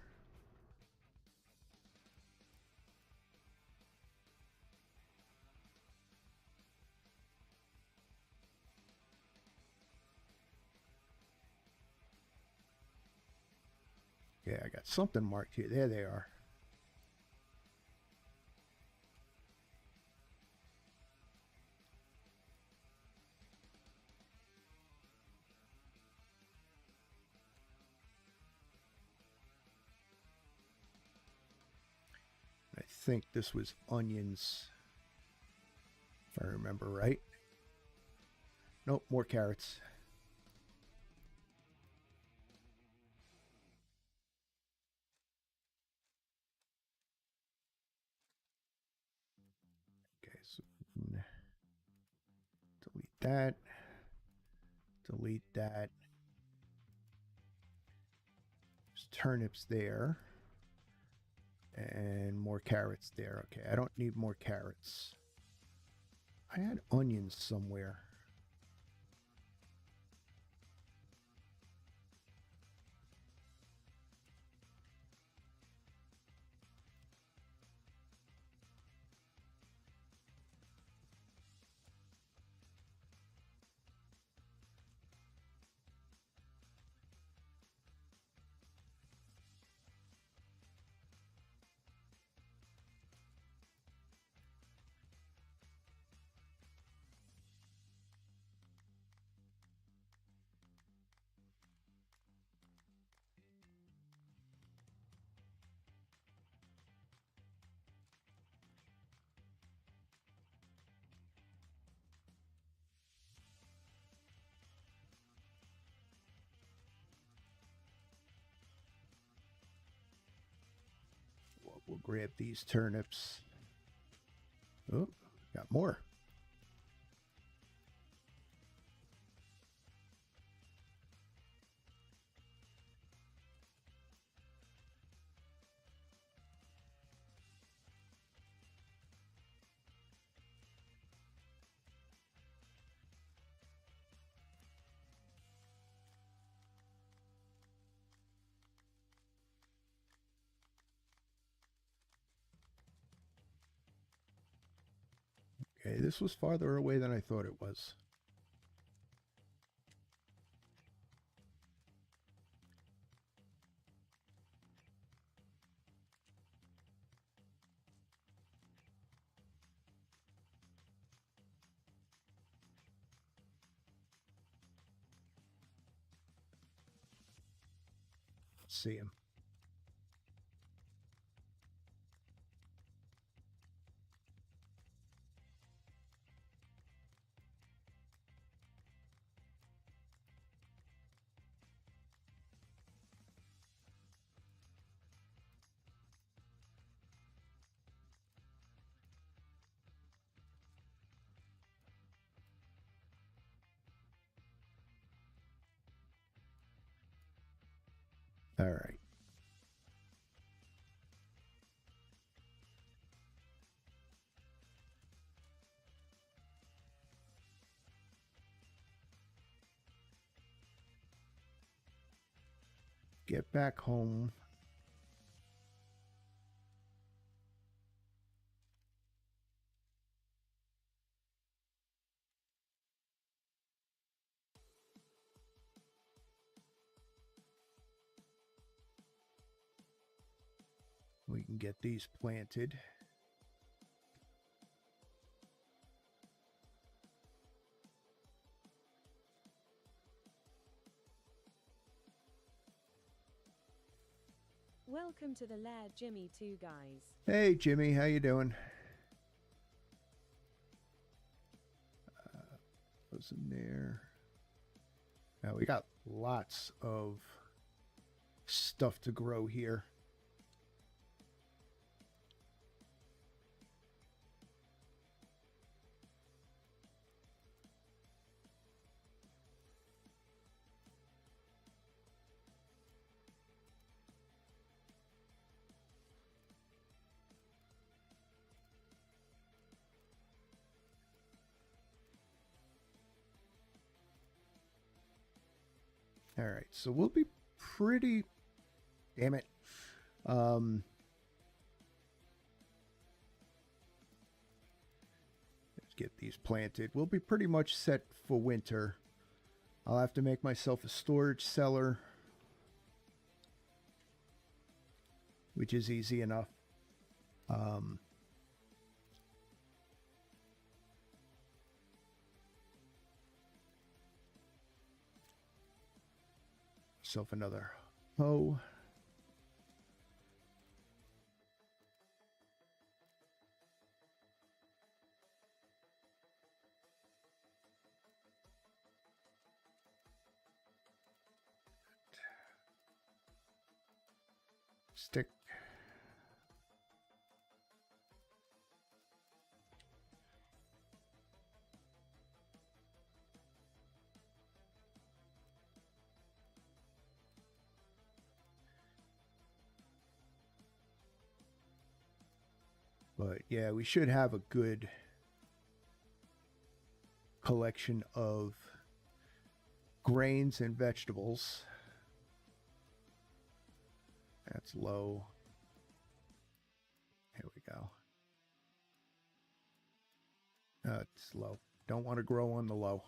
Yeah, I got something marked here. There they are. I think this was onions, if I remember right. Nope, more carrots. Okay, so delete that. Delete that. There's turnips there. And more carrots there. Okay, I don't need more carrots. I had onions somewhere. We'll grab these turnips. Oh, got more. Okay, this was farther away than I thought it was. See him. All right. Get back home. We can get these planted. Welcome to the lair, Jimmy, too, guys. Hey, Jimmy, how you doing? Goes in there. Now we got lots of stuff to grow here. All right, so we'll be pretty... Damn it. Let's get these planted. We'll be pretty much set for winter. I'll have to make myself a storage cellar, which is easy enough. Myself another hoe. stick. But yeah, we should have a good collection of grains and vegetables. That's low. Here we go. It's low. Don't want to grow on the low.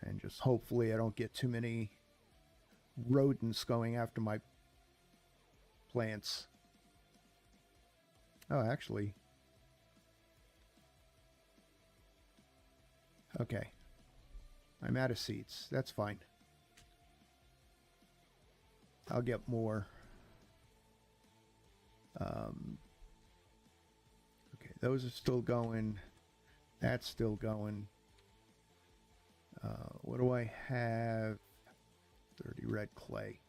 And just hopefully I don't get too many rodents going after my plants. Oh, actually. Okay. I'm out of seeds. That's fine. I'll get more. Okay, those are still going. That's still going. What do I have? 30 red clay.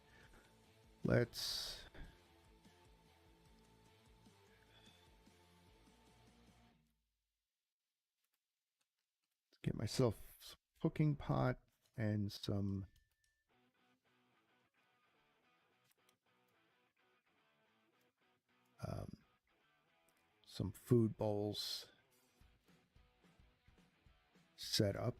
Let's get myself a cooking pot and some food bowls set up.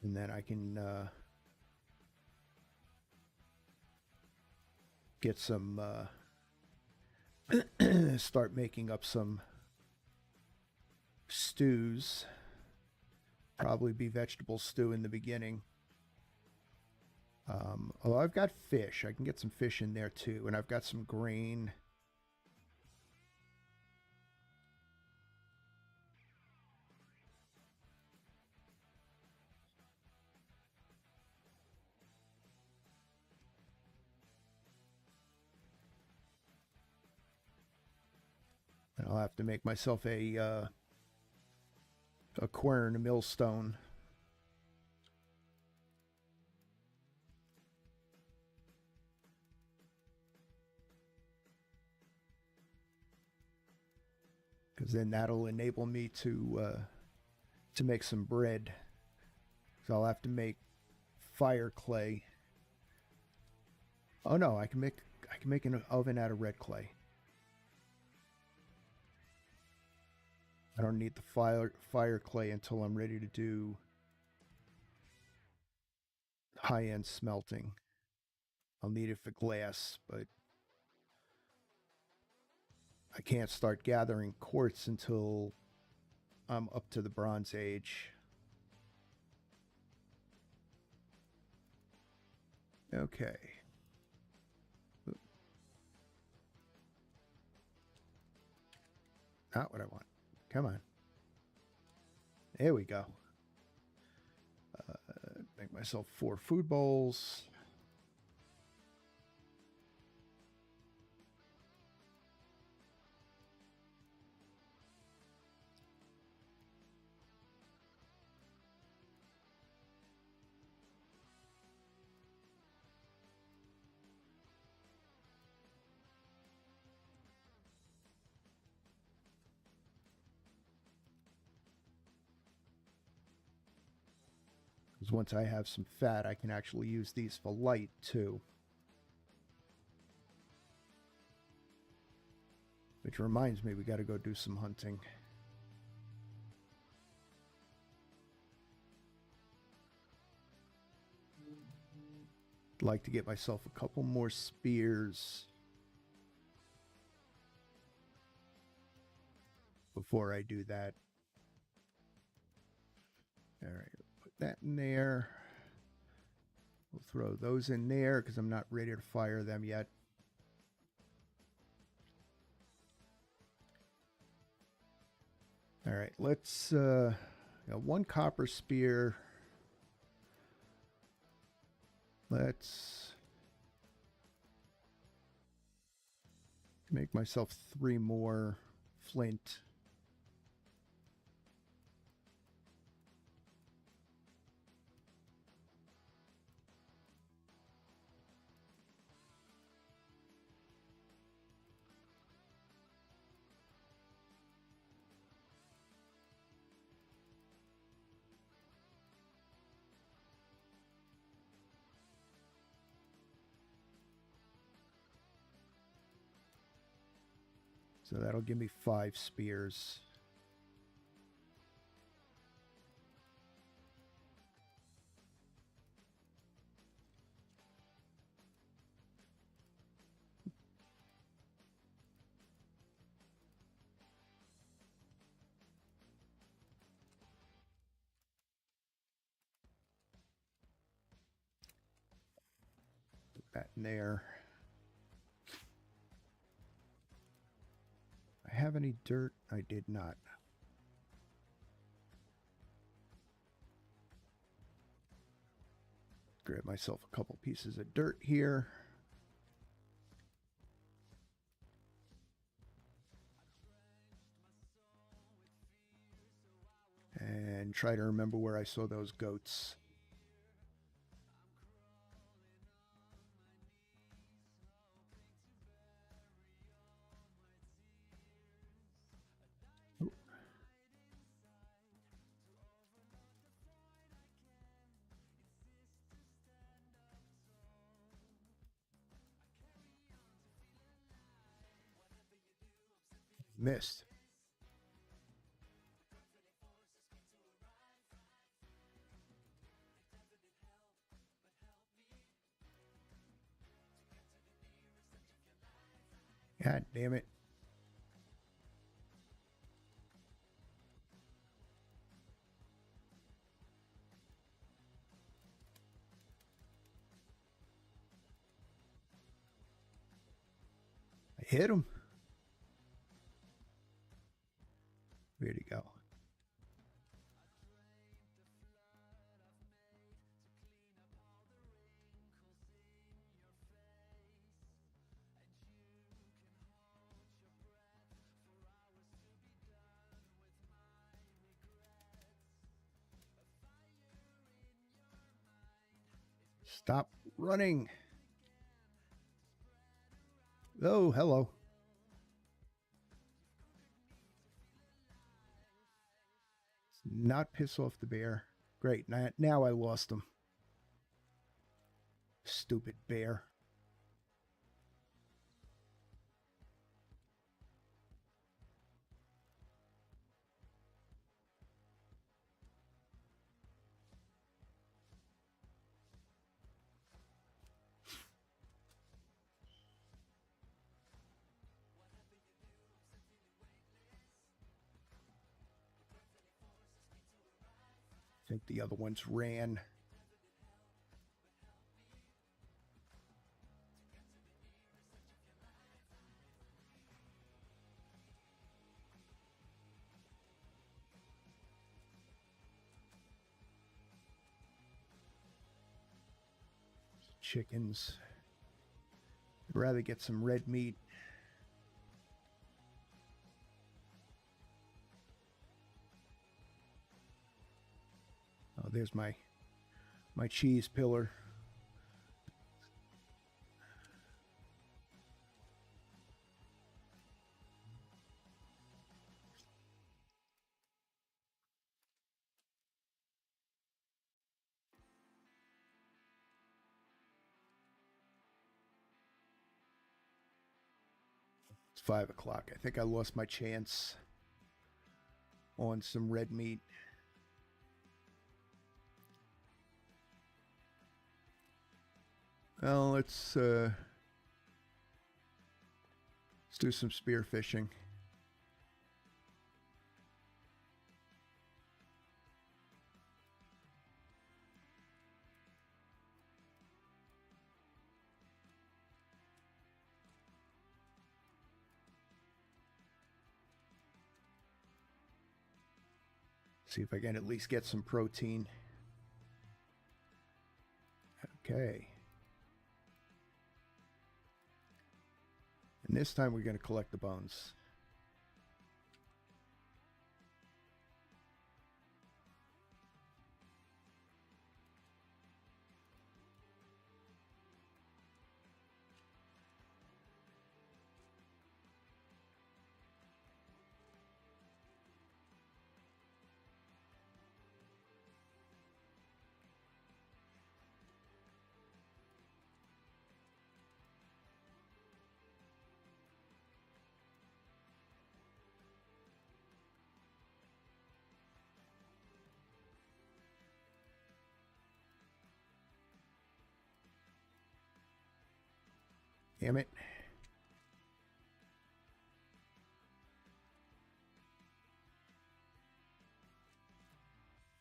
And then I can get some, start making up some stews. Probably be vegetable stew in the beginning. Although I've got fish. I can get some fish in there too. And I've got some grain. And I'll have to make myself a quern, a millstone. Because then that'll enable me to make some bread. So I'll have to make fire clay. Oh no, I can make an oven out of red clay. I don't need the fire clay until I'm ready to do high-end smelting. I'll need it for glass, but I can't start gathering quartz until I'm up to the Bronze Age. Okay. Not what I want. Come on. There we go. Make myself 4 food bowls. Because once I have some fat, I can actually use these for light too. Which reminds me, we got to go do some hunting. I'd like to get myself a couple more spears before I do that. All right, put that in there. We'll throw those in there because I'm not ready to fire them yet. All right, let's got one copper spear. Let's make myself 3 more flint. So that'll give me 5 spears. Put that in there. I have any dirt? I did not. Grab myself a couple pieces of dirt here. And try to remember where I saw those goats. Missed. God damn it. I hit him. Where'd he go? Stop running. Oh, hello. Let's not piss off the bear. Great. Now I lost him. Stupid bear. I think the other ones ran. Chickens. I'd rather get some red meat. Oh, there's my cheese pillar. 5 o'clock. I think I lost my chance on some red meat. Well, let's do some spear fishing. See if I can at least get some protein. Okay. And this time we're going to collect the bones. Damn it.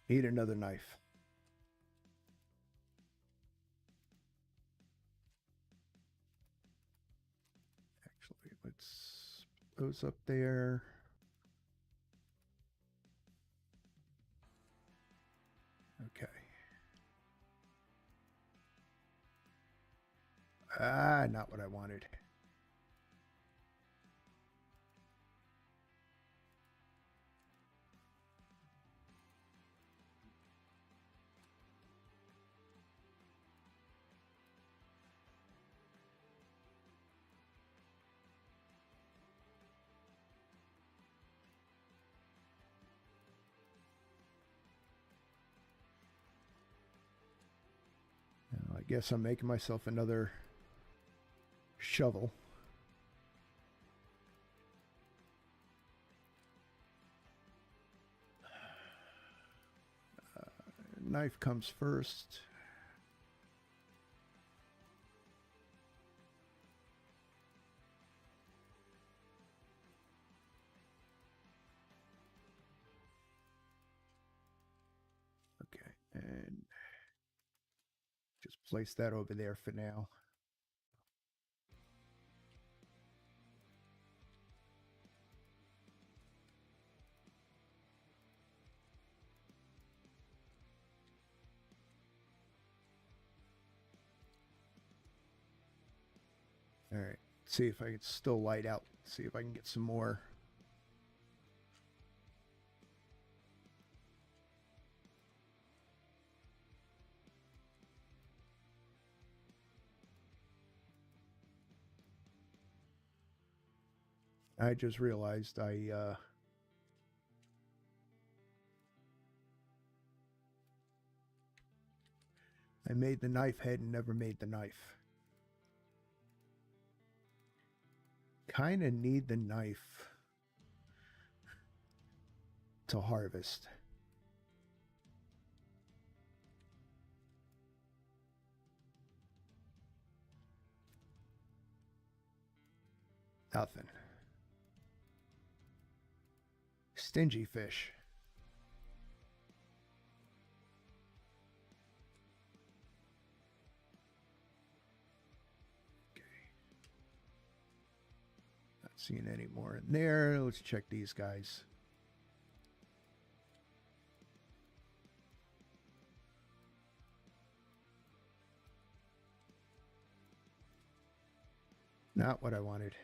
Need another knife. Actually, let's put those up there. Okay. Ah, not what I wanted. Now, I guess I'm making myself another shovel. Knife comes first. Okay, and just place that over there for now. All right, see if I can still light out. See if I can get some more. I just realized I made the knife head and never made the knife. Kind of need the knife to harvest. Nothing. Stingy fish. Okay. Not seeing any more in there. Let's check these guys. Not what I wanted.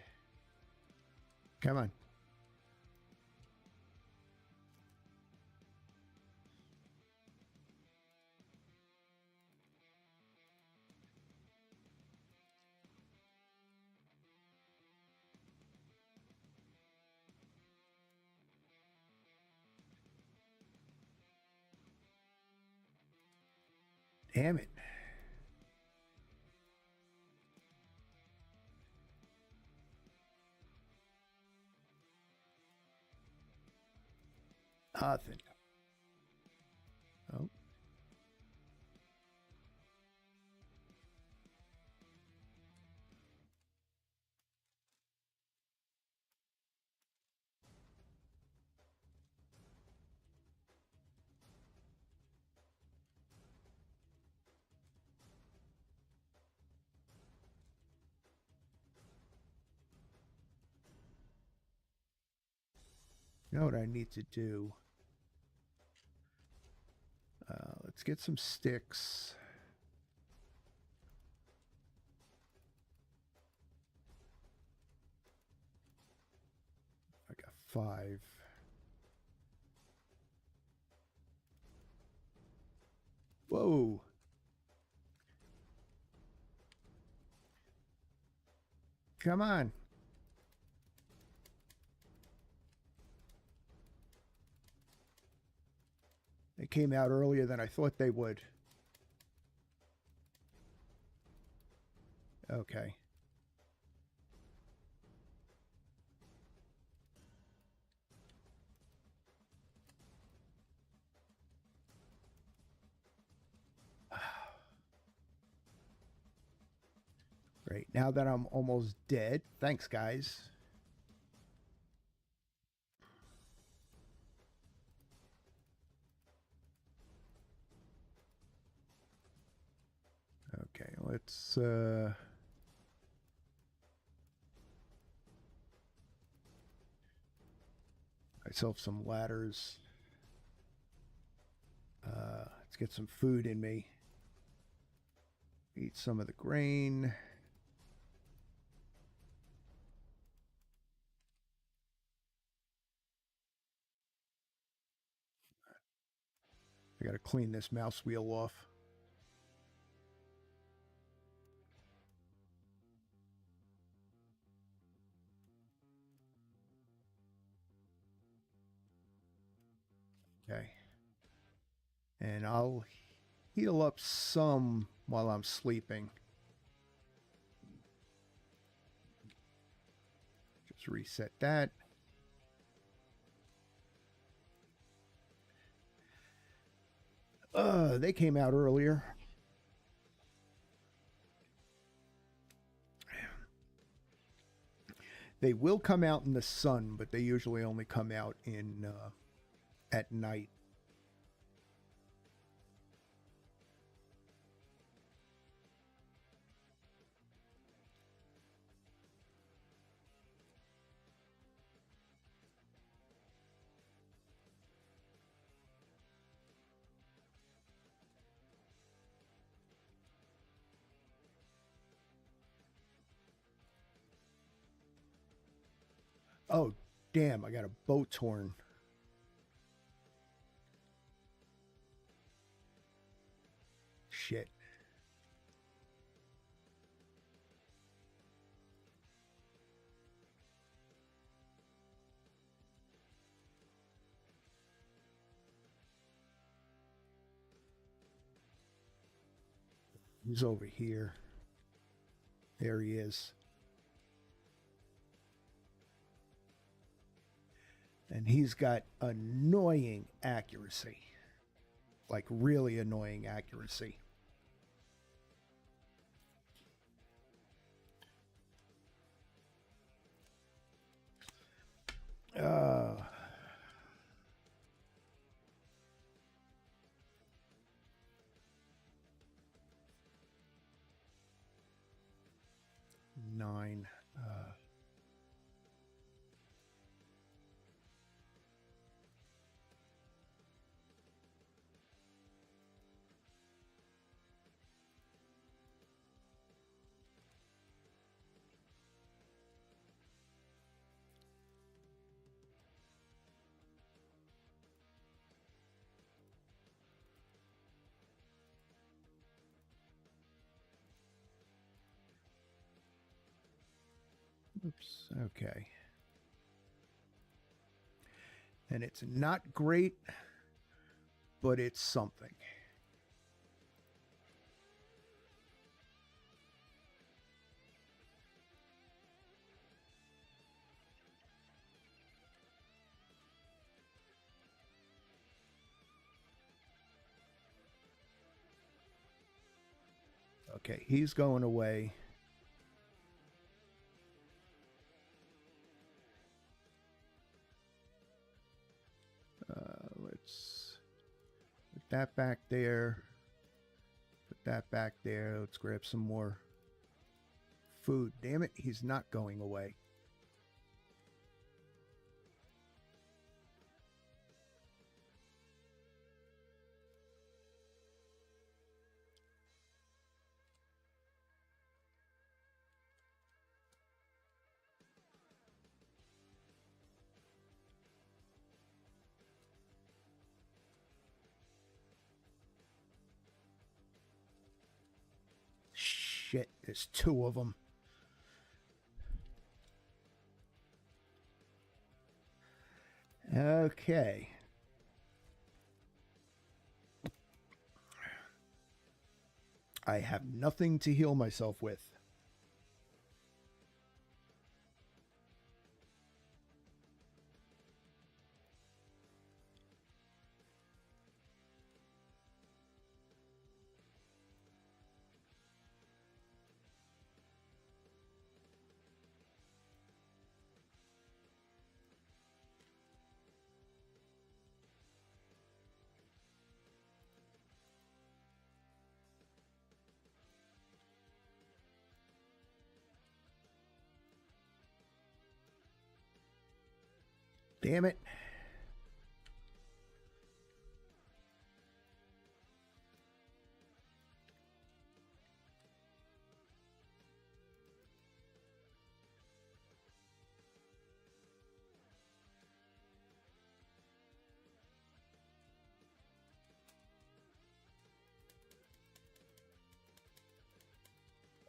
Come on. Damn it. Nothing. Oh. You know what I need to do? Let's get some sticks. I got 5. Whoa. Come on. They came out earlier than I thought they would. Okay. Great. Now that I'm almost dead, thanks, guys. Okay, let's myself some ladders. Let's get some food in me. Eat some of the grain. I gotta clean this mouse wheel off. Okay. And I'll heal up some while I'm sleeping. Just reset that. They came out earlier. They will come out in the sun, but they usually only come out in at night. Oh, damn, I got a boat torn. Shit. He's over here. There he is. And he's got annoying accuracy. Like really annoying accuracy. Uh 9. Oops. Okay. And it's not great, but it's something. Okay, he's going away. Let's put that back there. Put that back there. Let's grab some more food. Damn it, he's not going away. Shit, there's two of them. Okay. I have nothing to heal myself with. Damn it.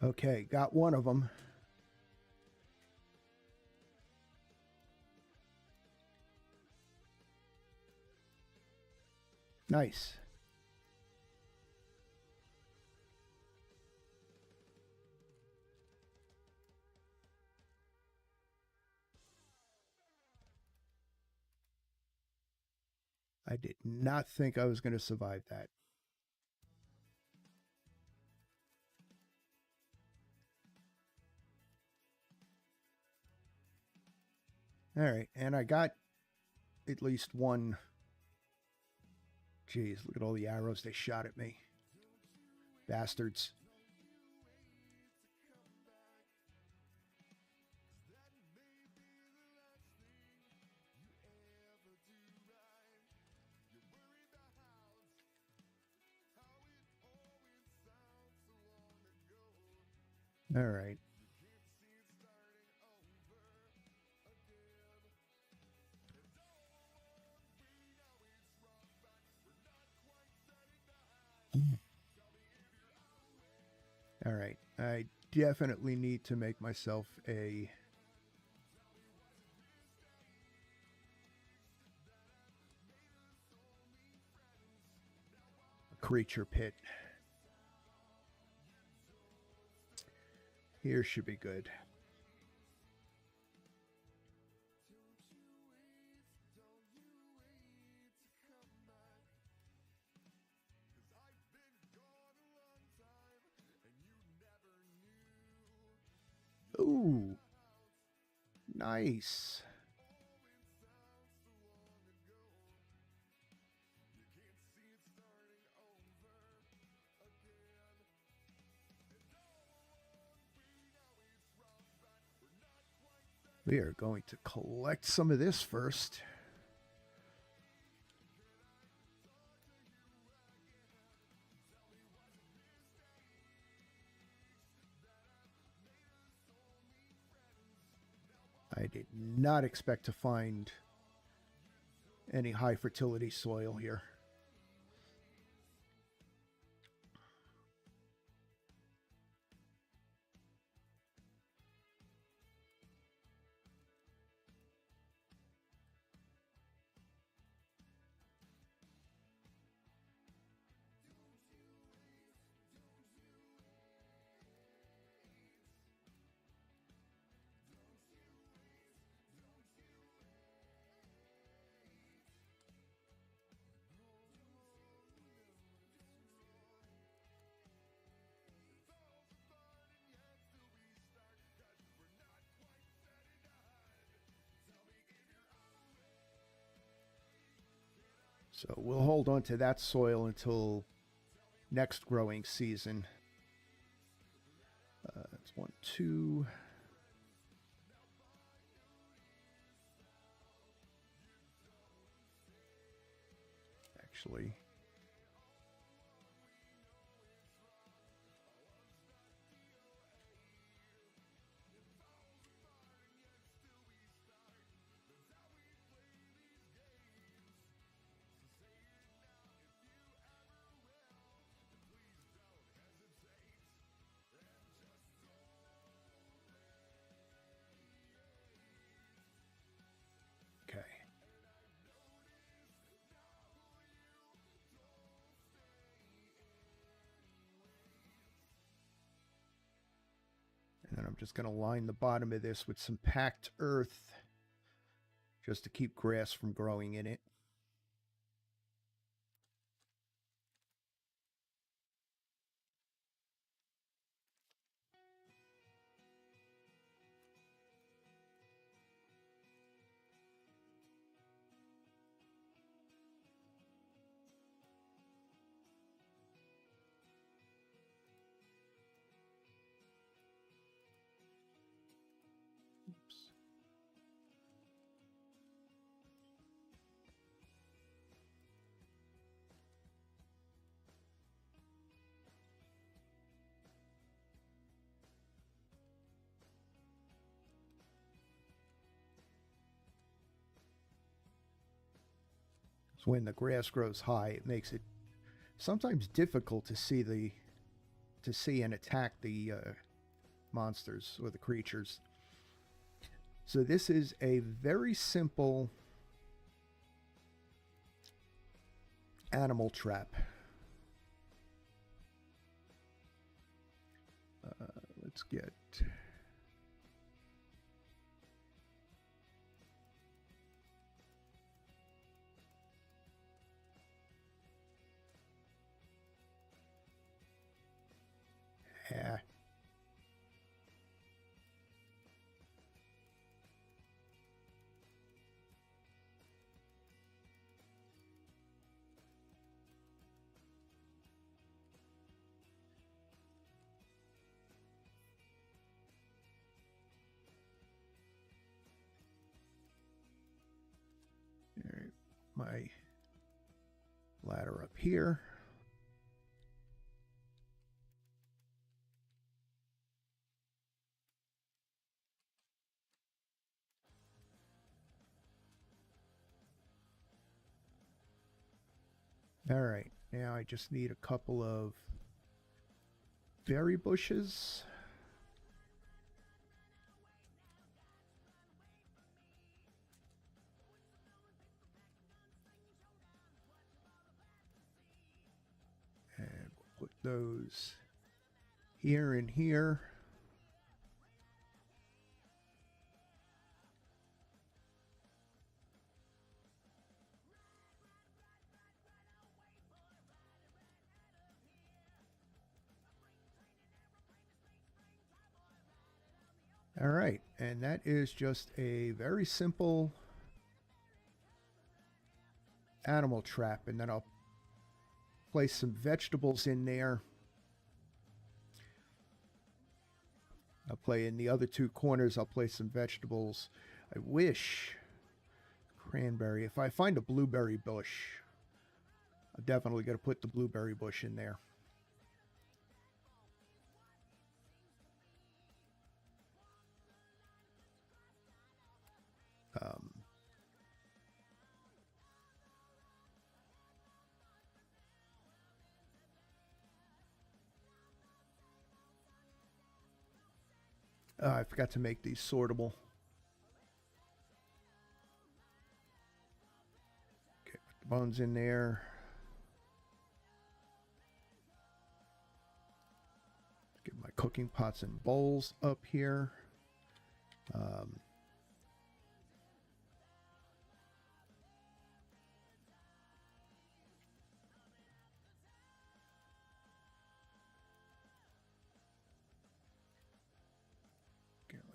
Okay, got one of them. Nice. I did not think I was going to survive that. All right, and I got at least one. Jeez, look at all the arrows they shot at me. Bastards. All right. All right. I definitely need to make myself a creature pit. Here should be good. Ooh. Nice. We are going to collect some of this first. I did not expect to find any high fertility soil here. So we'll hold on to that soil until next growing season. That's 1, 2. Actually, okay. And then I'm just going to line the bottom of this with some packed earth just to keep grass from growing in it. So when the grass grows high, it makes it sometimes difficult to see and attack the monsters or the creatures. So this is a very simple animal trap. Let's get... Yeah. All right. My ladder up here. All right, now I just need a couple of berry bushes. And we'll put those here and here. All right, and that is just a very simple animal trap, and then I'll place some vegetables in there. I'll play in the other two corners, I'll place some vegetables. I wish cranberry, if I find a blueberry bush, I'm definitely going to put the blueberry bush in there. I forgot to make these sortable. Okay, put the bones in there. Get my cooking pots and bowls up here.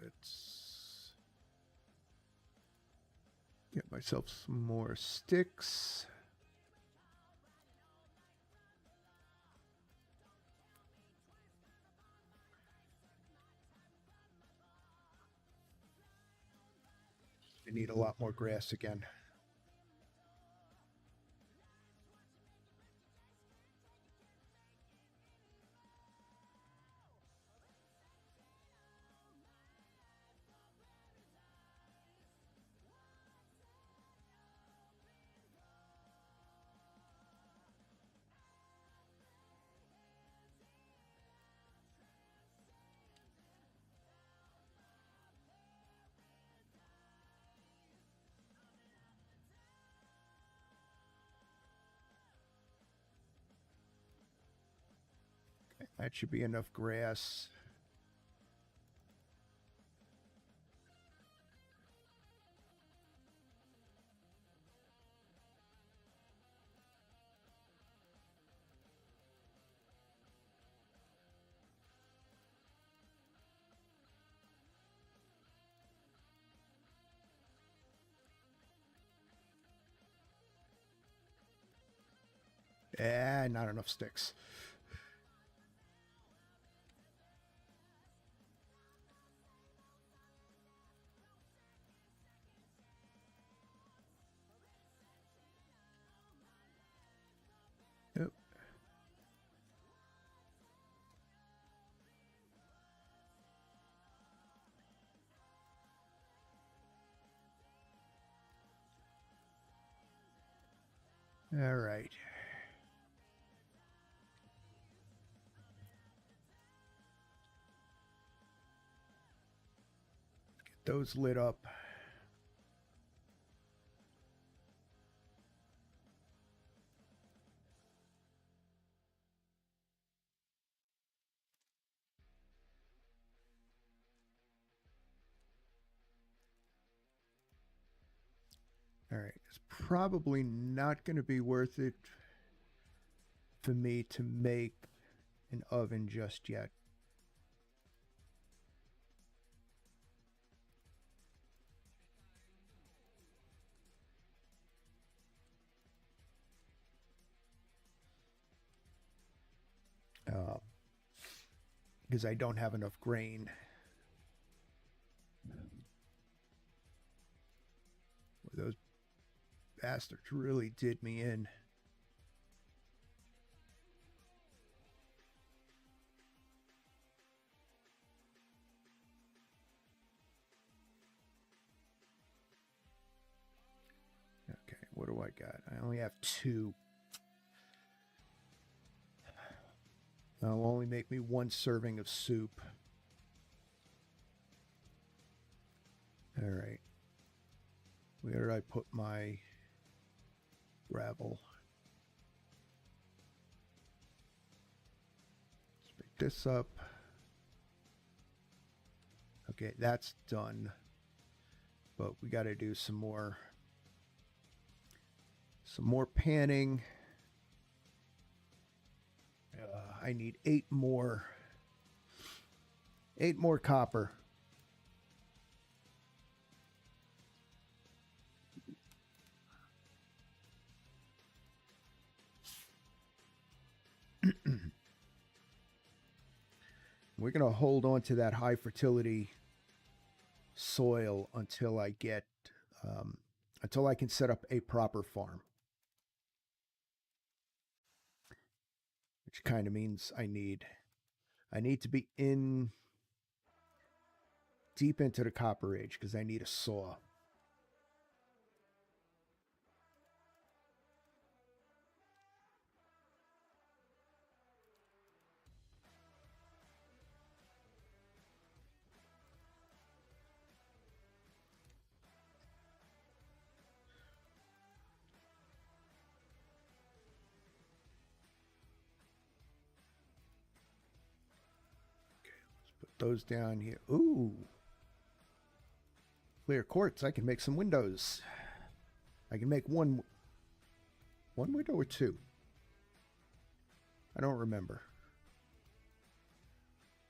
Let's get myself some more sticks. to need a lot more grass again. That should be enough grass. Not enough sticks. Yep. All right. Get those lit up. All right, it's probably not going to be worth it for me to make an oven just yet. Because I don't have enough grain. Those bastards really did me in. Okay, what do I got? I only have 2. That'll only make me 1 serving of soup. All right. Where did I put my gravel? Let's pick this up. Okay, that's done. But we got to do some more panning. I need 8 more copper. We're going to hold on to that high fertility soil until I get until I can set up a proper farm. Which kind of means I need to be in deep into the Copper Age because I need a saw. Those down here. Ooh. Clear quartz. I can make some windows. I can make one window or 2. I don't remember.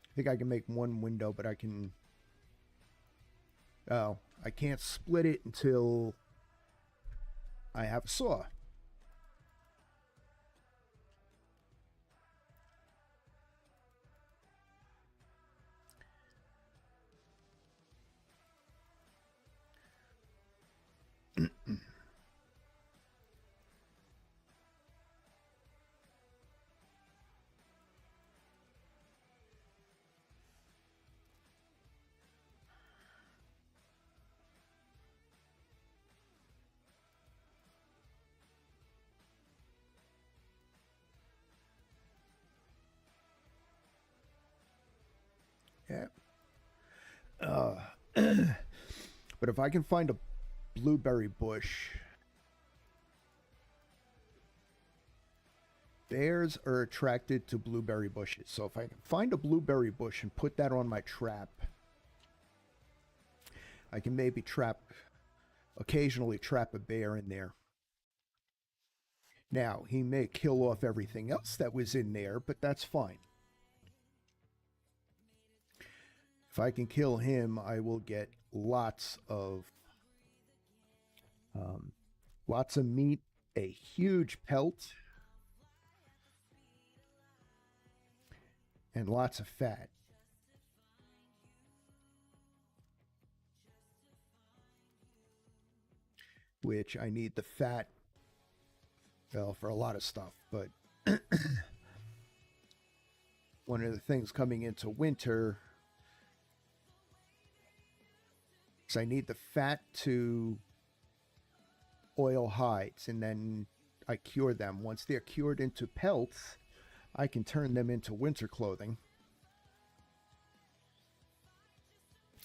I think I can make 1 window, but I can... Oh, I can't split it until I have a saw. Yeah. But if I can find a blueberry bush, bears are attracted to blueberry bushes. So if I can find a blueberry bush and put that on my trap, I can maybe occasionally trap a bear in there. Now, he may kill off everything else that was in there, but that's fine. If I can kill him, I will get lots of meat, a huge pelt, and lots of fat. Which I need the fat, well, for a lot of stuff, but one of the things coming into winter is I need the fat to oil hides, and then I cure them. Once they're cured into pelts, I can turn them into winter clothing.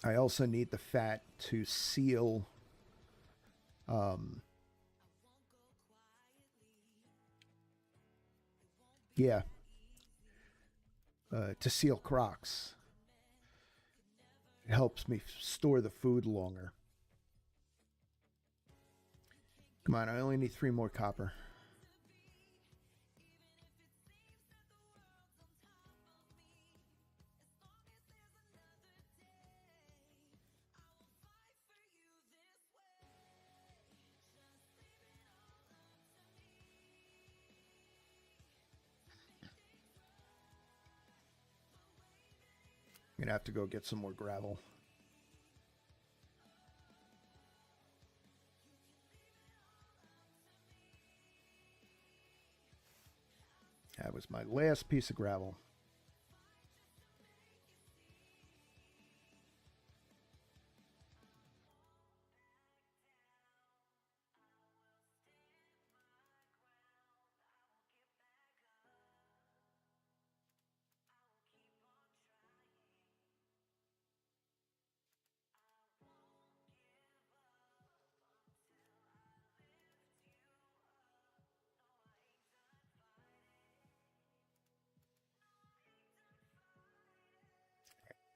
I also need the fat to seal to seal Crocs. It helps me store the food longer. Come on, I only need 3 more copper. I'm gonna have to go get some more gravel. That was my last piece of gravel.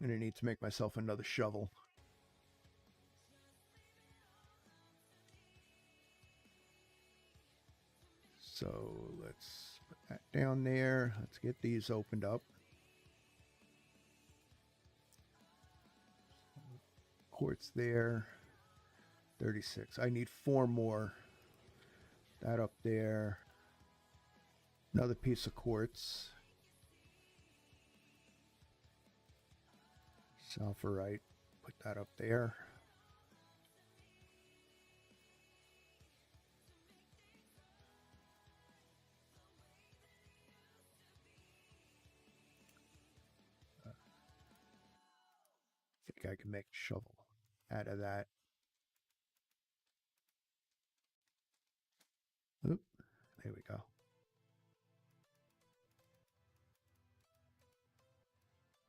I'm gonna need to make myself another shovel. So let's put that down there. Let's get these opened up. Quartz there. 36. I need 4 more. That up there. Another piece of quartz. Sulfurite. Put that up there. I think I can make a shovel out of that. Oop, there we go.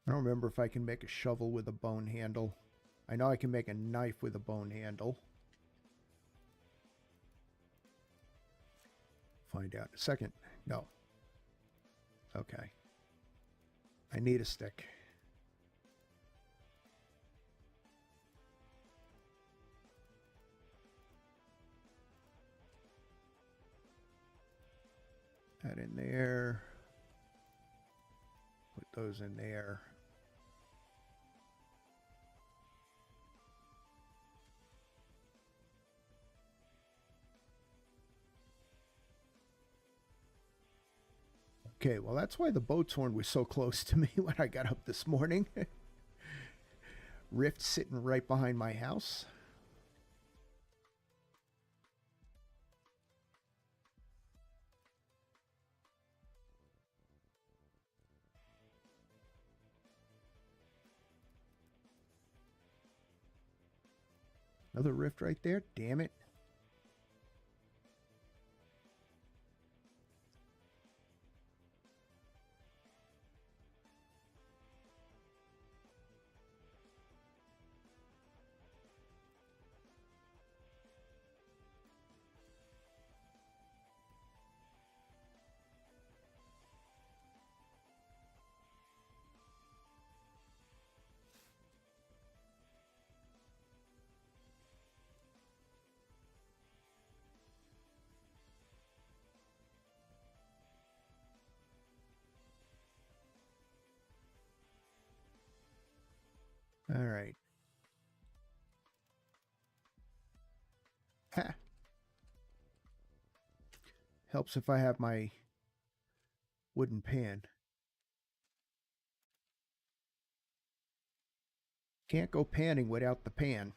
I don't remember if I can make a shovel with a bone handle. I know I can make a knife with a bone handle. Find out in a second. No. Okay. I need a stick. That in there. Put those in there. Okay, well, that's why the boat's horn was so close to me when I got up this morning. Rift sitting right behind my house. Another rift right there. Damn it. All right. Ha. Helps if I have my wooden pan. Can't go panning without the pan.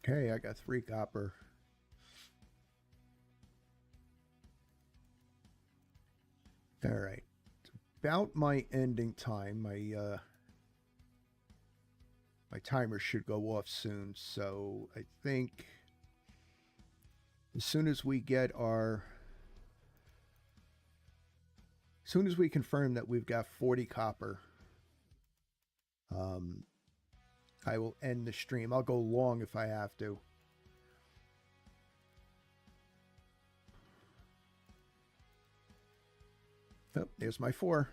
Okay, I got 3 copper. All right. It's about my ending time. My timer should go off soon, so I think as soon as we confirm that we've got 40 copper, I will end the stream. I'll go long if I have to. Oh, there's my 4.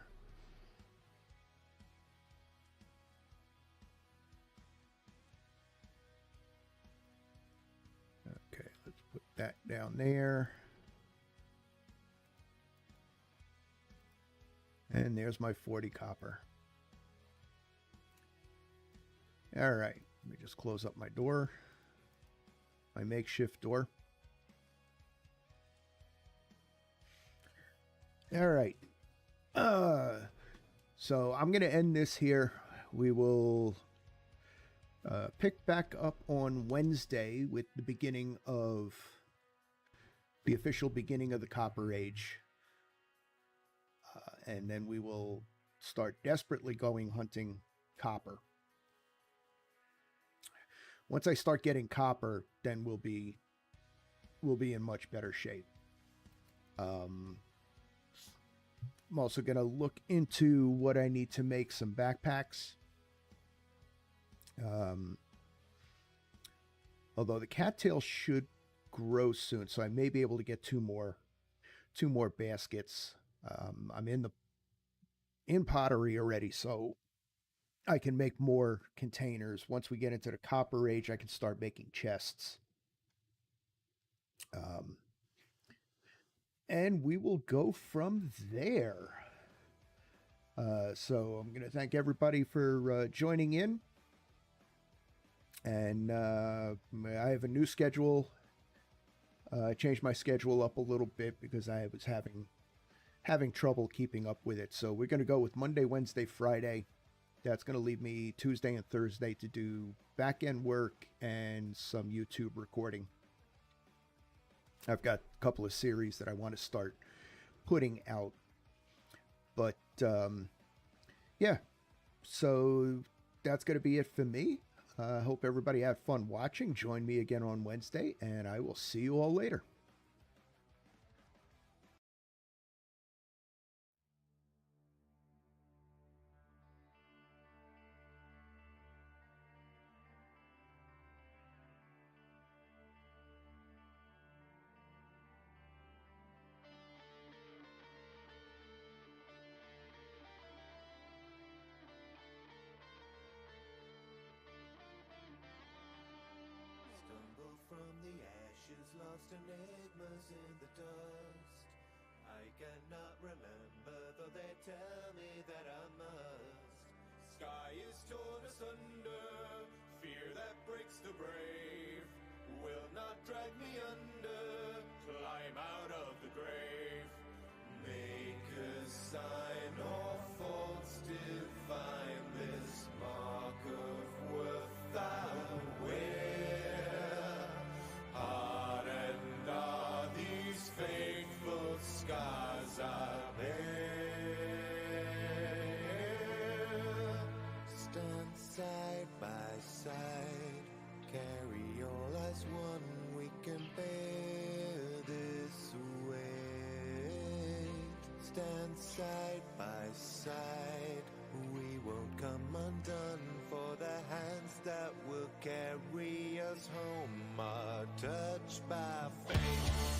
Okay, let's put that down there. And there's my 40 copper. All right, let me just close up my door, my makeshift door. All right. So I'm going to end this here. We will pick back up on Wednesday with the beginning of the official beginning of the Copper Age. And then we will start desperately going hunting copper. Once I start getting copper, then we'll be in much better shape. I'm also going to look into what I need to make some backpacks. Although the cattail should grow soon, so I may be able to get two more baskets. I'm in pottery already, so I can make more containers. Once we get into the Copper Age, I can start making chests. And we will go from there. So I'm going to thank everybody for joining in. And I have a new schedule. I changed my schedule up a little bit because I was having trouble keeping up with it. So we're going to go with Monday, Wednesday, Friday. That's going to leave me Tuesday and Thursday to do back-end work and some YouTube recording. I've got a couple of series that I want to start putting out. But, yeah. So that's going to be it for me. I hope everybody had fun watching. Join me again on Wednesday, and I will see you all later. Stumble from the ashes, lost enigmas in the dust. I cannot remember, though they tell me that I must. Sky is torn asunder, fear that breaks the brave will not drag me under, climb out of the grave. Make a sign or faults divine, this mark of worth I wear. Hardened are these faithful scars I bear. Stand side stand side by side. We won't come undone, for the hands that will carry us home are touched by fate.